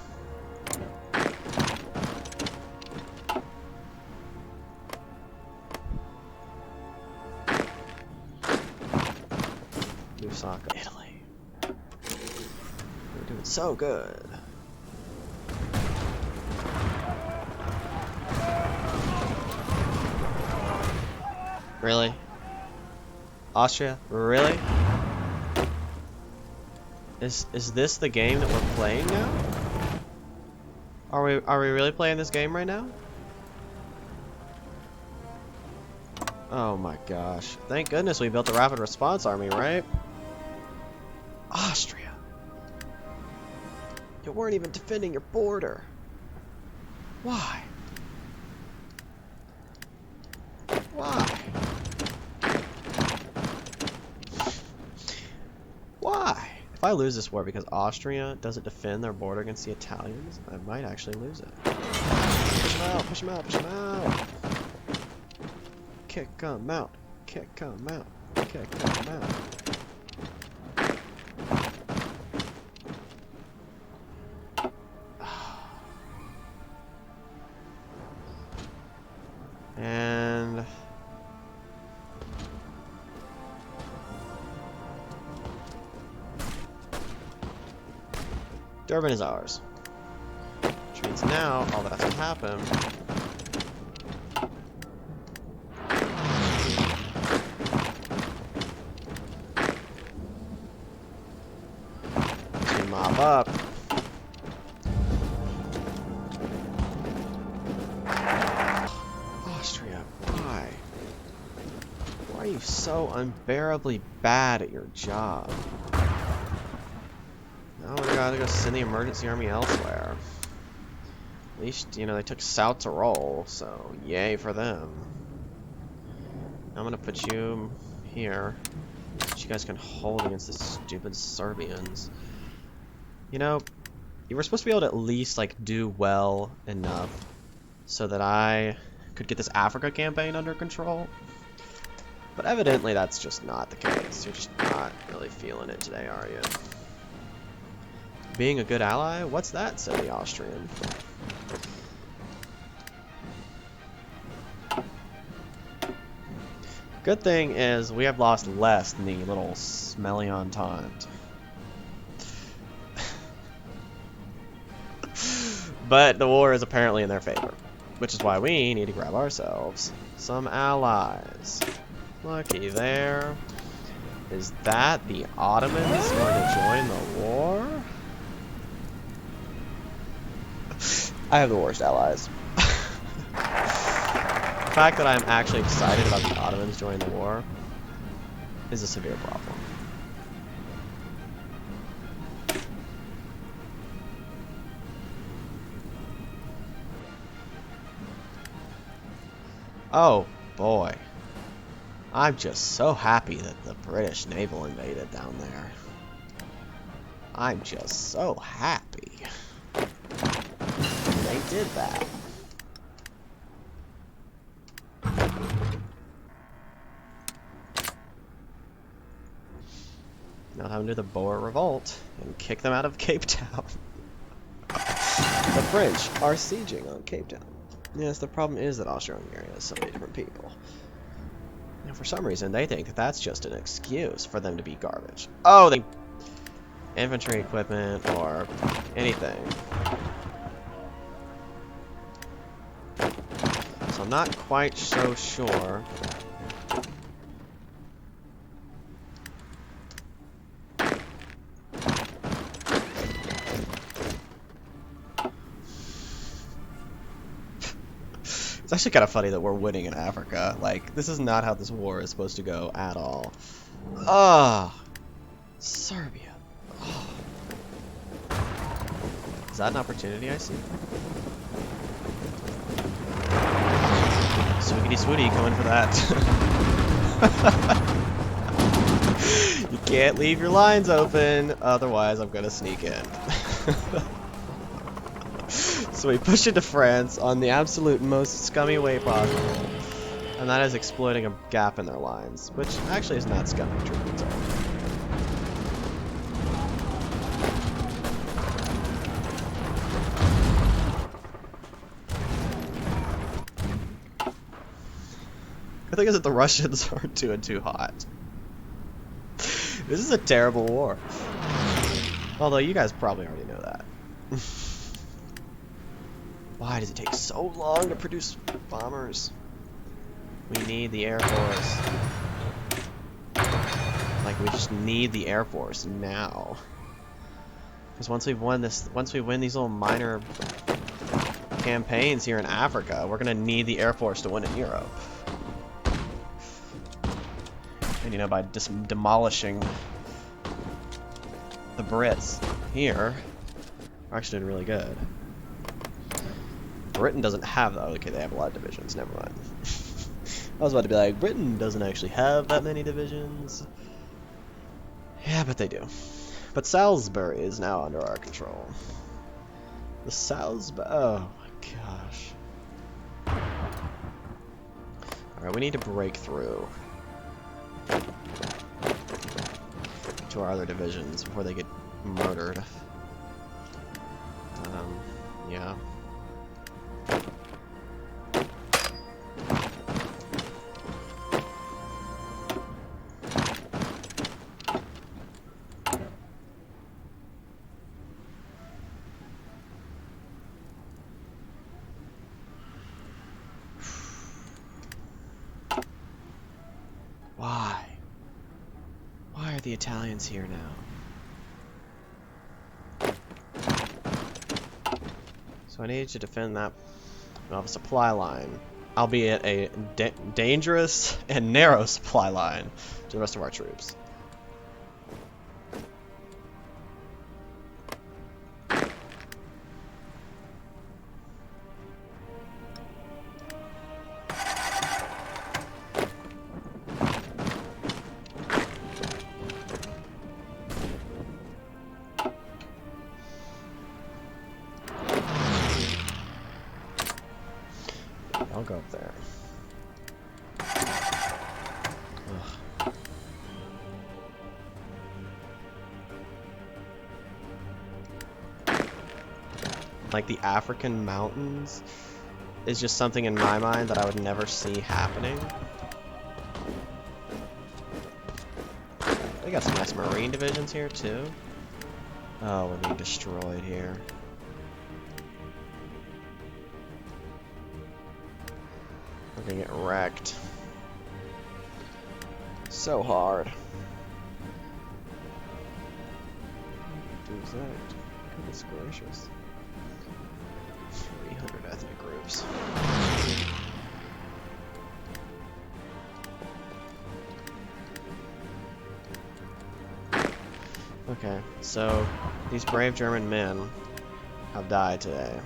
Lusaka, Italy. We're doing so good. Really? Austria? Really? Is this the game that we're playing now? Are we really playing this game right now? Oh my gosh. Thank goodness we built the Rapid Response Army, right? Austria. You weren't even defending your border. Why? Why? Why? If I lose this war because Austria doesn't defend their border against the Italians, I might actually lose it. Push them out, push them out, push them out! Kick them out, kick them out, kick them out. And... Durban is ours. Which means now, all that has to happen... is we mop up. Austria, why? Why are you so unbearably bad at your job? Now we gotta go send the emergency army elsewhere. At least, you know, they took South Tyrol, so yay for them. I'm gonna put you here, so you guys can hold against the stupid Serbians. You know, you were supposed to be able to at least, like, do well enough so that I could get this Africa campaign under control. But evidently that's just not the case. You're just not really feeling it today, are you? Being a good ally? What's that, said the Austrian. Good thing is we have lost less than the little smelly entente. But the war is apparently in their favor, which is why we need to grab ourselves some allies. Looky there. Is that the Ottomans going to join the war? I have the worst allies. The fact that I'm actually excited about the Ottomans joining the war is a severe problem. Oh boy. I'm just so happy that the British naval invaded down there. I'm just so happy. did that. Now have them do the Boer Revolt and kick them out of Cape Town. The French are sieging on Cape Town. Yes, the problem is that Austro-Hungary has so many different people. And for some reason, they think that that's just an excuse for them to be garbage. Oh, they... infantry equipment or anything. So I'm not quite so sure. It's actually kind of funny that we're winning in Africa. Like, this is not how this war is supposed to go at all. Ah, Serbia. Oh. Is that an opportunity I see? Swoogity swooty going for that. You can't leave your lines open, otherwise I'm gonna sneak in. So we push into France on the absolute most scummy way possible. And that is exploiting a gap in their lines, which actually is not scummy, truth be told. The thing is that the Russians aren't doing too hot. This is a terrible war. Although you guys probably already know that. Why does it take so long to produce bombers? We need the Air Force. Like, we just need the Air Force now. Because once we win these little minor campaigns here in Africa, we're gonna need the Air Force to win in Europe. And you know, by just demolishing the Brits here, we're actually doing really good. Britain doesn't have that. Okay, they have a lot of divisions. Never mind. I was about to be like, Britain doesn't actually have that many divisions. Yeah, but they do. But Salisbury is now under our control. The Salisbury. Oh my gosh. Alright, we need to break through to our other divisions before they get murdered. Yeah. Why? Why are the Italians here now? So I need to defend that supply line, albeit a dangerous and narrow supply line to the rest of our troops. I'll go up there. Ugh. Like the African mountains is just something in my mind that I would never see happening. They got some nice marine divisions here too. Oh, we're being destroyed here. We're gonna get wrecked. So hard. Dude's that? Goodness gracious. 300 ethnic groups. Okay, so these brave German men have died today.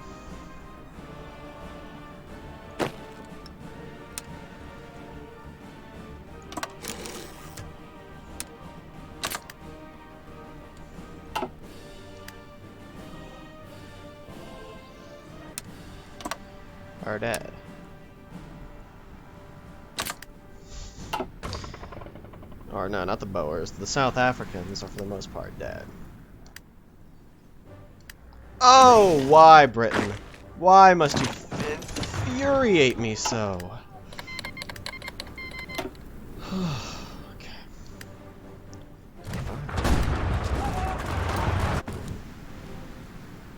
are dead. Or no, not the Boers. The South Africans are for the most part dead. Oh, why, Britain? Why must you infuriate me so? Okay.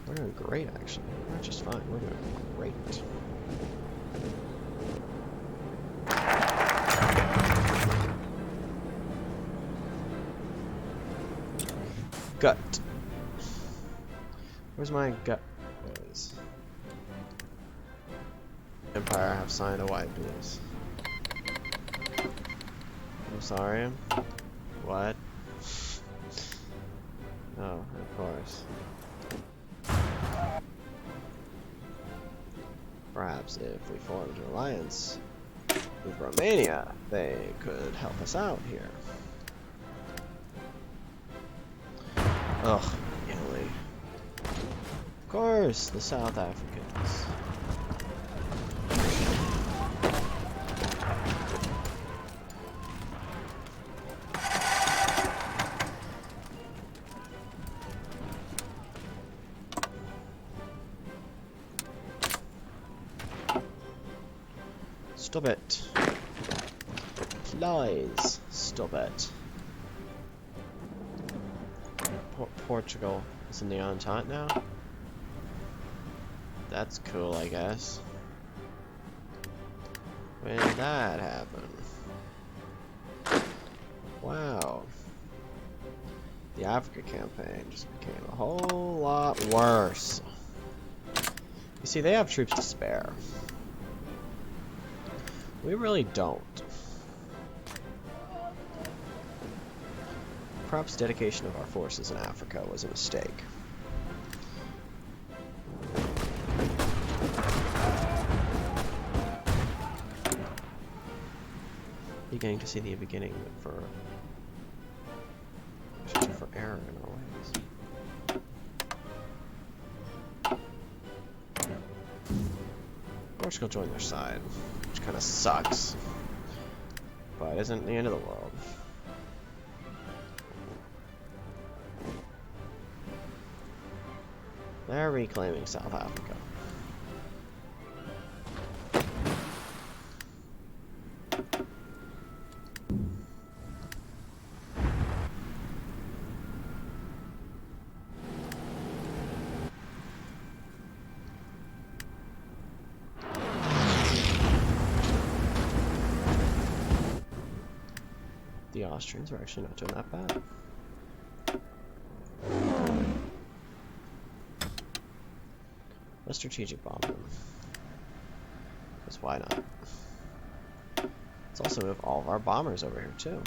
We're doing great, actually. We're just fine. We're doing great. Gut. Where's my gut? Boys? Empire have signed a white peace. I'm sorry. What? Oh, of course. Perhaps if we formed an alliance with Romania, they could help us out here. Ugh, Italy. Of course, the South Africans. Stop it. Please, stop it. Portugal is in the Entente now? That's cool, I guess. When did that happen? Wow. The Africa campaign just became a whole lot worse. You see, they have troops to spare. We really don't. Perhaps dedication of our forces in Africa was a mistake. Beginning to see the beginning for error in our ways. Portugal joined their side, which kind of sucks, but isn't the end of the world. They're reclaiming South Africa. The Austrians are actually not doing that bad. Let's strategic bomb them. Because why not? Let's also move all of our bombers over here too.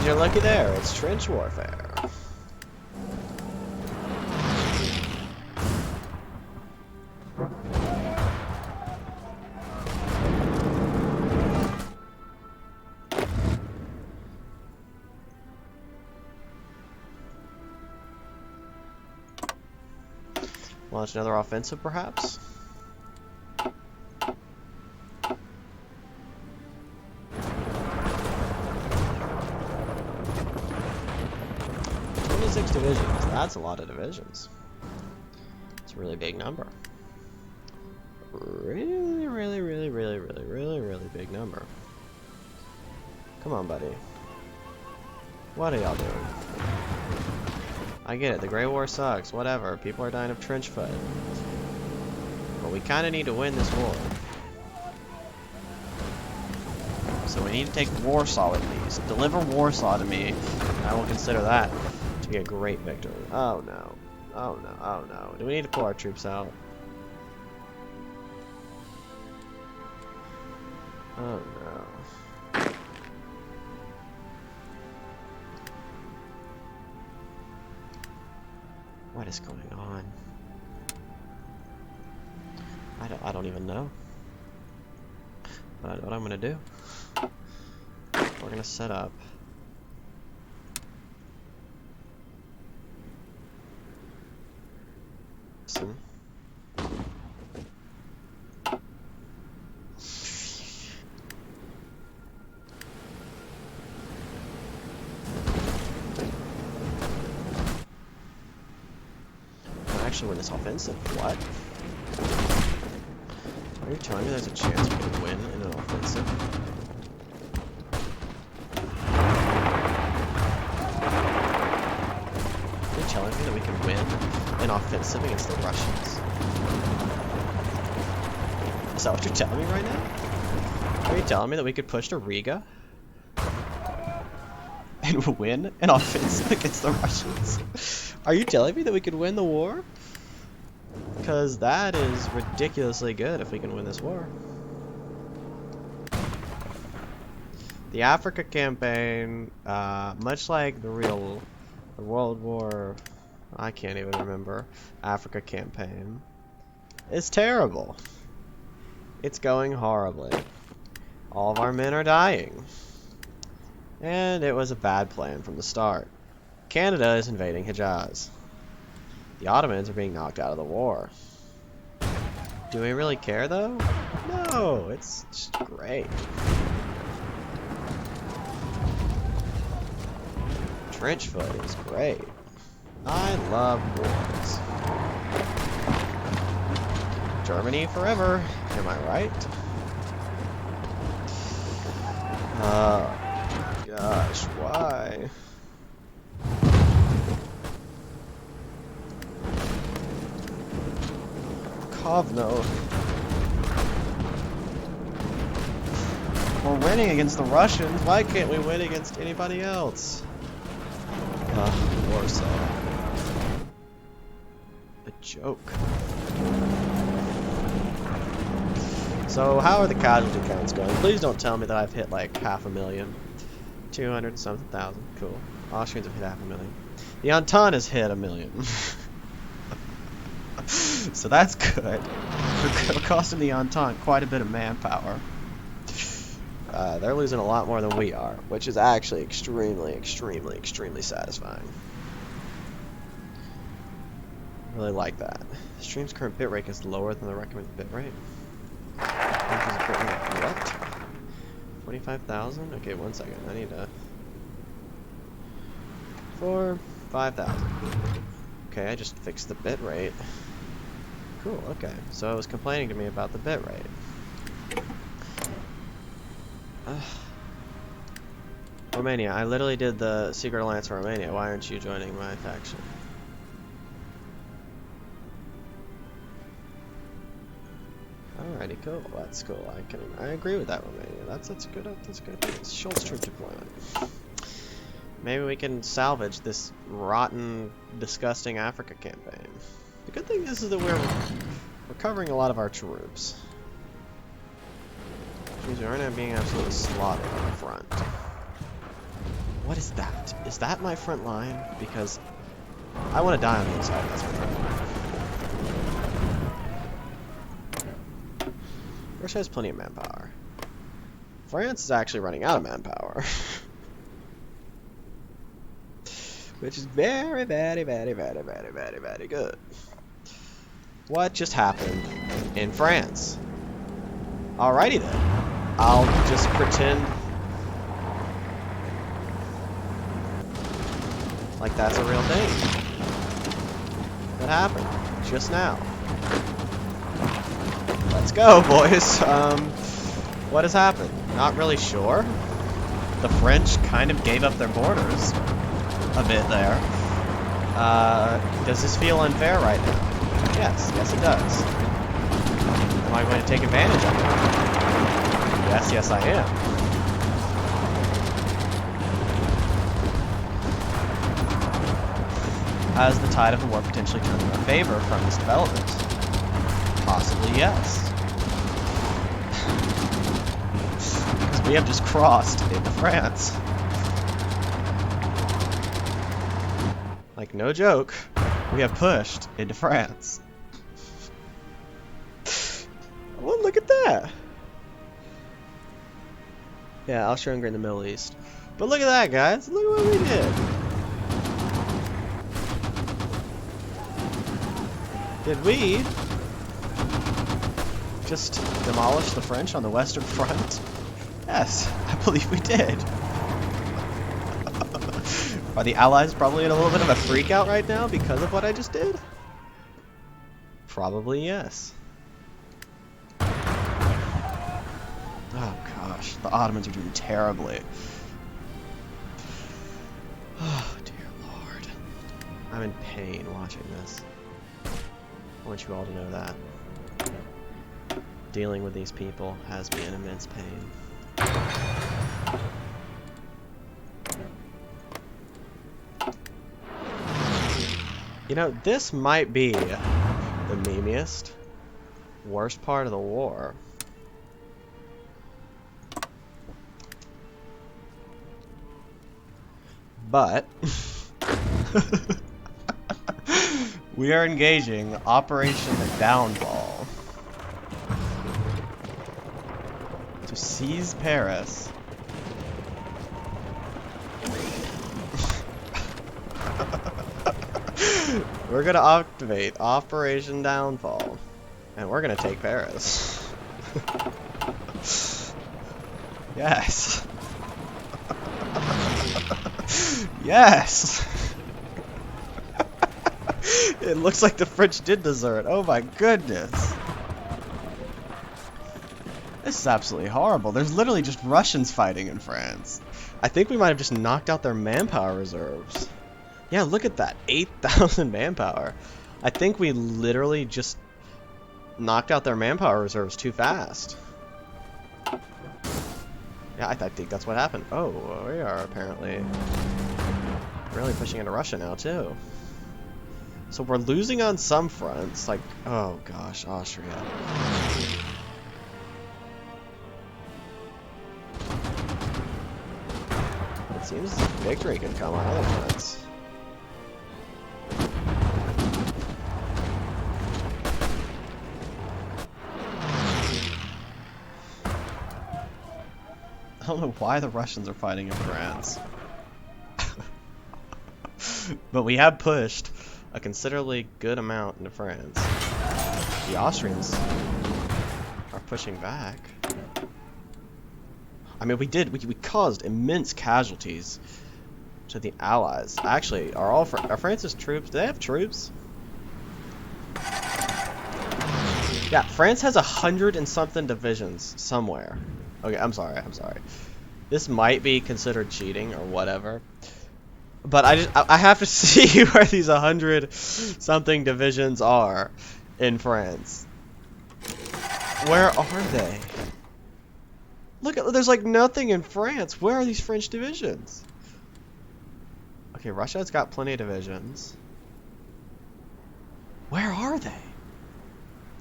You're lucky there, it's trench warfare. Launch another offensive, perhaps? Divisions. That's a lot of divisions. It's a really big number. Really big number. Come on, buddy. What are y'all doing? I get it, the Great War sucks, whatever. People are dying of trench foot. But we kind of need to win this war. So we need to take Warsaw at least. Deliver Warsaw to me, and I will consider that to be a great victory. Oh no. Oh no. Oh no. Do we need to pull our troops out? Oh no. What is going on? I don't even know. But I know what I'm gonna do. We're gonna set up. Listen. Actually win this offensive. What? Are you telling me there's a chance we can win in an offensive? Are you telling me that we can win an offensive against the Russians? Is that what you're telling me right now? Are you telling me that we could push to Riga and win an offensive against the Russians? Are you telling me that we could win the war? Because that is ridiculously good if we can win this war. The Africa campaign, much like the World War, I can't even remember, Africa campaign, is terrible. It's going horribly. All of our men are dying. And it was a bad plan from the start. Canada is invading Hejaz. The Ottomans are being knocked out of the war. Do we really care though? No, it's just great. Trench foot is great. I love wars. Germany forever, am I right? Gosh, why? Kovno. We're winning against the Russians. Why can't we win against anybody else? Warsaw. A joke. So, how are the casualty counts going? Please don't tell me that I've hit like 500,000. 200 something thousand. Cool. Austrians have hit 500,000. The Entente has hit 1 million. So that's good. It'll cost them the Entente quite a bit of manpower. They're losing a lot more than we are, which is actually extremely satisfying. I really like that. The stream's current bitrate is lower than the recommended bitrate. What? 25,000? Okay, 1 second. I need to... 5,000. Okay, I just fixed the bitrate. Cool, okay. So it was complaining to me about the bitrate. Romania. I literally did the Secret Alliance for Romania. Why aren't you joining my faction? Alrighty, cool. That's cool. I agree with that, Romania. That's good. That's good. It's Schultz troop deployment. Maybe we can salvage this rotten, disgusting Africa campaign. The good thing is that we're recovering a lot of our troops. Which means we aren't being absolutely slaughtered on the front. What is that? Is that my front line? Because I want to die on the inside. That's my front line. Russia has plenty of manpower. France is actually running out of manpower. Which is very good. What just happened in France? Alrighty then. I'll just pretend like that's a real thing. What happened? Just now. Let's go, boys. What has happened? Not really sure. The French kind of gave up their borders a bit there. Does this feel unfair right now? Yes, it does. Am I going to take advantage of it? Yes, I am. Has the tide of the war potentially turned in our favor from this development? Possibly yes. Because we have just crossed into France. Like, no joke. We have pushed into France. Well, look at that. Yeah, Austria-Hungary in the Middle East. But look at that, guys. Look at what we did. Did we just demolish the French on the Western Front? Yes, I believe we did. Are the Allies probably in a little bit of a freak out right now because of what I just did? Probably yes. Oh gosh, the Ottomans are doing terribly. Oh dear Lord. I'm in pain watching this. I want you all to know that. Dealing with these people has me in immense pain. You know, this might be the memeiest, worst part of the war. But we are engaging Operation Downfall to seize Paris. We're gonna activate Operation Downfall, and we're gonna take Paris. Yes. Yes. It looks like the French did desert. Oh my goodness. This is absolutely horrible. There's literally just Russians fighting in France. I think we might have just knocked out their manpower reserves. Yeah, look at that. 8,000 manpower. I think we literally just knocked out their manpower reserves too fast. Yeah, I think that's what happened. Oh, we are apparently really pushing into Russia now, too. So we're losing on some fronts, like, oh gosh, Austria. It seems victory could come on other fronts. I don't know why the Russians are fighting in France. But we have pushed a considerably good amount into France. The Austrians are pushing back. I mean, we caused immense casualties to the Allies. Actually, are France's troops, do they have troops? Yeah, France has 100 and something divisions somewhere. Okay, I'm sorry. This might be considered cheating or whatever. But I have to see where these 100 something divisions are in France. Where are they? Look, there's like nothing in France. Where are these French divisions? Okay, Russia's got plenty of divisions. Where are they?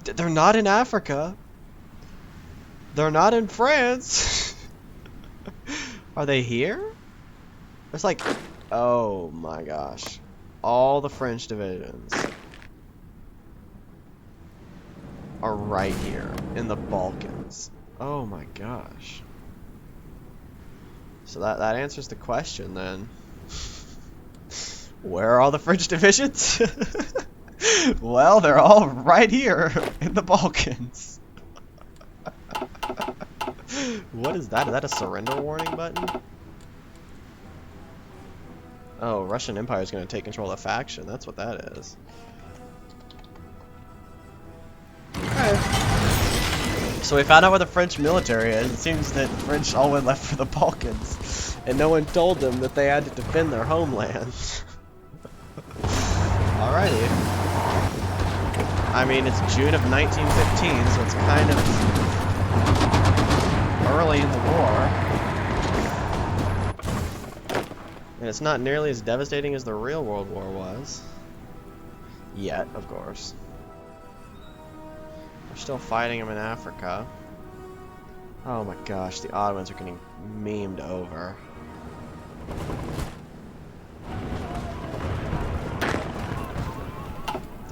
They're not in Africa. They're not in France. Are they here? There's like, oh my gosh. All the French divisions are right here in the Balkans. Oh my gosh. So that answers the question then. Where are all the French divisions? Well, they're all right here in the Balkans. What is that? Is that a surrender warning button? Oh, Russian Empire is going to take control of the faction. That's what that is. Okay. So we found out where the French military is. It seems that the French all went left for the Balkans, and no one told them that they had to defend their homeland. Alrighty. I mean, it's June of 1915, so it's kind of early in the war. And it's not nearly as devastating as the real World War was. Yet, of course. We're still fighting them in Africa. Oh my gosh, the Ottomans are getting memed over.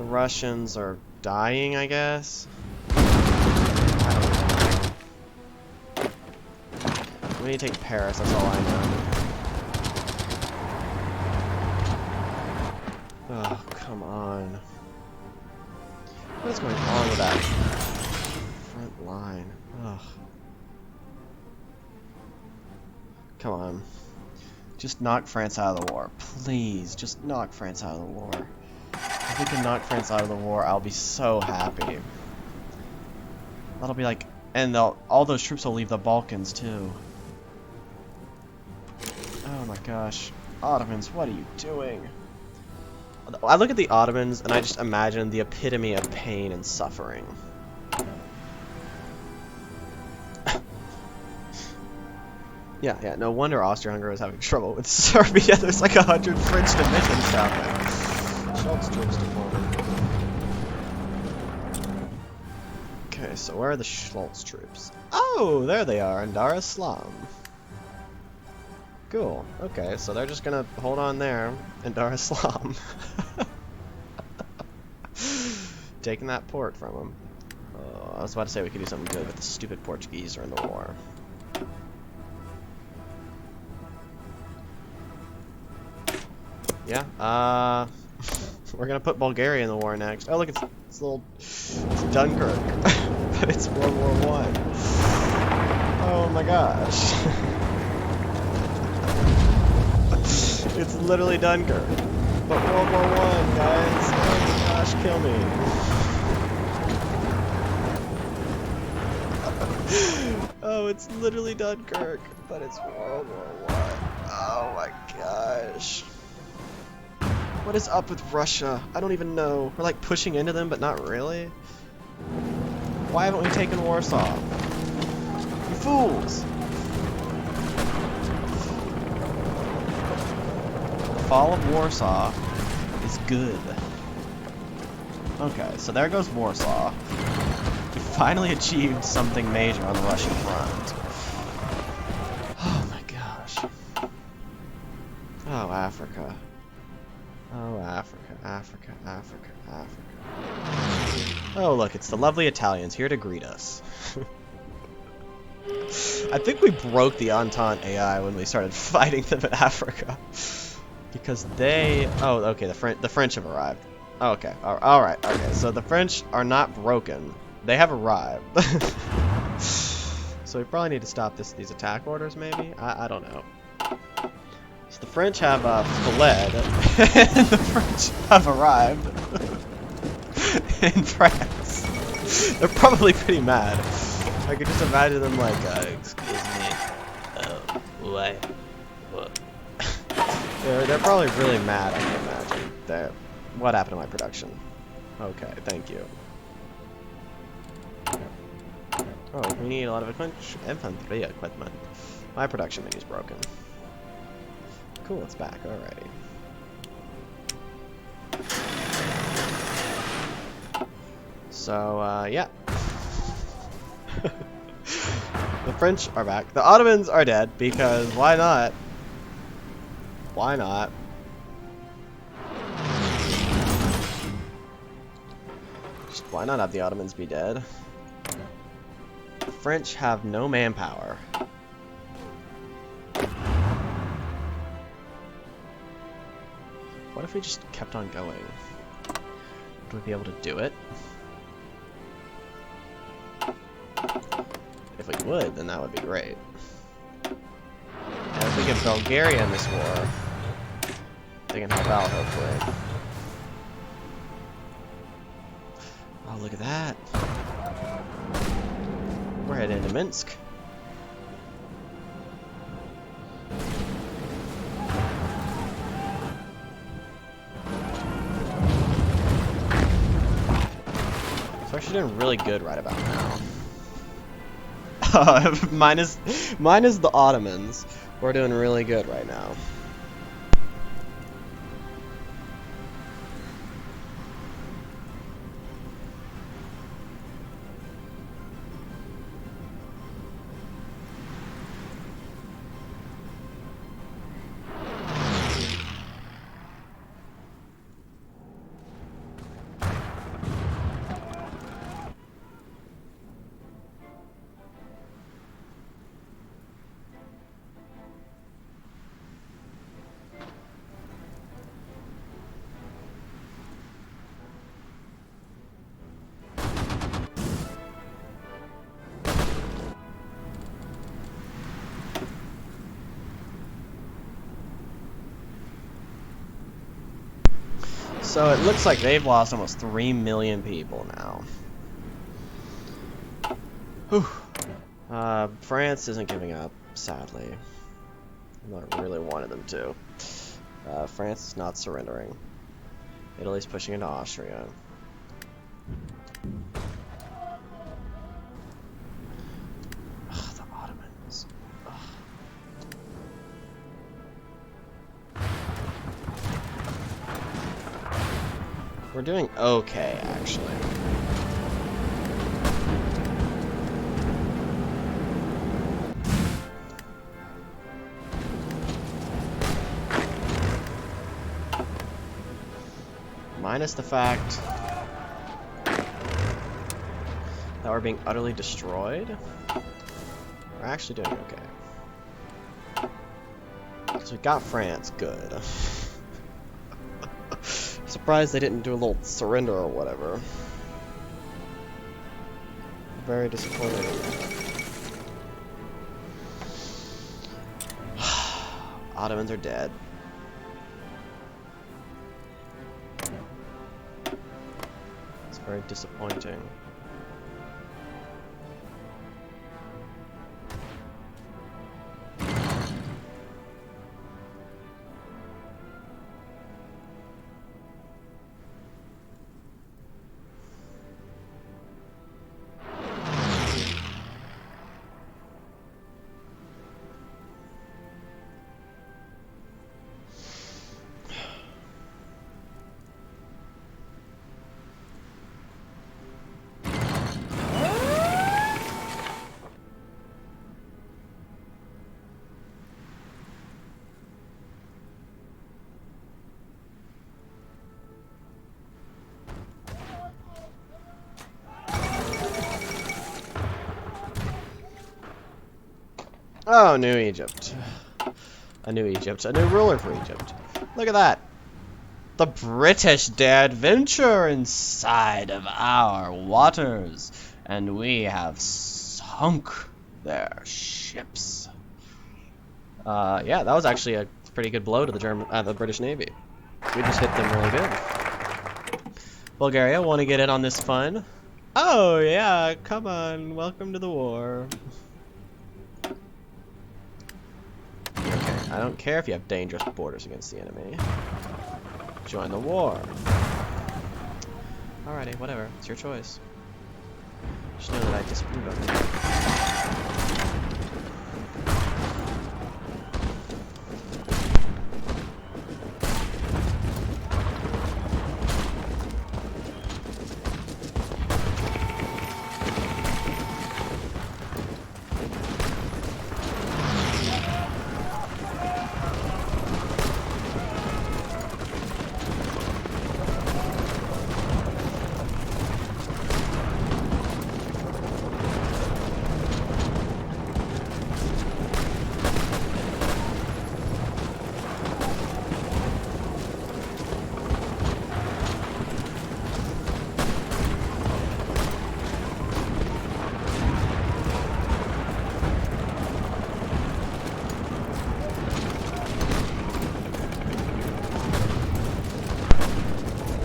Russians are dying, I guess. I don't know. We need to take Paris, that's all I know. Oh, come on. What is going on with that front line? Ugh. Come on. Just knock France out of the war. Please, just knock France out of the war. If we can knock France out of the war, I'll be so happy. That'll be like... And all those troops will leave the Balkans, too. Oh my gosh. Ottomans, what are you doing? I look at the Ottomans, and I just imagine the epitome of pain and suffering. Yeah, no wonder Austria-Hungary was having trouble with Serbia. There's like 100 French divisions down there. Schultz troops deployed. Okay, so where are the Schultz troops? Oh, there they are, in Dar es Salaam. Cool. Okay, so they're just gonna hold on there in Dar es Salaam. Taking that port from them. I was about to say we could do something good, but the stupid Portuguese are in the war. Yeah, we're gonna put Bulgaria in the war next. Oh look, it's Dunkirk, but it's World War I. Oh my gosh. It's literally Dunkirk, but World War I, guys. Oh my gosh, kill me. Oh, it's literally Dunkirk, but it's World War I. Oh my gosh. What is up with Russia? I don't even know. We're like pushing into them, but not really. Why haven't we taken Warsaw? You fools! The fall of Warsaw is good. Okay, so there goes Warsaw. We finally achieved something major on the Russian front. Oh my gosh. Oh, Africa. Oh, Africa, Africa, Africa, Africa. Oh, look, it's the lovely Italians here to greet us. I think we broke the Entente AI when we started fighting them in Africa. Because they... Oh, okay, the French have arrived. Oh, okay, alright, okay, so the French are not broken. They have arrived. So we probably need to stop these attack orders, maybe? I don't know. So the French have fled, and the French have arrived in France. They're probably pretty mad. I could just imagine them like, excuse me, what? They're probably really mad, I can imagine. What happened to my production? Okay, thank you. Oh, we need a lot of infantry equipment. My production thing is broken. Cool, it's back, alrighty. So, yeah. The French are back. The Ottomans are dead, because why not? Why not? Just why not have the Ottomans be dead? The French have no manpower. What if we just kept on going? Would we be able to do it? If we would, then that would be great. And if we get Bulgaria in this war, they can help out, hopefully. Oh, look at that. We're heading to Minsk. We're actually doing really good right about now. minus the Ottomans. We're doing really good right now. So it looks like they've lost almost 3 million people now. Whew. France isn't giving up, sadly. I really wanted them to. France is not surrendering. Italy's pushing into Austria. Ugh, the Ottomans. Ugh. We're doing okay, actually. Minus the fact that we're being utterly destroyed, we're actually doing okay. So we got France, good. Surprised they didn't do a little surrender or whatever. Very disappointed in that. Ottomans are dead. It's very disappointing. Oh, New Egypt. A new Egypt. A new ruler for Egypt. Look at that. The British dared venture inside of our waters, and we have sunk their ships. Yeah, that was actually a pretty good blow to the British Navy. We just hit them really good. Bulgaria, want to get in on this fun? Oh, yeah, come on. Welcome to the war. I don't care if you have dangerous borders against the enemy. Join the war. Alrighty, whatever. It's your choice. Just know that I disapprove of it.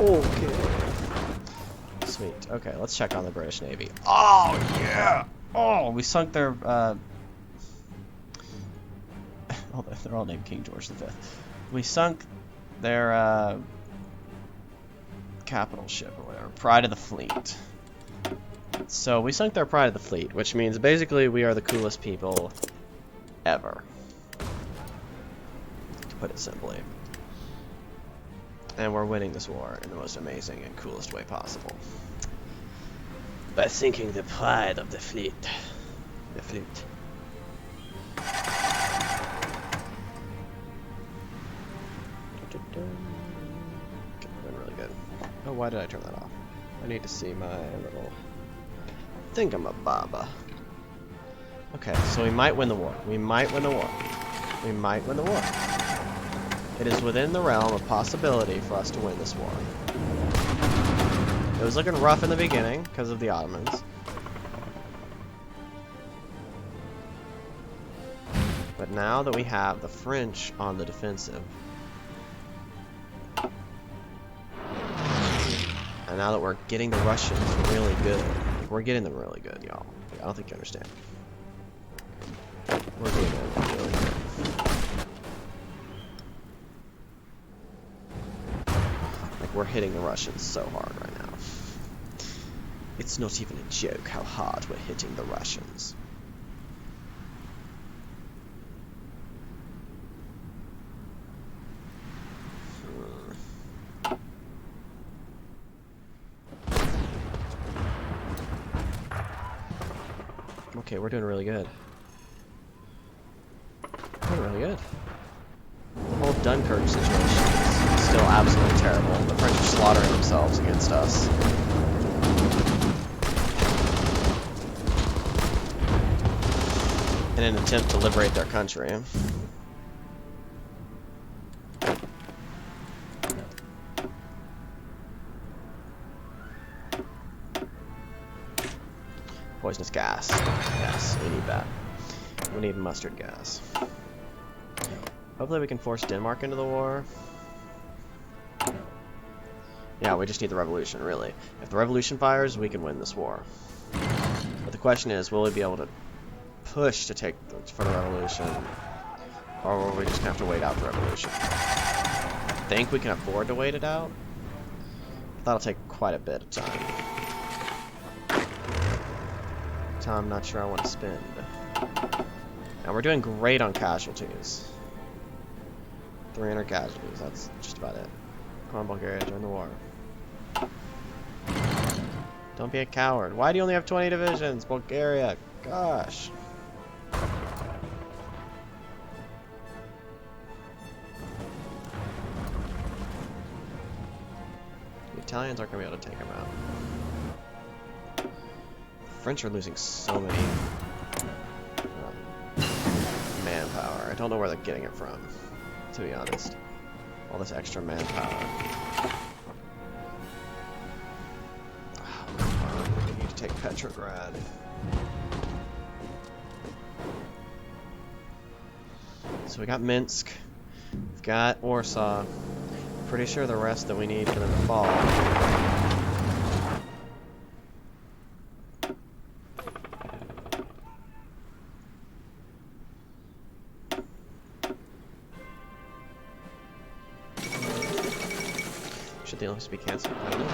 Okay. Sweet. Okay, let's check on the British Navy. Oh, yeah! Oh, we sunk their, oh, they're all named King George V. We sunk their, capital ship or whatever. Pride of the Fleet. So, we sunk their Pride of the Fleet, which means basically we are the coolest people ever. To put it simply. And we're winning this war in the most amazing and coolest way possible. By sinking the pride of the fleet. The fleet. Doing really good. Oh, why did I turn that off? I need to see my little thingamababa. Okay, so we might win the war. We might win the war. We might win the war. It is within the realm of possibility for us to win this war. It was looking rough in the beginning because of the Ottomans. But now that we have the French on the defensive, And now that we're getting the Russians really good, we're getting them really good, y'all. I don't think you understand. We're getting them really good. Like, we're hitting the Russians so hard right now. It's not even a joke how hard we're hitting the Russians. Okay, we're doing really good. We're doing really good. The whole Dunkirk situation is still absolutely terrible. The French are slaughtering themselves against us. In an attempt to liberate their country. Poisonous gas. Yes, we need that. We need mustard gas. Hopefully we can force Denmark into the war. Yeah, we just need the revolution, really. If the revolution fires, we can win this war. But the question is, will we be able to push to take for the revolution? Or will we just have to wait out the revolution? I think we can afford to wait it out. That'll take quite a bit of time. I'm not sure I want to spend. And we're doing great on casualties. 300 casualties, that's just about it. Come on, Bulgaria, join the war. Don't be a coward. Why do you only have 20 divisions, Bulgaria? Gosh. The Italians aren't going to be able to take them out. French are losing so many manpower. I don't know where they're getting it from, to be honest. All this extra manpower. Oh, come on. We need to take Petrograd. So we got Minsk. We've got Warsaw. Pretty sure the rest that we need for them to fall. Should the Olympics be cancelled? I don't know.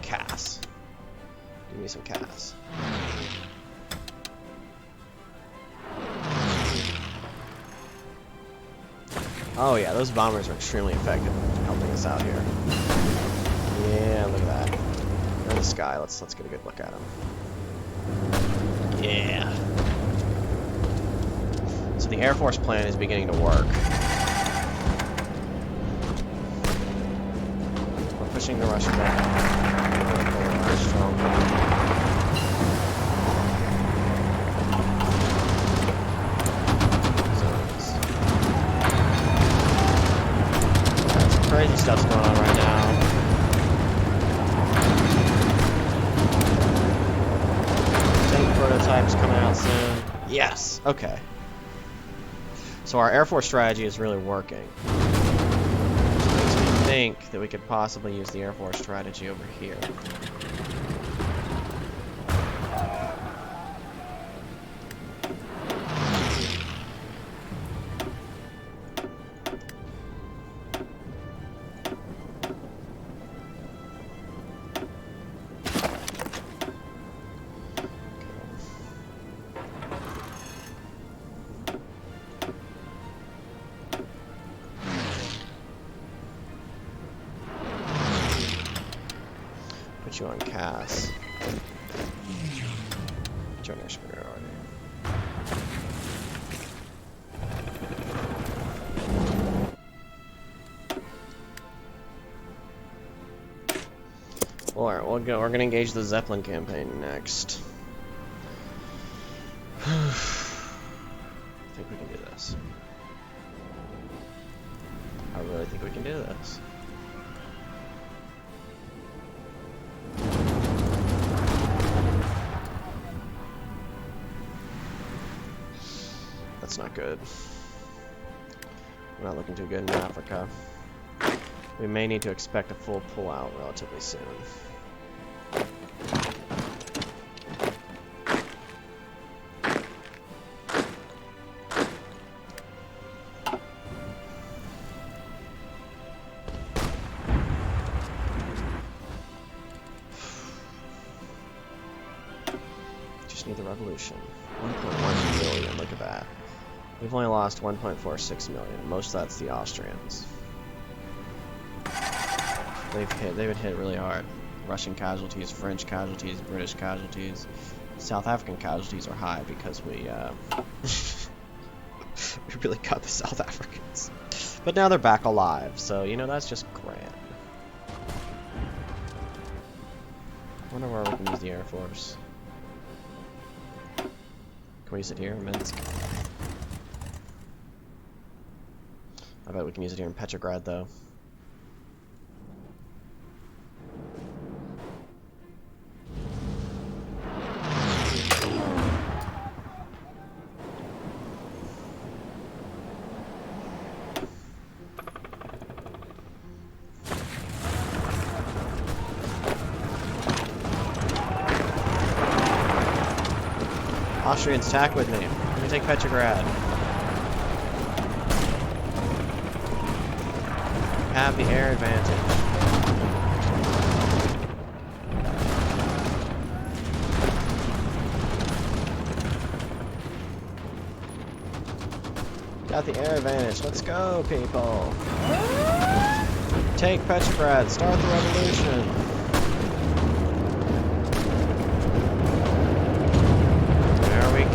Cass. Give me some Cass. Oh yeah, those bombers are extremely effective in helping us out here. Yeah, look at that. They're in the sky. Let's get a good look at them. Yeah. So the Air Force plan is beginning to work. We're pushing the Russians back. We're strong. Some crazy stuff's going on right now. Prototypes coming out soon. Yes. Okay. So our Air Force strategy is really working. Which makes me think that we could possibly use the Air Force strategy over here. Put you on Cass. Join our superiority. Alright, we're gonna engage the Zeppelin campaign next. I think we can do this. I really think we can do this. that's not good. We're not looking too good in Africa. We may need to expect a full pullout relatively soon. Just need the revolution. 1.1 million, look at that. We've only lost 1.46 million. Most of that's the Austrians. They've been hit really hard. Russian casualties, French casualties, British casualties. South African casualties are high because we we really got the South Africans. But now they're back alive, so you know that's just grand. I wonder where we can use the Air Force. Can we use it here in Minsk? I bet we can use it here in Petrograd though. Austrians, attack with me. Let me take Petrograd. Have the air advantage. Got the air advantage. Let's go, people. Take Petrograd. Start the revolution.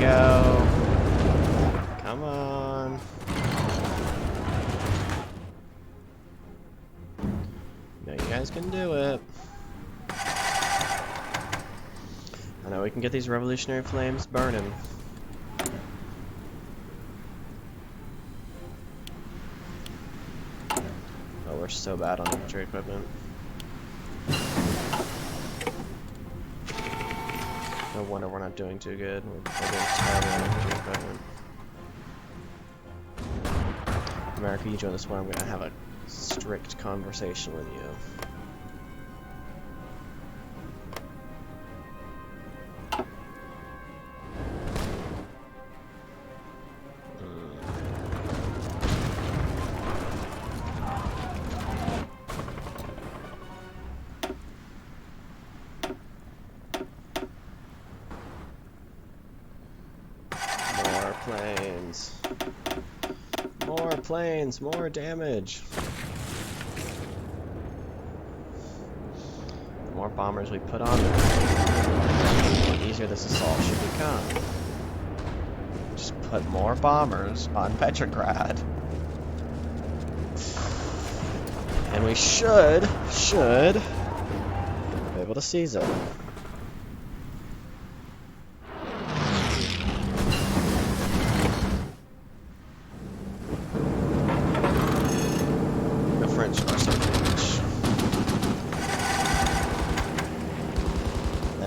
Go. Come on. No, you guys can do it. I know we can get these revolutionary flames burning. Oh, we're so bad on infantry equipment. No wonder we're not doing too good. We're doing terrible on infantry equipment. America, you join this war, I'm gonna have a strict conversation with you. Planes. More planes, more damage. The more bombers we put on them, the easier this assault should become. Just put more bombers on Petrograd. And we should be able to seize it.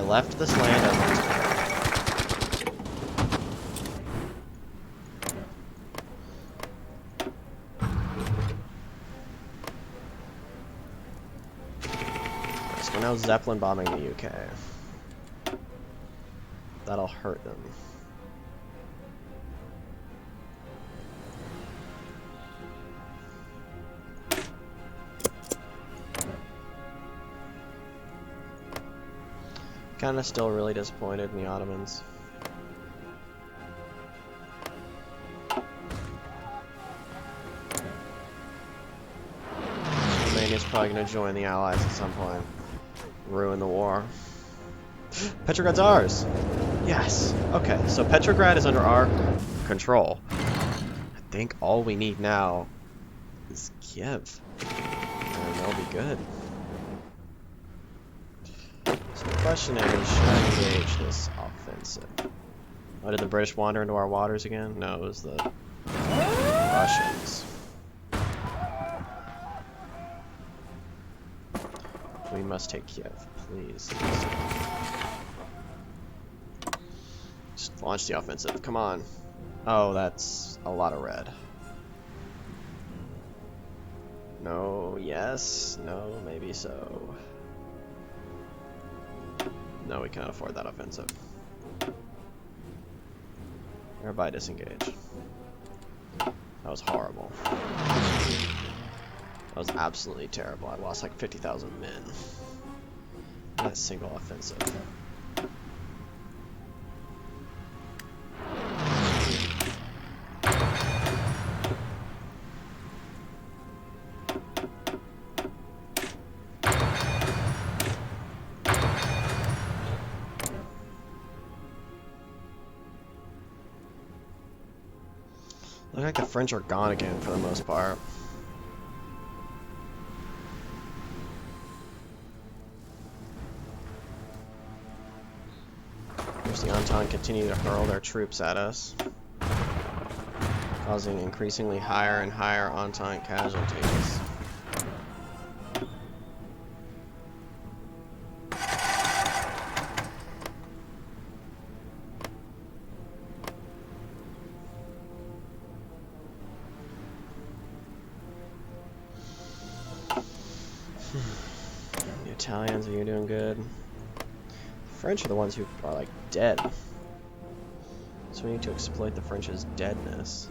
Left this land open. So we're now Zeppelin bombing the UK. That'll hurt them. Kinda still really disappointed in the Ottomans. Romania's probably gonna join the Allies at some point. Ruin the war. Petrograd's ours! Yes! Okay, so Petrograd is under our control. I think all we need now is Kiev. And they'll be good. The question is, should I engage this offensive? Oh, did the British wander into our waters again? No, it was the Russians. We must take Kiev, please. Just launch the offensive, come on. Oh, that's a lot of red. No, yes, no, maybe so. No, we cannot afford that offensive. Everybody disengage. That was horrible. That was absolutely terrible. I lost like 50,000 men. In that single offensive. Looks like the French are gone again for the most part. The Entente continue to hurl their troops at us, causing increasingly higher and higher Entente casualties. The Italians, are you doing good? French are the ones who are like dead. So we need to exploit the French's deadness.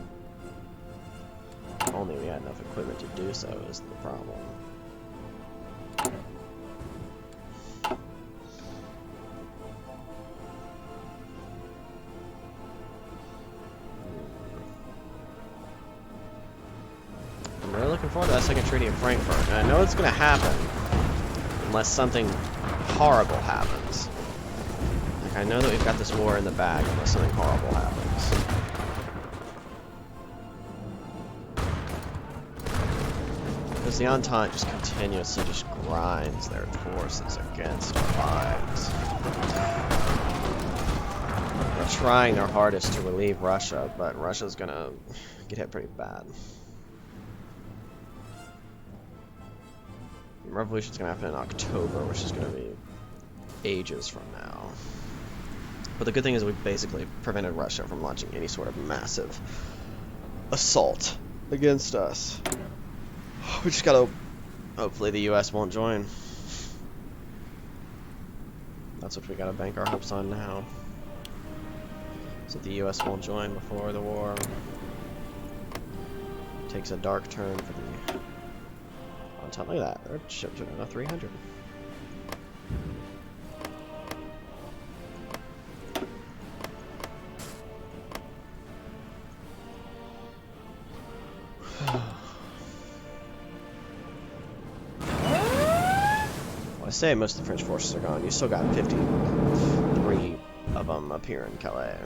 If only we had enough equipment to do so is the problem. I'm really looking forward to that second treaty of Frankfurt. And I know it's going to happen unless something horrible happens. I know that we've got this war in the bag unless something horrible happens. Because the Entente just continuously just grinds their forces against our lines. They're trying their hardest to relieve Russia, but Russia's gonna get hit pretty bad. The revolution's gonna happen in October, which is gonna be ages from now. But the good thing is we basically prevented Russia from launching any sort of massive assault against us. We just gotta... hopefully the US won't join. That's what we gotta bank our hopes on now. So the US won't join before the war takes a dark turn for the... on top of that, their ships are down to 300. I say most of the French forces are gone. You still got 53 of them up here in Calais.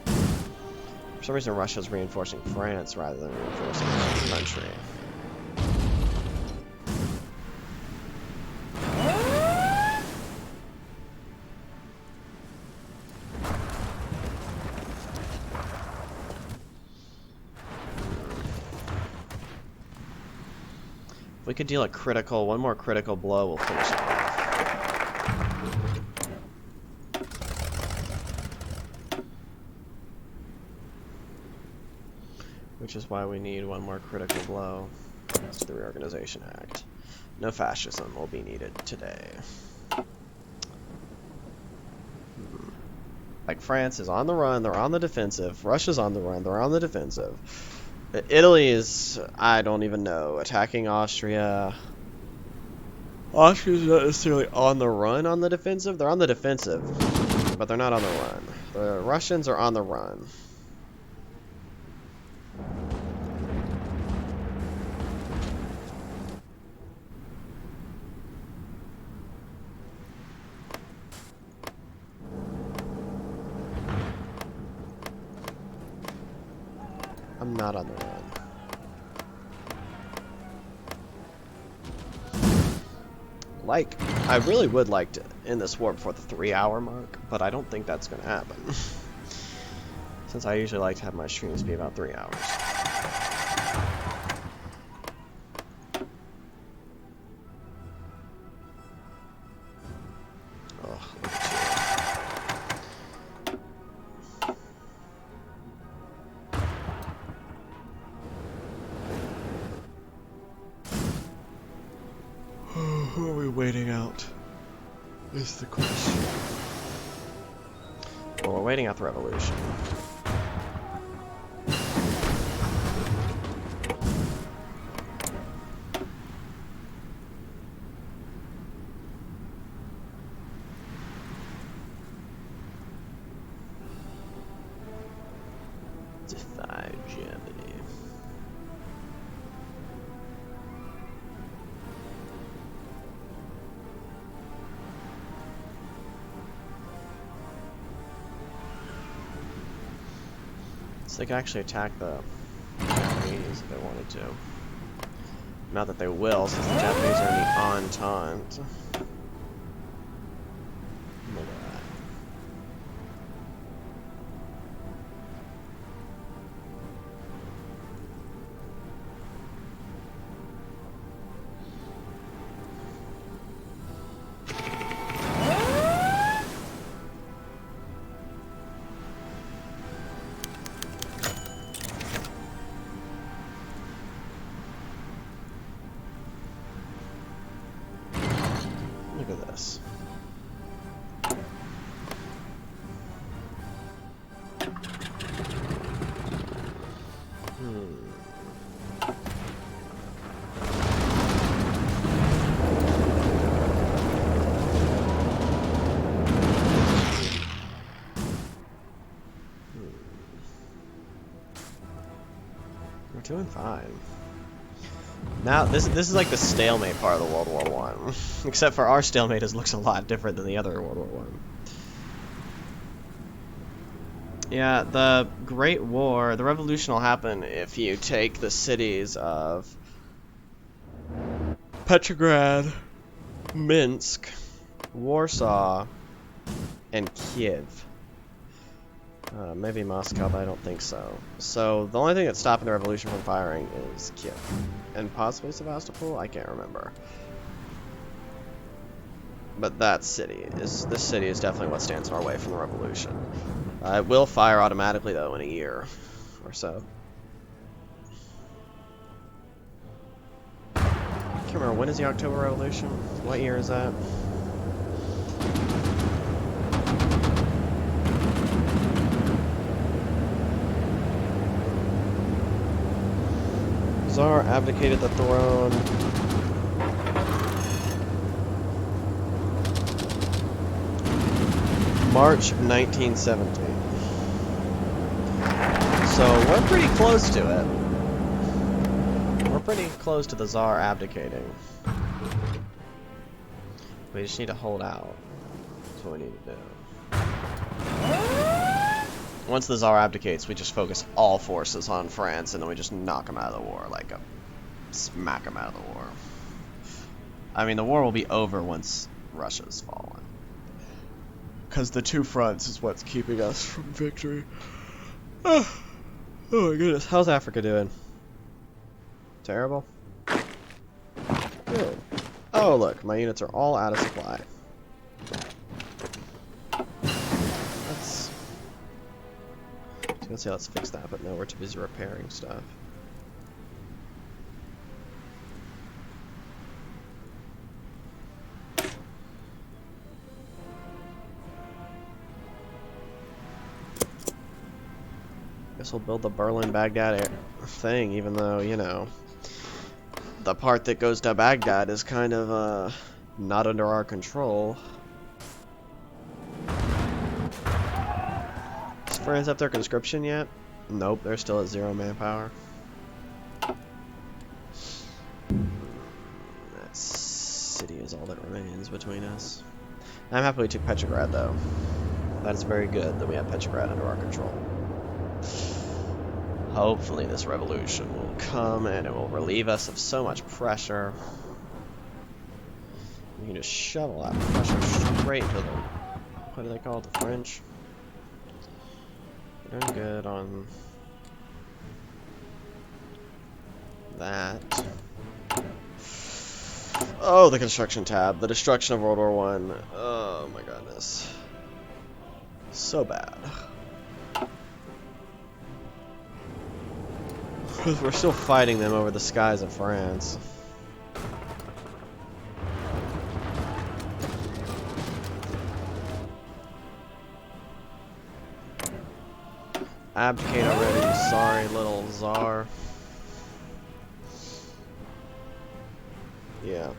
For some reason, Russia's reinforcing France rather than reinforcing their own country. If we could deal a critical, one more critical blow, we'll finish it off. Which is why we need one more critical blow. That's the Reorganization Act. No fascism will be needed today. Like, France is on the run, they're on the defensive. Russia's on the run, they're on the defensive. Italy is, I don't even know, attacking Austria. Austria's not necessarily on the run on the defensive. They're on the defensive, but they're not on the run. The Russians are on the run. I'm not on the run. Like, I really would like to end this war before the 3-hour mark, but I don't think that's going to happen. Since I usually like to have my streams be about 3 hours. Oh, look at you. Who are we waiting out? Is the question. Well, we're waiting out the revolution. Defy Germany. So they can actually attack the Japanese if they wanted to. Not that they will, since the Japanese are in the Entente. Look at that. Look at this. We're doing fine. Now, this is like the stalemate part of the World War I. Except for our stalemate looks a lot different than the other World War I. Yeah, the Great War, the revolution will happen if you take the cities of Petrograd, Minsk, Warsaw, and Kiev. Maybe Moscow, but I don't think so. So the only thing that's stopping the revolution from firing is Kiev. And possibly Sevastopol? I can't remember. But this city is definitely what stands in our way from the revolution. It will fire automatically, though, in a year or so. I can't remember, when is the October Revolution? What year is that? Tsar abdicated the throne. March 1917. So we're pretty close to it. We're pretty close to the Tsar abdicating. We just need to hold out. That's what we need to do. Once the Tsar abdicates, we just focus all forces on France, and then we just knock him out of the war, like smack him out of the war. I mean, the war will be over once Russia's fallen. Because the two fronts is what's keeping us from victory. Oh my goodness, how's Africa doing? Terrible? Good. Oh look, my units are all out of supply. Let's see, let's fix that, but no, we're too busy repairing stuff. Guess we'll build the Berlin-Baghdad thing, even though, you know, the part that goes to Baghdad is kind of, not under our control. Is France up their conscription yet? Nope, they're still at 0 manpower. That city is all that remains between us. I'm happy we took Petrograd, though. That is very good that we have Petrograd under our control. Hopefully this revolution will come and it will relieve us of so much pressure. We can just shovel that pressure straight to the, what do they call it, the French? We're doing good on that. Oh, the construction tab. The destruction of World War I. Oh my goodness. So bad. We're still fighting them over the skies of France. Abdicate already, you sorry little czar. Yeah.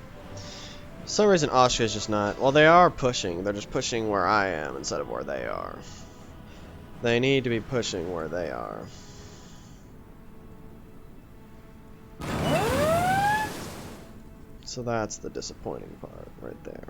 For some reason Austria's just not... Well, they are pushing. They're just pushing where I am instead of where they are. They need to be pushing where they are. So that's the disappointing part right there.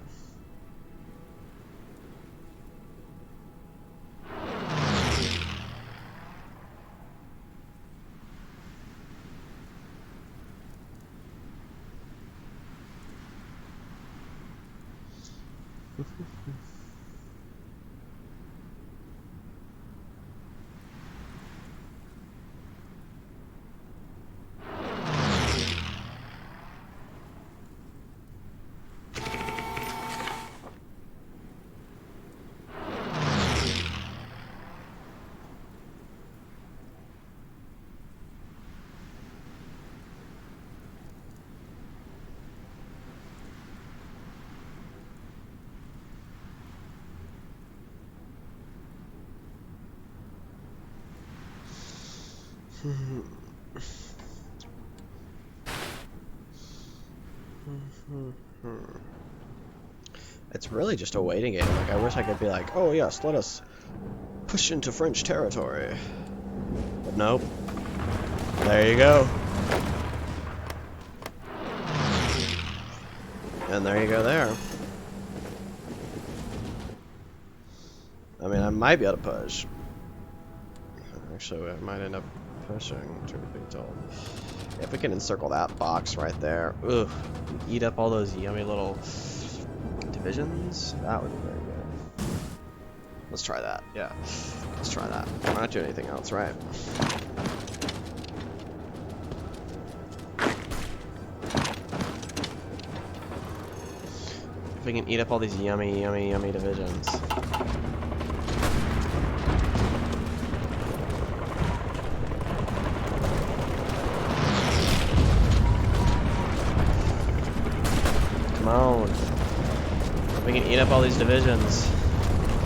It's really just a waiting game. Like, I wish I could be like, oh yes, let us push into French territory. But nope. There you go. And there you go there. I mean, I might be able to push. Actually, I might end up pushing, truth be told. If we can encircle that box right there. Ugh. Eat up all those yummy little divisions. That would be very good. Let's try that. Yeah. Let's try that. We're not doing anything else, right? If we can eat up all these yummy, yummy, yummy divisions. Come on. If we can eat up all these divisions,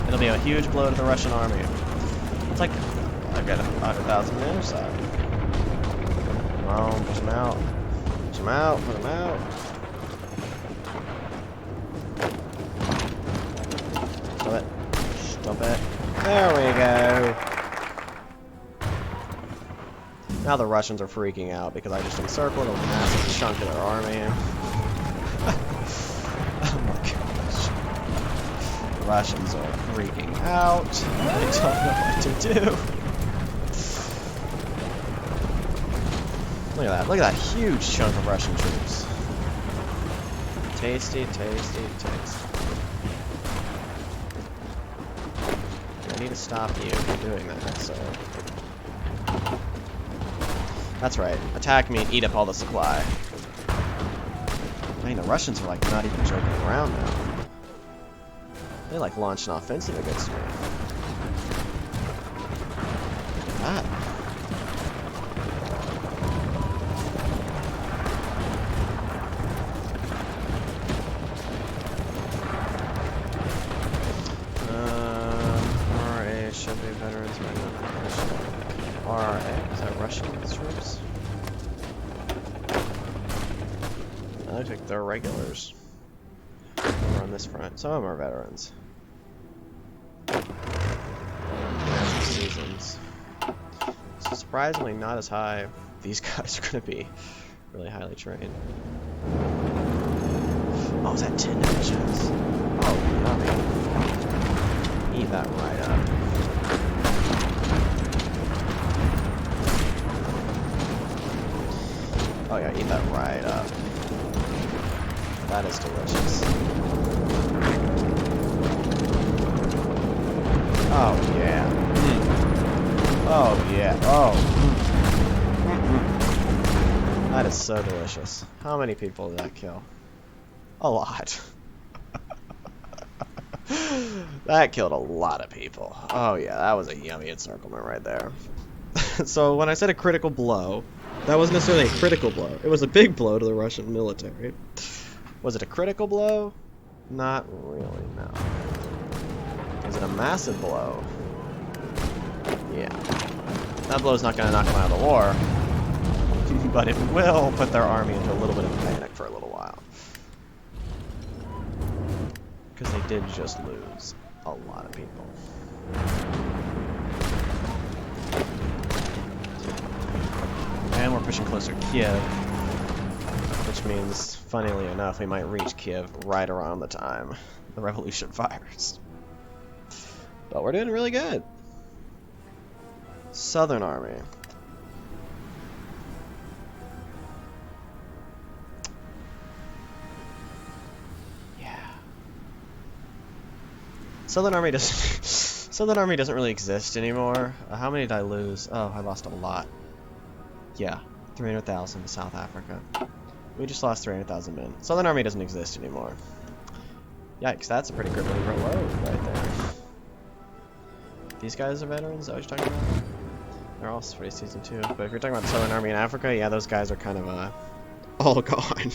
it'll be a huge blow to the Russian army. It's like, I've got 100,000 on the other side. Come on, push them out. Push them out, put them out. Stop it. Stop it. There we go. Now the Russians are freaking out because I just encircled a massive chunk of their army. Russians are freaking out. They don't know what to do. Look at that. Look at that huge chunk of Russian troops. Tasty, tasty, tasty. I need to stop you from doing that, so... That's right. Attack me and eat up all the supply. I mean, the Russians are like not even joking around now. They like launched an offensive against me. Look at that. RA should be veterans right now. RA, is that Russian troops? I look like they're regulars. Over on this front. Some of them are veterans. Seasons. So surprisingly not as high. These guys are going to be really highly trained. Oh, is that 10 divisions? Oh, yummy. Eat that right up. Oh yeah, eat that right up. That is delicious. Oh yeah. Oh yeah. Oh. That is so delicious. How many people did that kill? A lot. That killed a lot of people. Oh yeah, that was a yummy encirclement right there. So when I said a critical blow, that wasn't necessarily a critical blow. It was a big blow to the Russian military. Was it a critical blow? Not really, no. Was it a massive blow? Yeah. That blow's not going to knock them out of the war, but it will put their army into a little bit of panic for a little while. Because they did just lose a lot of people. And we're pushing closer to Kiev, which means, funnily enough, we might reach Kiev right around the time the revolution fires. But we're doing really good. Southern Army. Yeah. Southern Army doesn't Southern Army doesn't really exist anymore. How many did I lose? Oh, I lost a lot. Yeah, 300,000 to South Africa. We just lost 300,000 men. Southern Army doesn't exist anymore. Yikes, that's a pretty crippling load right there. These guys are veterans, is that what you're talking about? They're all pretty season 2. But if you're talking about the Southern Army in Africa, yeah, those guys are kind of all gone.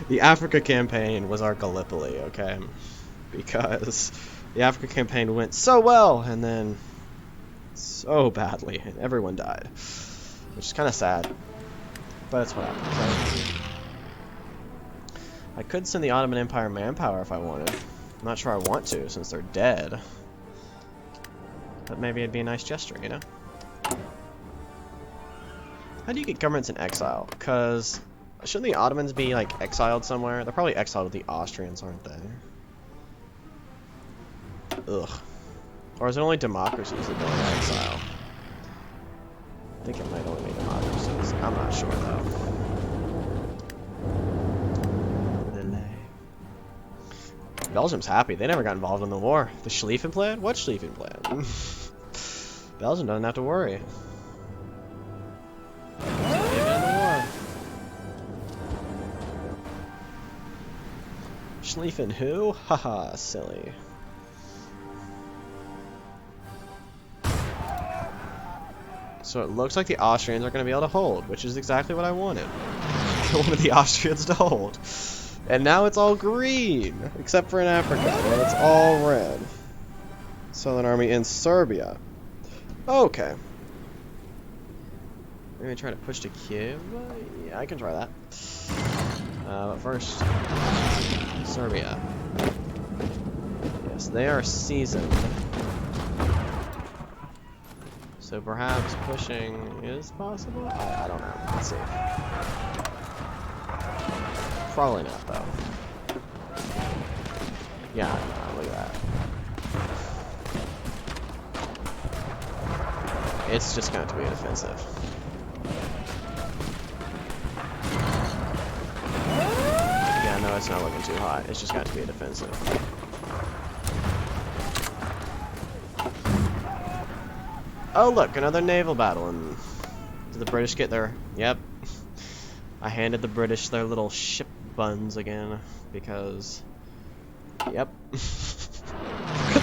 The Africa campaign was our Gallipoli, okay? Because the Africa campaign went so well, and then so badly, and everyone died. Which is kind of sad. But it's what happens, right? I could send the Ottoman Empire manpower if I wanted. I'm not sure I want to, since they're dead. But maybe it'd be a nice gesture, you know? How do you get governments in exile? Because shouldn't the Ottomans be, like, exiled somewhere? They're probably exiled with the Austrians, aren't they? Ugh. Or is it only democracies that go into exile? I think it might only be democracies. I'm not sure, though. Belgium's happy. They never got involved in the war. The Schlieffen Plan? What Schlieffen Plan? Belgium doesn't have to worry. Just not even in the war. Schlieffen who? Haha, silly. So it looks like the Austrians are going to be able to hold, which is exactly what I wanted. I wanted the Austrians to hold. And now it's all green, except for in Africa, where it's all red. Southern Army in Serbia. Okay. Maybe try to push to Kiev? Yeah, I can try that. But first, Serbia. Yes, they are seasoned. So perhaps pushing is possible? I don't know. Let's see. Probably not, though. Yeah, no, look at that. It's just going to be an offensive. Yeah, no, it's not looking too hot. It's just got to be a defensive. Oh, look, another naval battle. And did the British get their... Yep. I handed the British their little ship buns again, because... Yep. Good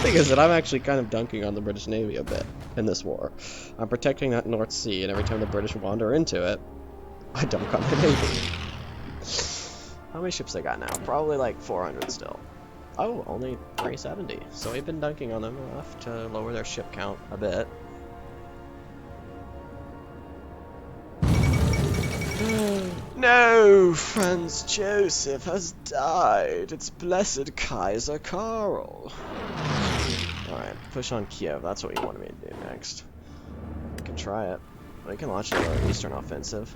thing is that I'm actually kind of dunking on the British Navy a bit in this war. I'm protecting that North Sea, and every time the British wander into it, I dunk on the Navy. How many ships they got now? Probably like 400 still. Oh, only 370. So we've been dunking on them enough to lower their ship count a bit. No, Franz Joseph has died. It's blessed Kaiser Karl. Alright, push on Kiev. That's what you wanted me to do next. We can try it. We can launch another Eastern offensive.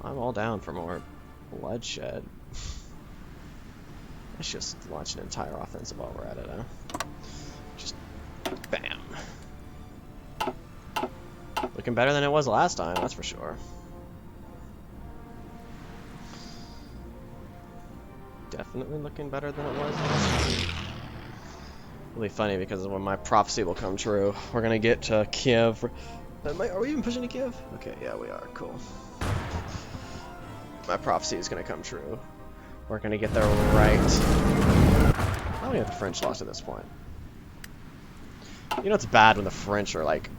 I'm all down for more bloodshed. Let's just launch an entire offensive while we're at it, huh? Just bam. Looking better than it was last time, that's for sure. Definitely looking better than it was last time. It'll be funny because when my prophecy will come true, we're gonna get to Kiev. Are we even pushing to Kiev? Okay, yeah, we are. Cool. My prophecy is gonna come true. We're gonna get there right. How many have the French lost at this point? You know, it's bad when the French are like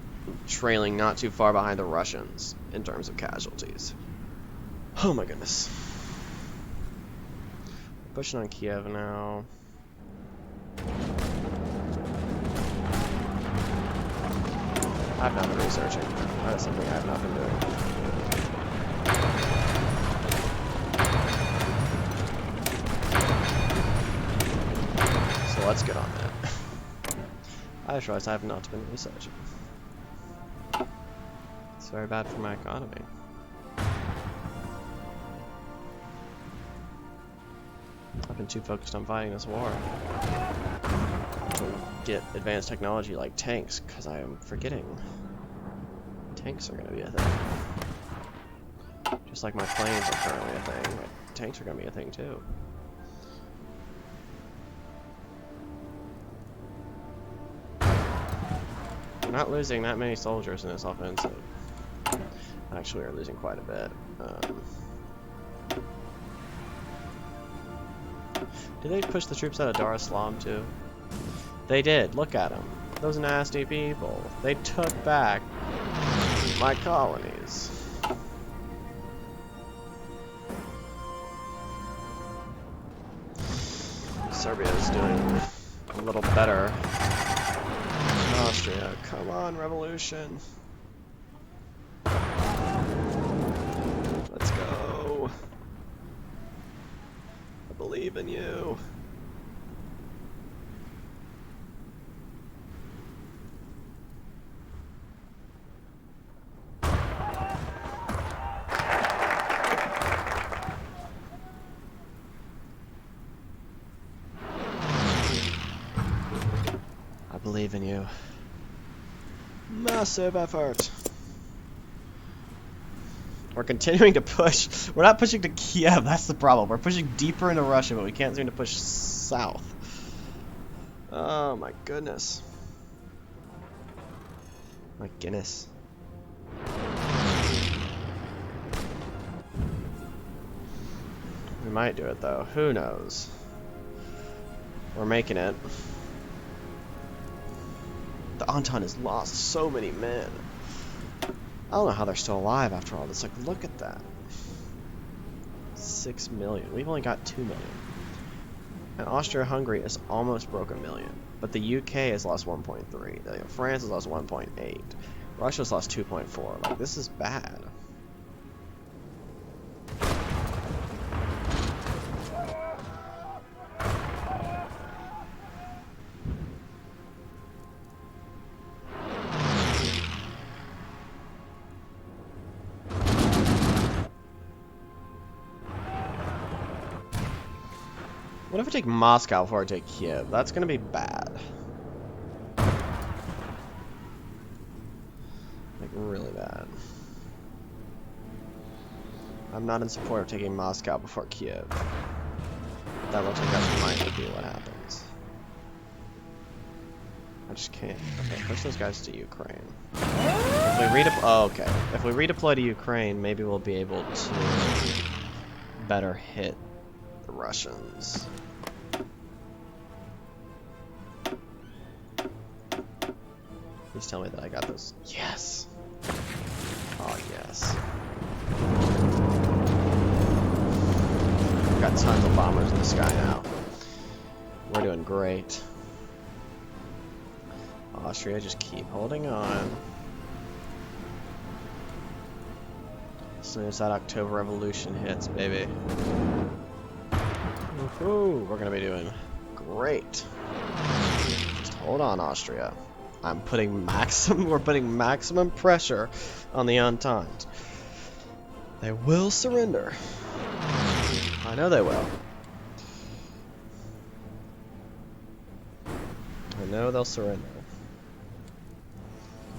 trailing not too far behind the Russians in terms of casualties. Oh my goodness. Pushing on Kiev now. I've not been researching. That is something I have not been doing. So let's get on that. I just realized I have not been researching. It's very bad for my economy. I've been too focused on fighting this war to get advanced technology like tanks, because I am forgetting tanks are going to be a thing. Just like my planes are currently a thing, my tanks are going to be a thing too. We're not losing that many soldiers in this offensive. Actually, we're losing quite a bit. Did they push the troops out of Dar es Salaam too? They did. Look at them. Those nasty people. They took back my colonies. Serbia is doing a little better. Austria, come on, revolution. Let's go. I believe in you. I believe in you. Massive effort. We're continuing to push. We're not pushing to Kiev, that's the problem. We're pushing deeper into Russia, but we can't seem to push south. Oh my goodness. My goodness. We might do it though. Who knows? We're making it. The Entente has lost so many men. I don't know how they're still alive after all this. Like, look at that. 6 million. We've only got 2 million. And Austria-Hungary has almost broke 1 million. But the UK has lost 1.3. France has lost 1.8. Russia's lost 2.4. Like, this is bad. What if I take Moscow before I take Kiev? That's gonna be bad. Like, really bad. I'm not in support of taking Moscow before Kiev. That looks like that might be what happens. I just can't. Okay, push those guys to Ukraine. If we okay. If we redeploy to Ukraine, maybe we'll be able to better hit the Russians. Please tell me that I got this. Yes! Oh, yes. We've got tons of bombers in the sky now. We're doing great. Austria, just keep holding on. As soon as that October Revolution hits, baby. Woohoo! We're gonna be doing great. Just hold on, Austria. We're putting maximum pressure on the Entente. They will surrender. I know they will. I know they'll surrender.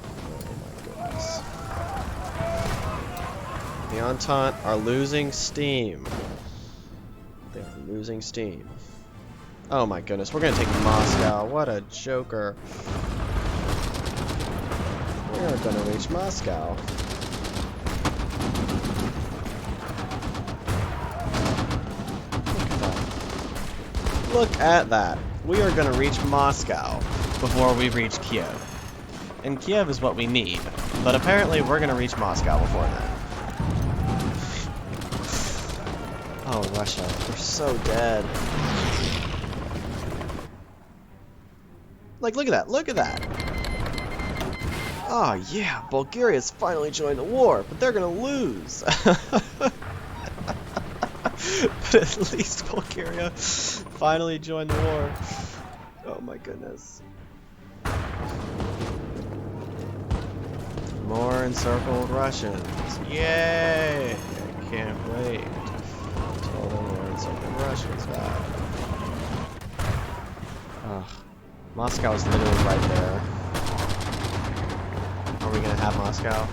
Oh my goodness. The Entente are losing steam. They are losing steam. Oh my goodness, we're gonna take Moscow. What a joker. We are gonna reach Moscow. Look at that. We are gonna reach Moscow before we reach Kiev. And Kiev is what we need. But apparently we're gonna reach Moscow before that. Oh, Russia. We're so dead. Like, look at that. Look at that. Oh yeah, Bulgaria's finally joined the war, but they're gonna lose. But at least Bulgaria finally joined the war. Oh my goodness. More encircled Russians. Yay! I can't wait till the more encircled Russians die. Ugh. Moscow is literally right there. Are we gonna have Moscow?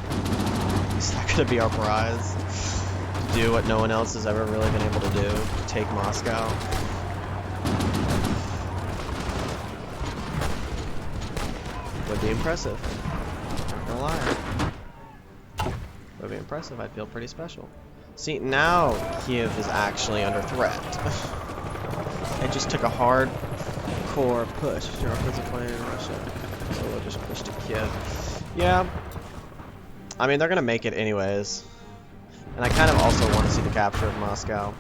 Is that gonna be our prize? To do what no one else has ever really been able to do? To take Moscow? Would be impressive. Not gonna lie. Would be impressive. I'd feel pretty special. See, now Kiev is actually under threat. It just took a hardcore push. Your offensive plan in Russia. So we'll just push to Kiev. Yeah. I mean, they're gonna make it anyways. And I kind of also want to see the capture of Moscow.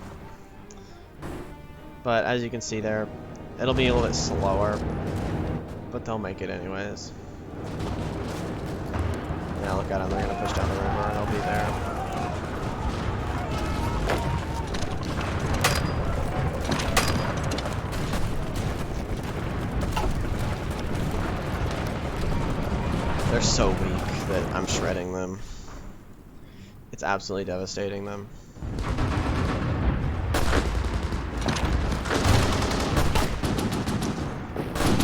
But as you can see there, it'll be a little bit slower. But they'll make it anyways. Yeah, look at them. They're gonna push down the river and they'll be there. They're so weak that I'm shredding them. It's absolutely devastating them.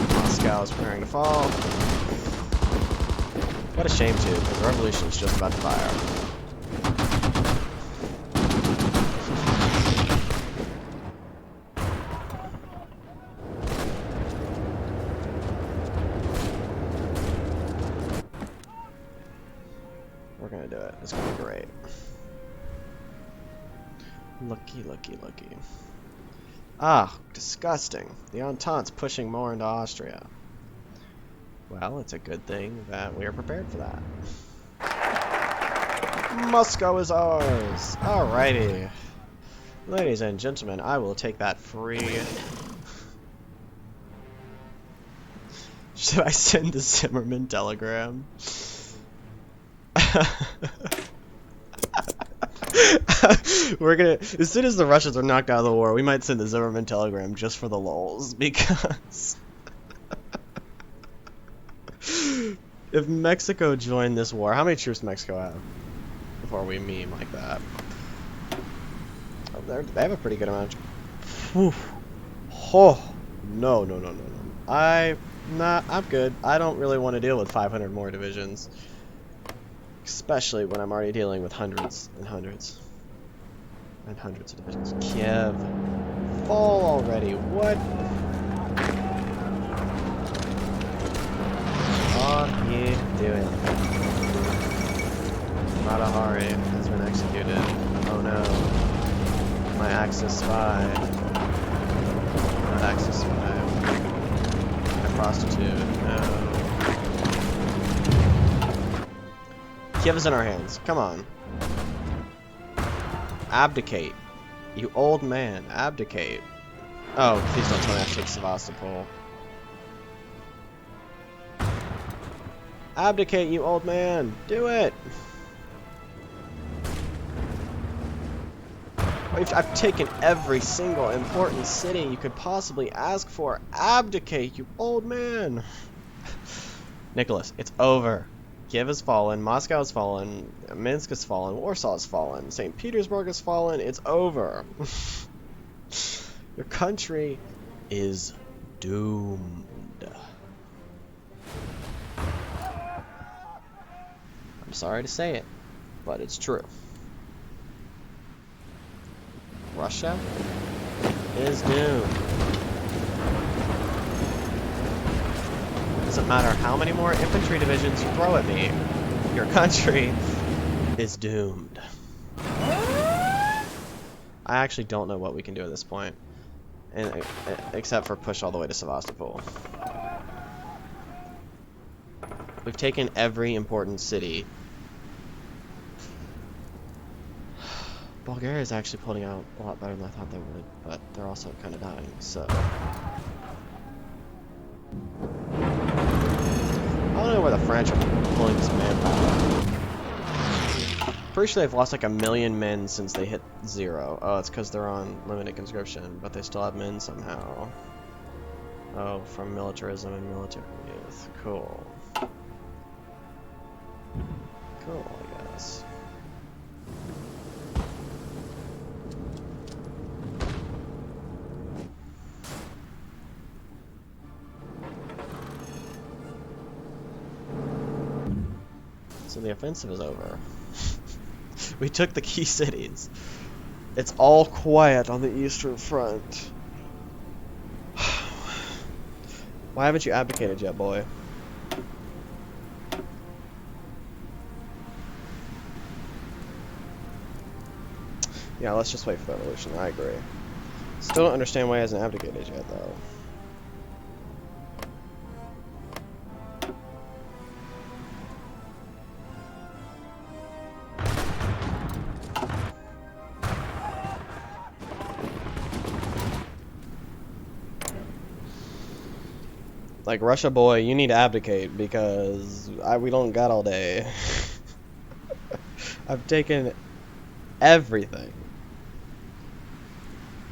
Moscow is preparing to fall. What a shame too, because the revolution is just about to fire. We're gonna do it. It's gonna be great. Lucky, lucky, lucky. Ah, disgusting. The Entente's pushing more into Austria. Well, it's a good thing that we are prepared for that. Moscow is ours! Alrighty. Ladies and gentlemen, I will take that free. Should I send the Zimmerman telegram? We're gonna, as soon as the Russians are knocked out of the war, we might send the Zimmerman telegram just for the lulz, because if Mexico joined this war, how many troops does Mexico have before we meme like that? Oh, they have a pretty good amount. Whew. Oh, no. I'm good. I don't really want to deal with 500 more divisions. Especially when I'm already dealing with hundreds and hundreds and hundreds of divisions. Kiev, fall already. What? What are you doing? Matahari has been executed. Oh no. My Axis spy. Not Axis spy. My prostitute. No. Kiev is in our hands. Come on. Abdicate. You old man. Abdicate. Oh, please don't tell me I take Sevastopol. Abdicate, you old man. Do it. I've taken every single important city you could possibly ask for. Abdicate, you old man. Nicholas, it's over. Kiev has fallen, Moscow has fallen, Minsk has fallen, Warsaw has fallen, St. Petersburg has fallen, it's over. Your country is doomed. I'm sorry to say it, but it's true. Russia is doomed. Doesn't matter how many more infantry divisions you throw at me, your country is doomed. I actually don't know what we can do at this point, except for push all the way to Sevastopol. We've taken every important city. Bulgaria is actually pulling out a lot better than I thought they would, but they're also kind of dying, so... I don't don't know where the French are pulling this manpower. Pretty sure they've lost like 1,000,000 men since they hit 0. Oh, it's because they're on limited conscription, but they still have men somehow. Oh, from militarism and military youth. Cool. Cool, I guess. So the offensive is over. We took the key cities. It's all quiet on the Eastern Front. Why haven't you abdicated yet, boy? Yeah, let's just wait for the revolution. I agree. Still don't understand why he hasn't abdicated yet, though. Like, Russia boy, you need to abdicate because we don't got all day. I've taken everything.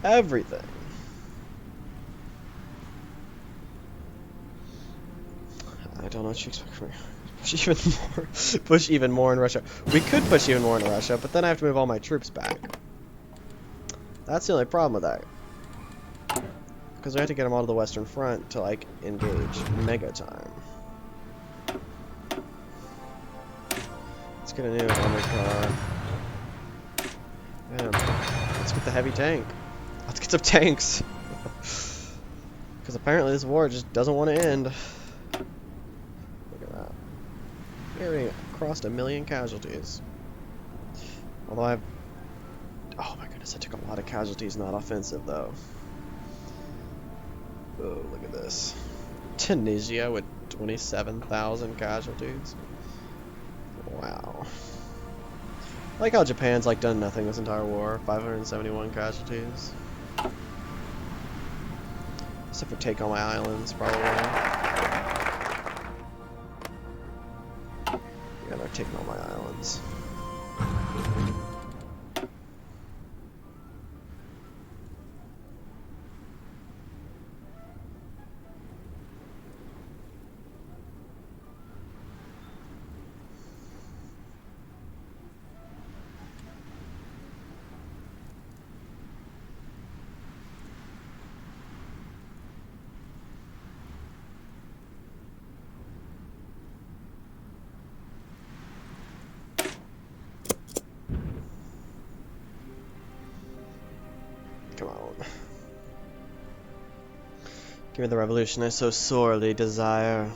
Everything. I don't know what you expect from me. Push even more. Push even more in Russia. We could push even more in Russia, but then I have to move all my troops back. That's the only problem with that. Because we have to get them all to the Western Front to, like, engage mega time. Let's get a new armored car. Man, let's get the heavy tank. Let's get some tanks. Because apparently this war just doesn't want to end. Look at that. We already crossed 1,000,000 casualties. Although I've... Oh my goodness, I took a lot of casualties not offensive, though. Oh, look at this. Tunisia with 27,000 casualties. Wow. I like how Japan's like done nothing this entire war. 571 casualties. Except for take all my islands, probably. Yeah, they're taking all my islands. Come on. Give me the revolution I so sorely desire.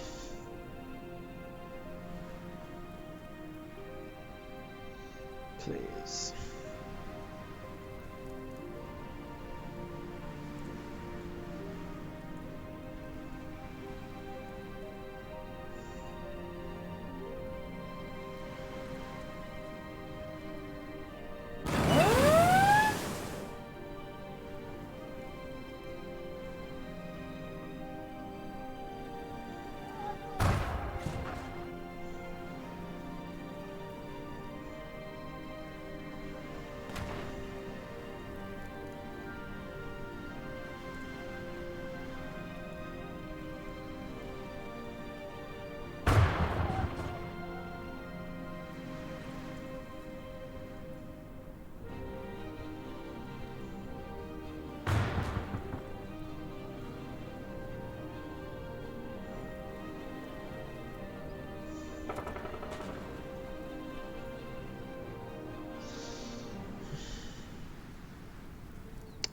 Please.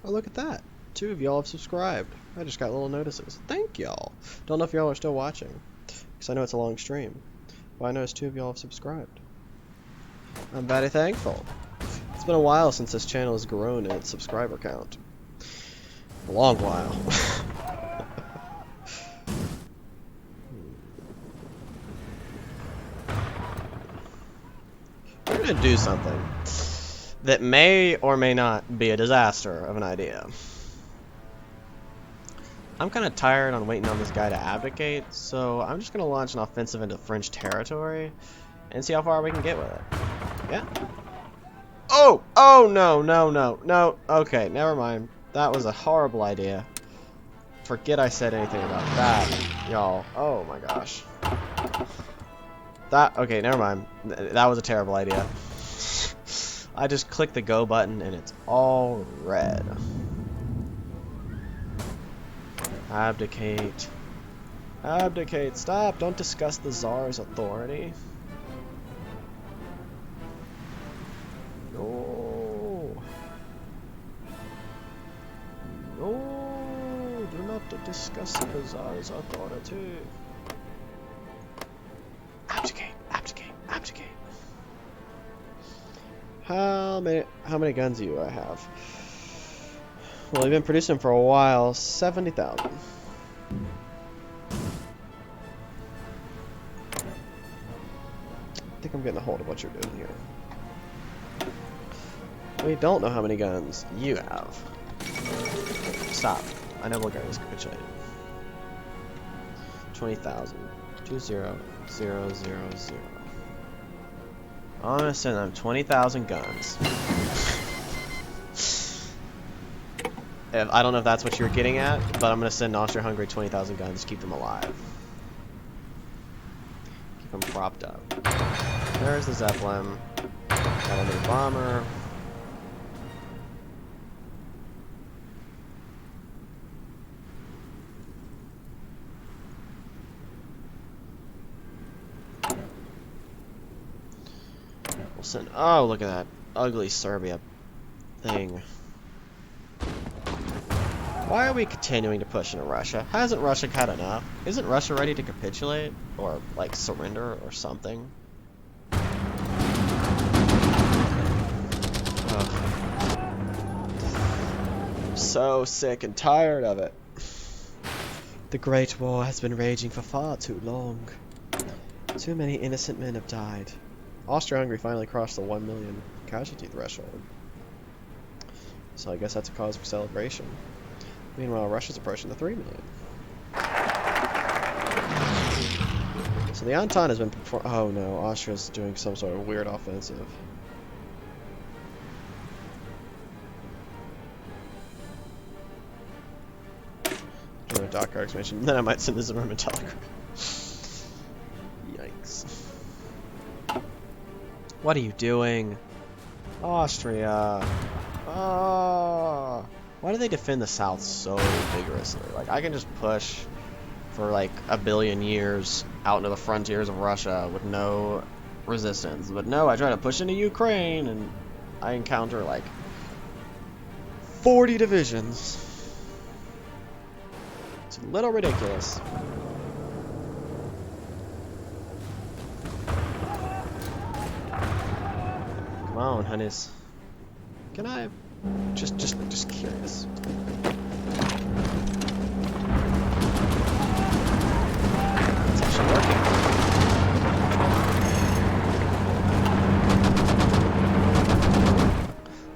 Oh, look at that. 2 of y'all have subscribed. I just got little notices. Thank y'all. Don't know if y'all are still watching, because I know it's a long stream. But I noticed 2 of y'all have subscribed. I'm very thankful. It's been a while since this channel has grown in its subscriber count. A long while. We're gonna do something that may or may not be a disaster of an idea. I'm kind of tired on waiting on this guy to abdicate, so I'm just going to launch an offensive into French territory and see how far we can get with it. Yeah? Oh! Oh, no, no, no, no. Okay, never mind. That was a horrible idea. Forget I said anything about that, y'all. Oh my gosh. Okay, never mind. That was a terrible idea. I just clicked the go button and it's all red. Abdicate. Abdicate. Stop. Don't discuss the Tsar's authority. No. No. Do not discuss the Tsar's authority. Abdicate. Abdicate. Abdicate. How many guns do I have? Well, we've been producing for a while. 70,000. I think I'm getting a hold of what you're doing here. We don't know how many guns you have. Stop. I know what guy is capitulated. 20,000. 20,000. I'm gonna send them 20,000 guns. I don't know if that's what you're getting at, but I'm gonna send Austria-Hungary 20,000 guns to keep them alive. Keep them propped up. There's the Zeppelin. Got a new bomber. We'll send. Oh, look at that ugly Serbia thing. Why are we continuing to push into Russia? Hasn't Russia had enough? Isn't Russia ready to capitulate? Or, like, surrender or something? Ugh. I'm so sick and tired of it. The Great War has been raging for far too long. Too many innocent men have died. Austria-Hungary finally crossed the 1 million casualty threshold. So I guess that's a cause for celebration. Meanwhile, Russia's approaching the 3 million. So the Entente has been oh no, Austria's doing some sort of weird offensive. Doing a Dakar expansion, then I might send this a Roman telegram. Yikes. What are you doing? Austria. Oh. Why do they defend the south so vigorously? Like, I can just push for like a billion years out into the frontiers of Russia with no resistance. But no, I try to push into Ukraine and I encounter like 40 divisions. It's a little ridiculous. Come on, honeys. Can I just curious. It's actually working.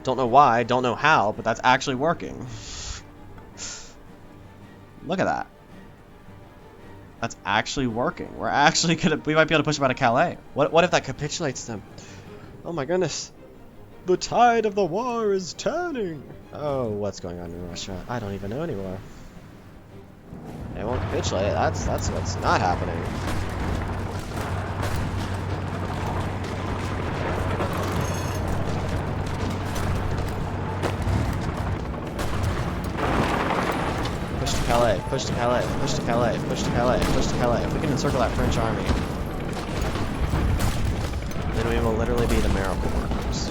Don't know why, don't know how, but that's actually working. Look at that. That's actually working. We might be able to push them out of Calais. What if that capitulates them? Oh my goodness. The tide of the war is turning! Oh, what's going on in Russia? I don't even know anymore. They won't capitulate. That's what's not happening. Push to Calais, push to Calais, push to Calais, push to Calais, push to Calais. If we can encircle that French army, then we will literally be the miracle workers.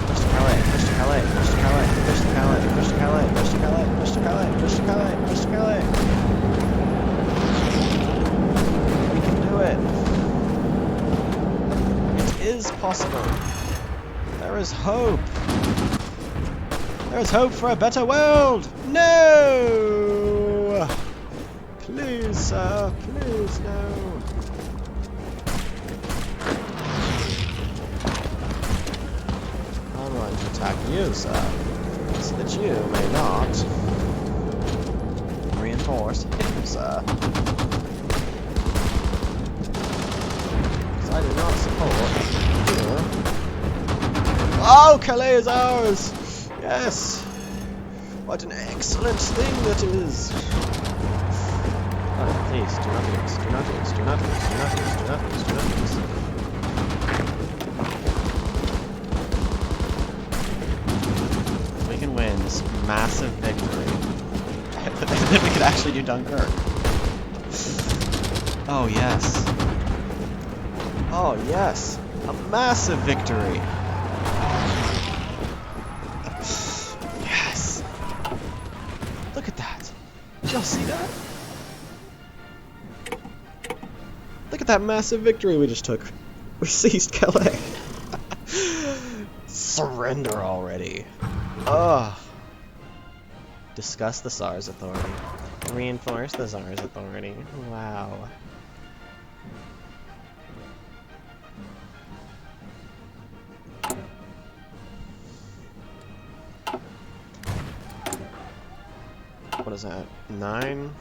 Push to Calais, push to Calais, push to Calais, push to Calais, push to Calais, push to Calais, push to Calais, push to Calais. We can do it. It is possible. There is hope. There is hope for a better world. No! Please, sir, please, no. I'm going to attack you, sir, so that you may not. reinforce him, sir. Because I do not support you. Oh, Calais is ours! Yes! What an excellent thing that is! Oh, please, do not lose, do not lose, do not lose, do not lose, do not lose, do not lose. We can win this massive victory. And then we could actually do Dunkirk. Oh, yes. Oh, yes! A massive victory! Yes! Look at that! Did y'all see that? Look at that massive victory we just took. We seized Calais. Surrender already. Ugh. Discuss the Tsar's authority. Reinforce the Tsar's authority. Wow. What is that? 9?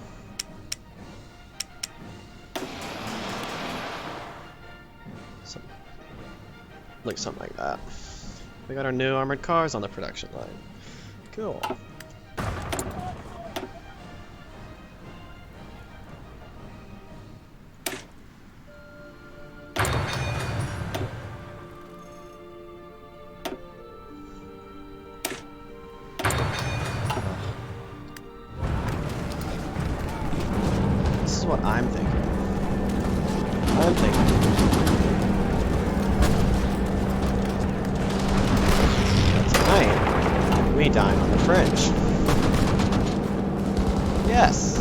Like something like that. We got our new armored cars on the production line. Cool. This is what I'm thinking. We dine on the French. Yes.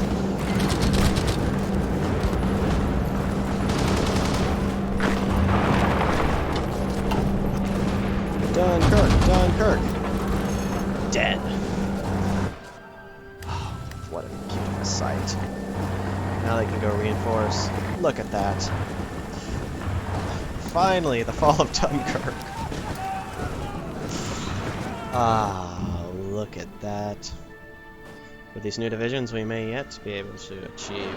Dunkirk. Dead. Oh, what a beautiful sight. Now they can go reinforce. Look at that. Finally, the fall of Dunkirk. Ah. Look at that. With these new divisions, we may yet be able to achieve.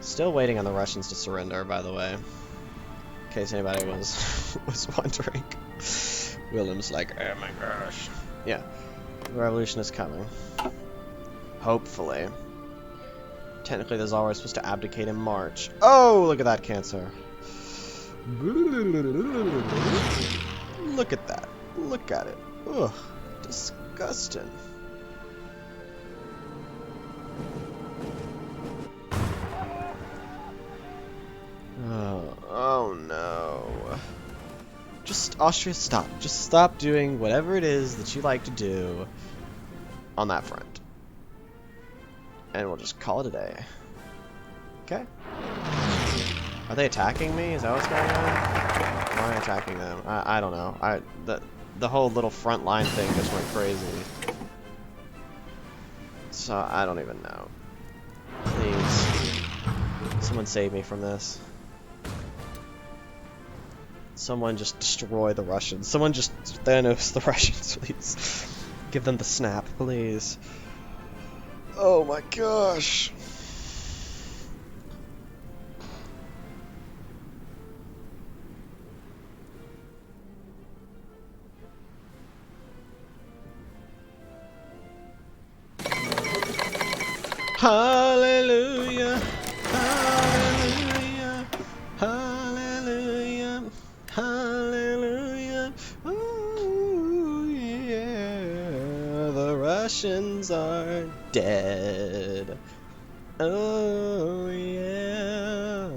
Still waiting on the Russians to surrender, by the way. In case anybody was wondering. Willem's like, oh my gosh. Yeah, the revolution is coming. Hopefully. Technically, the Tsar was supposed to abdicate in March. Oh, look at that cancer. Look at that. Look at it. Ugh. Disgusting. Oh no. Just, Austria, stop. Just stop doing whatever it is that you like to do on that front. And we'll just call it a day. Okay? Are they attacking me? Is that what's going on? Why am I attacking them? I don't know. The whole little front line thing just went crazy. So I don't even know. Please. Someone save me from this. Someone just destroy the Russians. Someone just Thanos the Russians, please. Give them the snap, please. Oh my gosh. Hallelujah, hallelujah, hallelujah, hallelujah. Oh yeah, the Russians are dead. Oh yeah.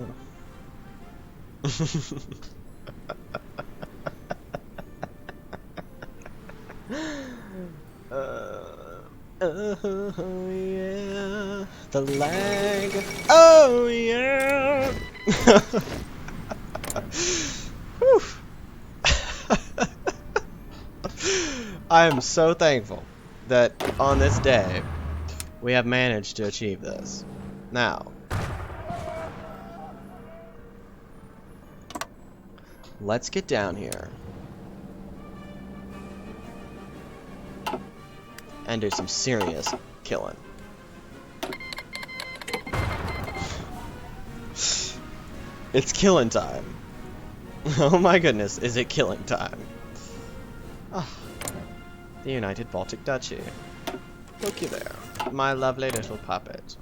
Oh yeah, the lag. Oh yeah. Whew. I am so thankful that on this day we have managed to achieve this. Now, let's get down here. and do some serious killing. It's killing time. Oh my goodness, is it killing time? Ah, the United Baltic Duchy. Looky there, my lovely little puppet.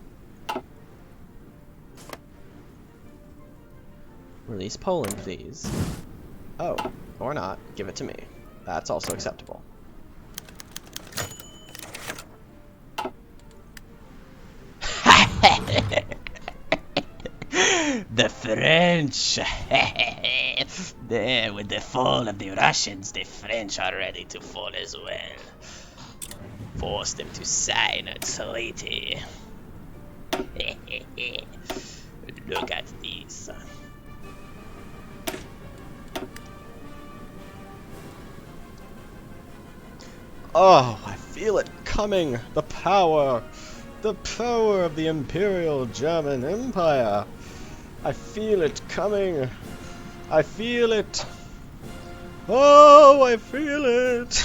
Release Poland, please. Oh, or not. Give it to me. That's also acceptable. The French! There, with the fall of the Russians, the French are ready to fall as well. Force them to sign a treaty. Look at this. Oh, I feel it coming! The power! The power of the Imperial German Empire! I feel it coming! I feel it! Oh, I feel it!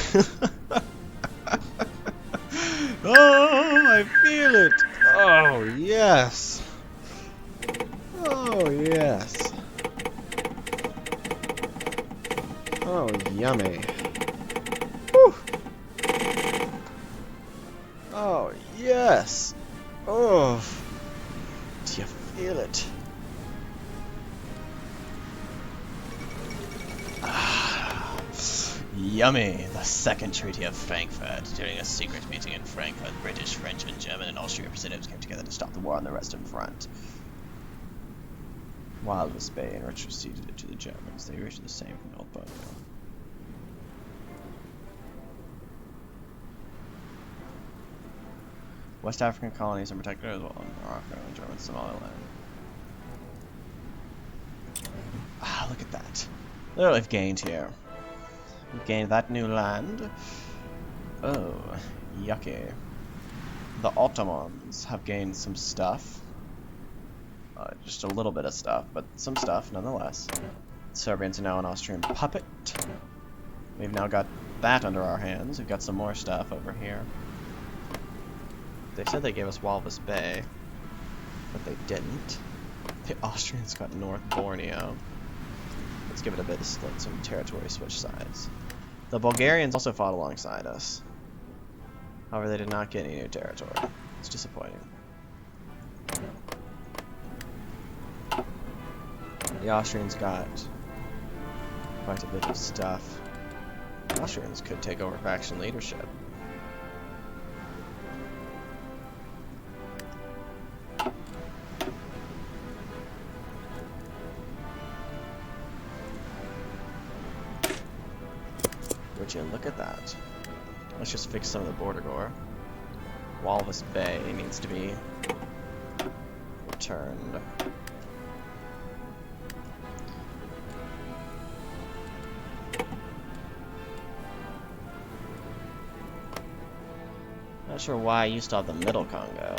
Oh, I feel it! Oh, yes! Oh, yes! Oh, yummy! Whew. Oh, yes! Oh! Do you feel it? Yummy! The Second Treaty of Frankfurt. During a secret meeting in Frankfurt, British, French, and German and Austrian representatives came together to stop the war on the Western Front. While the Spain retroceded it to the Germans, they reached the same from Old Borneo. West African colonies are protected as well in Morocco and German Somaliland. Ah, look at that. Look what I've gained here. We've gained that new land. Oh, yucky. The Ottomans have gained some stuff. Just a little bit of stuff, but some stuff nonetheless. Serbians are now an Austrian puppet. We've now got that under our hands. We've got some more stuff over here. They said they gave us Walvis Bay, but they didn't. The Austrians got North Borneo. Let's give it a bit of split, some territory switch sides. The Bulgarians also fought alongside us. However, they did not get any new territory. It's disappointing. The Austrians got quite a bit of stuff. The Austrians could take over faction leadership. Would you look at that? Let's just fix some of the border gore. Walvis Bay needs to be returned. Not sure why you still have the Middle Congo.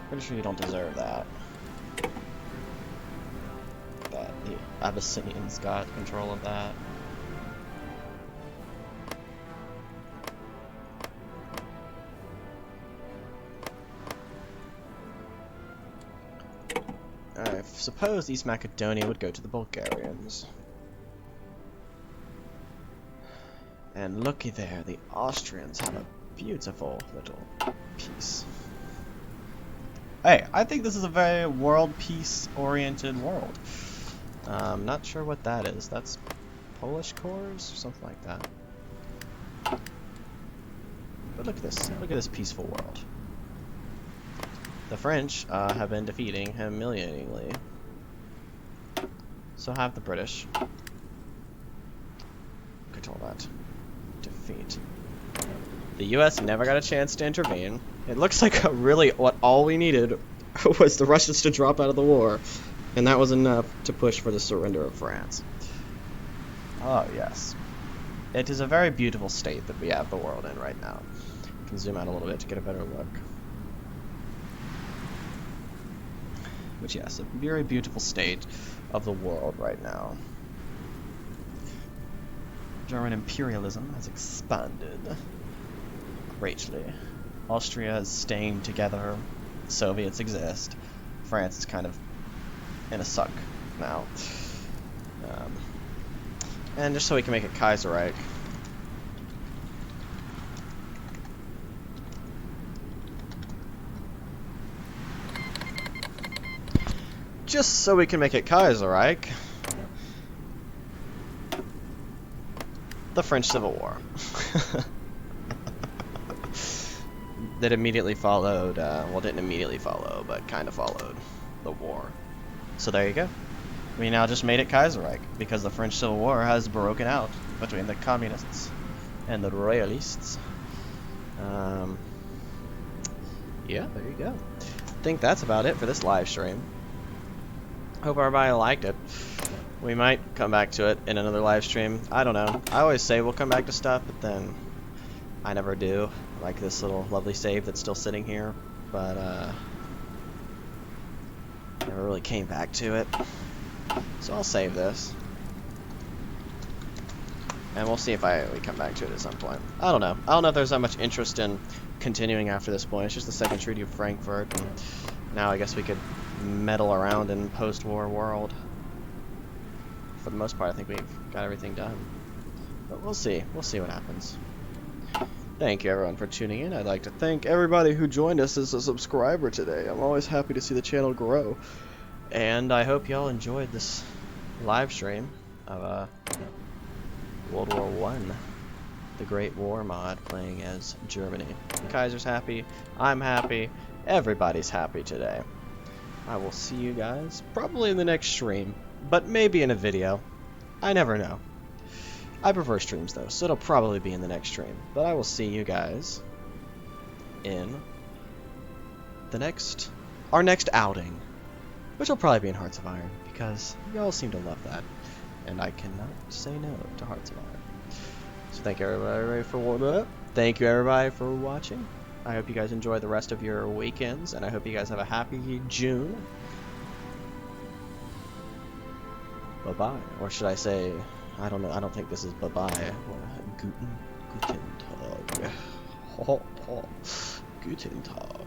Pretty sure you don't deserve that. But the Abyssinians got control of that. I suppose East Macedonia would go to the Bulgarians. And looky there, the Austrians have a beautiful little piece. Hey, I think this is a very world peace-oriented world. Not sure what that is. That's Polish cores or something like that. But look at this. Look at this peaceful world. The French have been defeating humiliatingly. So have the British. Control that. Defeat. The US never got a chance to intervene. It looks like really what all we needed was the Russians to drop out of the war. And that was enough to push for the surrender of France. Oh, yes. It is a very beautiful state that we have the world in right now. You can zoom out a little bit to get a better look. But yes, a very beautiful state of the world right now. German imperialism has expanded. greatly. Austria is staying together. The Soviets exist. France is kind of in a suck now. And just so we can make it Kaiserreich. Just so we can make it Kaiserreich. The French Civil War. That immediately followed, well, didn't immediately follow, but kind of followed the war. So there you go. We now just made it Kaiserreich, because the French Civil War has broken out between the communists and the royalists. Yeah, there you go. I think that's about it for this live stream. Hope everybody liked it. We might come back to it in another live stream. I don't know. I always say we'll come back to stuff, but then I never do. Like this little lovely save that's still sitting here, but never really came back to it. So I'll save this, and we'll see if we come back to it at some point. I don't know. I don't know if there's that much interest in continuing after this point. It's just the Second Treaty of Frankfurt, and now I guess we could meddle around in post-war world. For the most part, I think we've got everything done. But we'll see. We'll see what happens. Thank you, everyone, for tuning in. I'd like to thank everybody who joined us as a subscriber today. I'm always happy to see the channel grow. And I hope y'all enjoyed this live stream of World War I, the Great War mod, playing as Germany. Kaiser's happy. I'm happy. Everybody's happy today. I will see you guys probably in the next stream, but maybe in a video. I never know. I prefer streams though, so it'll probably be in the next stream. But I will see you guys in our next outing, which will probably be in Hearts of Iron, because y'all seem to love that, and I cannot say no to Hearts of Iron. So thank you everybody for watching. I hope you guys enjoy the rest of your weekends, and I hope you guys have a happy June. Bye-bye. Or should I say, I don't know, I don't think this is bye-bye. Guten Tag. Guten Tag.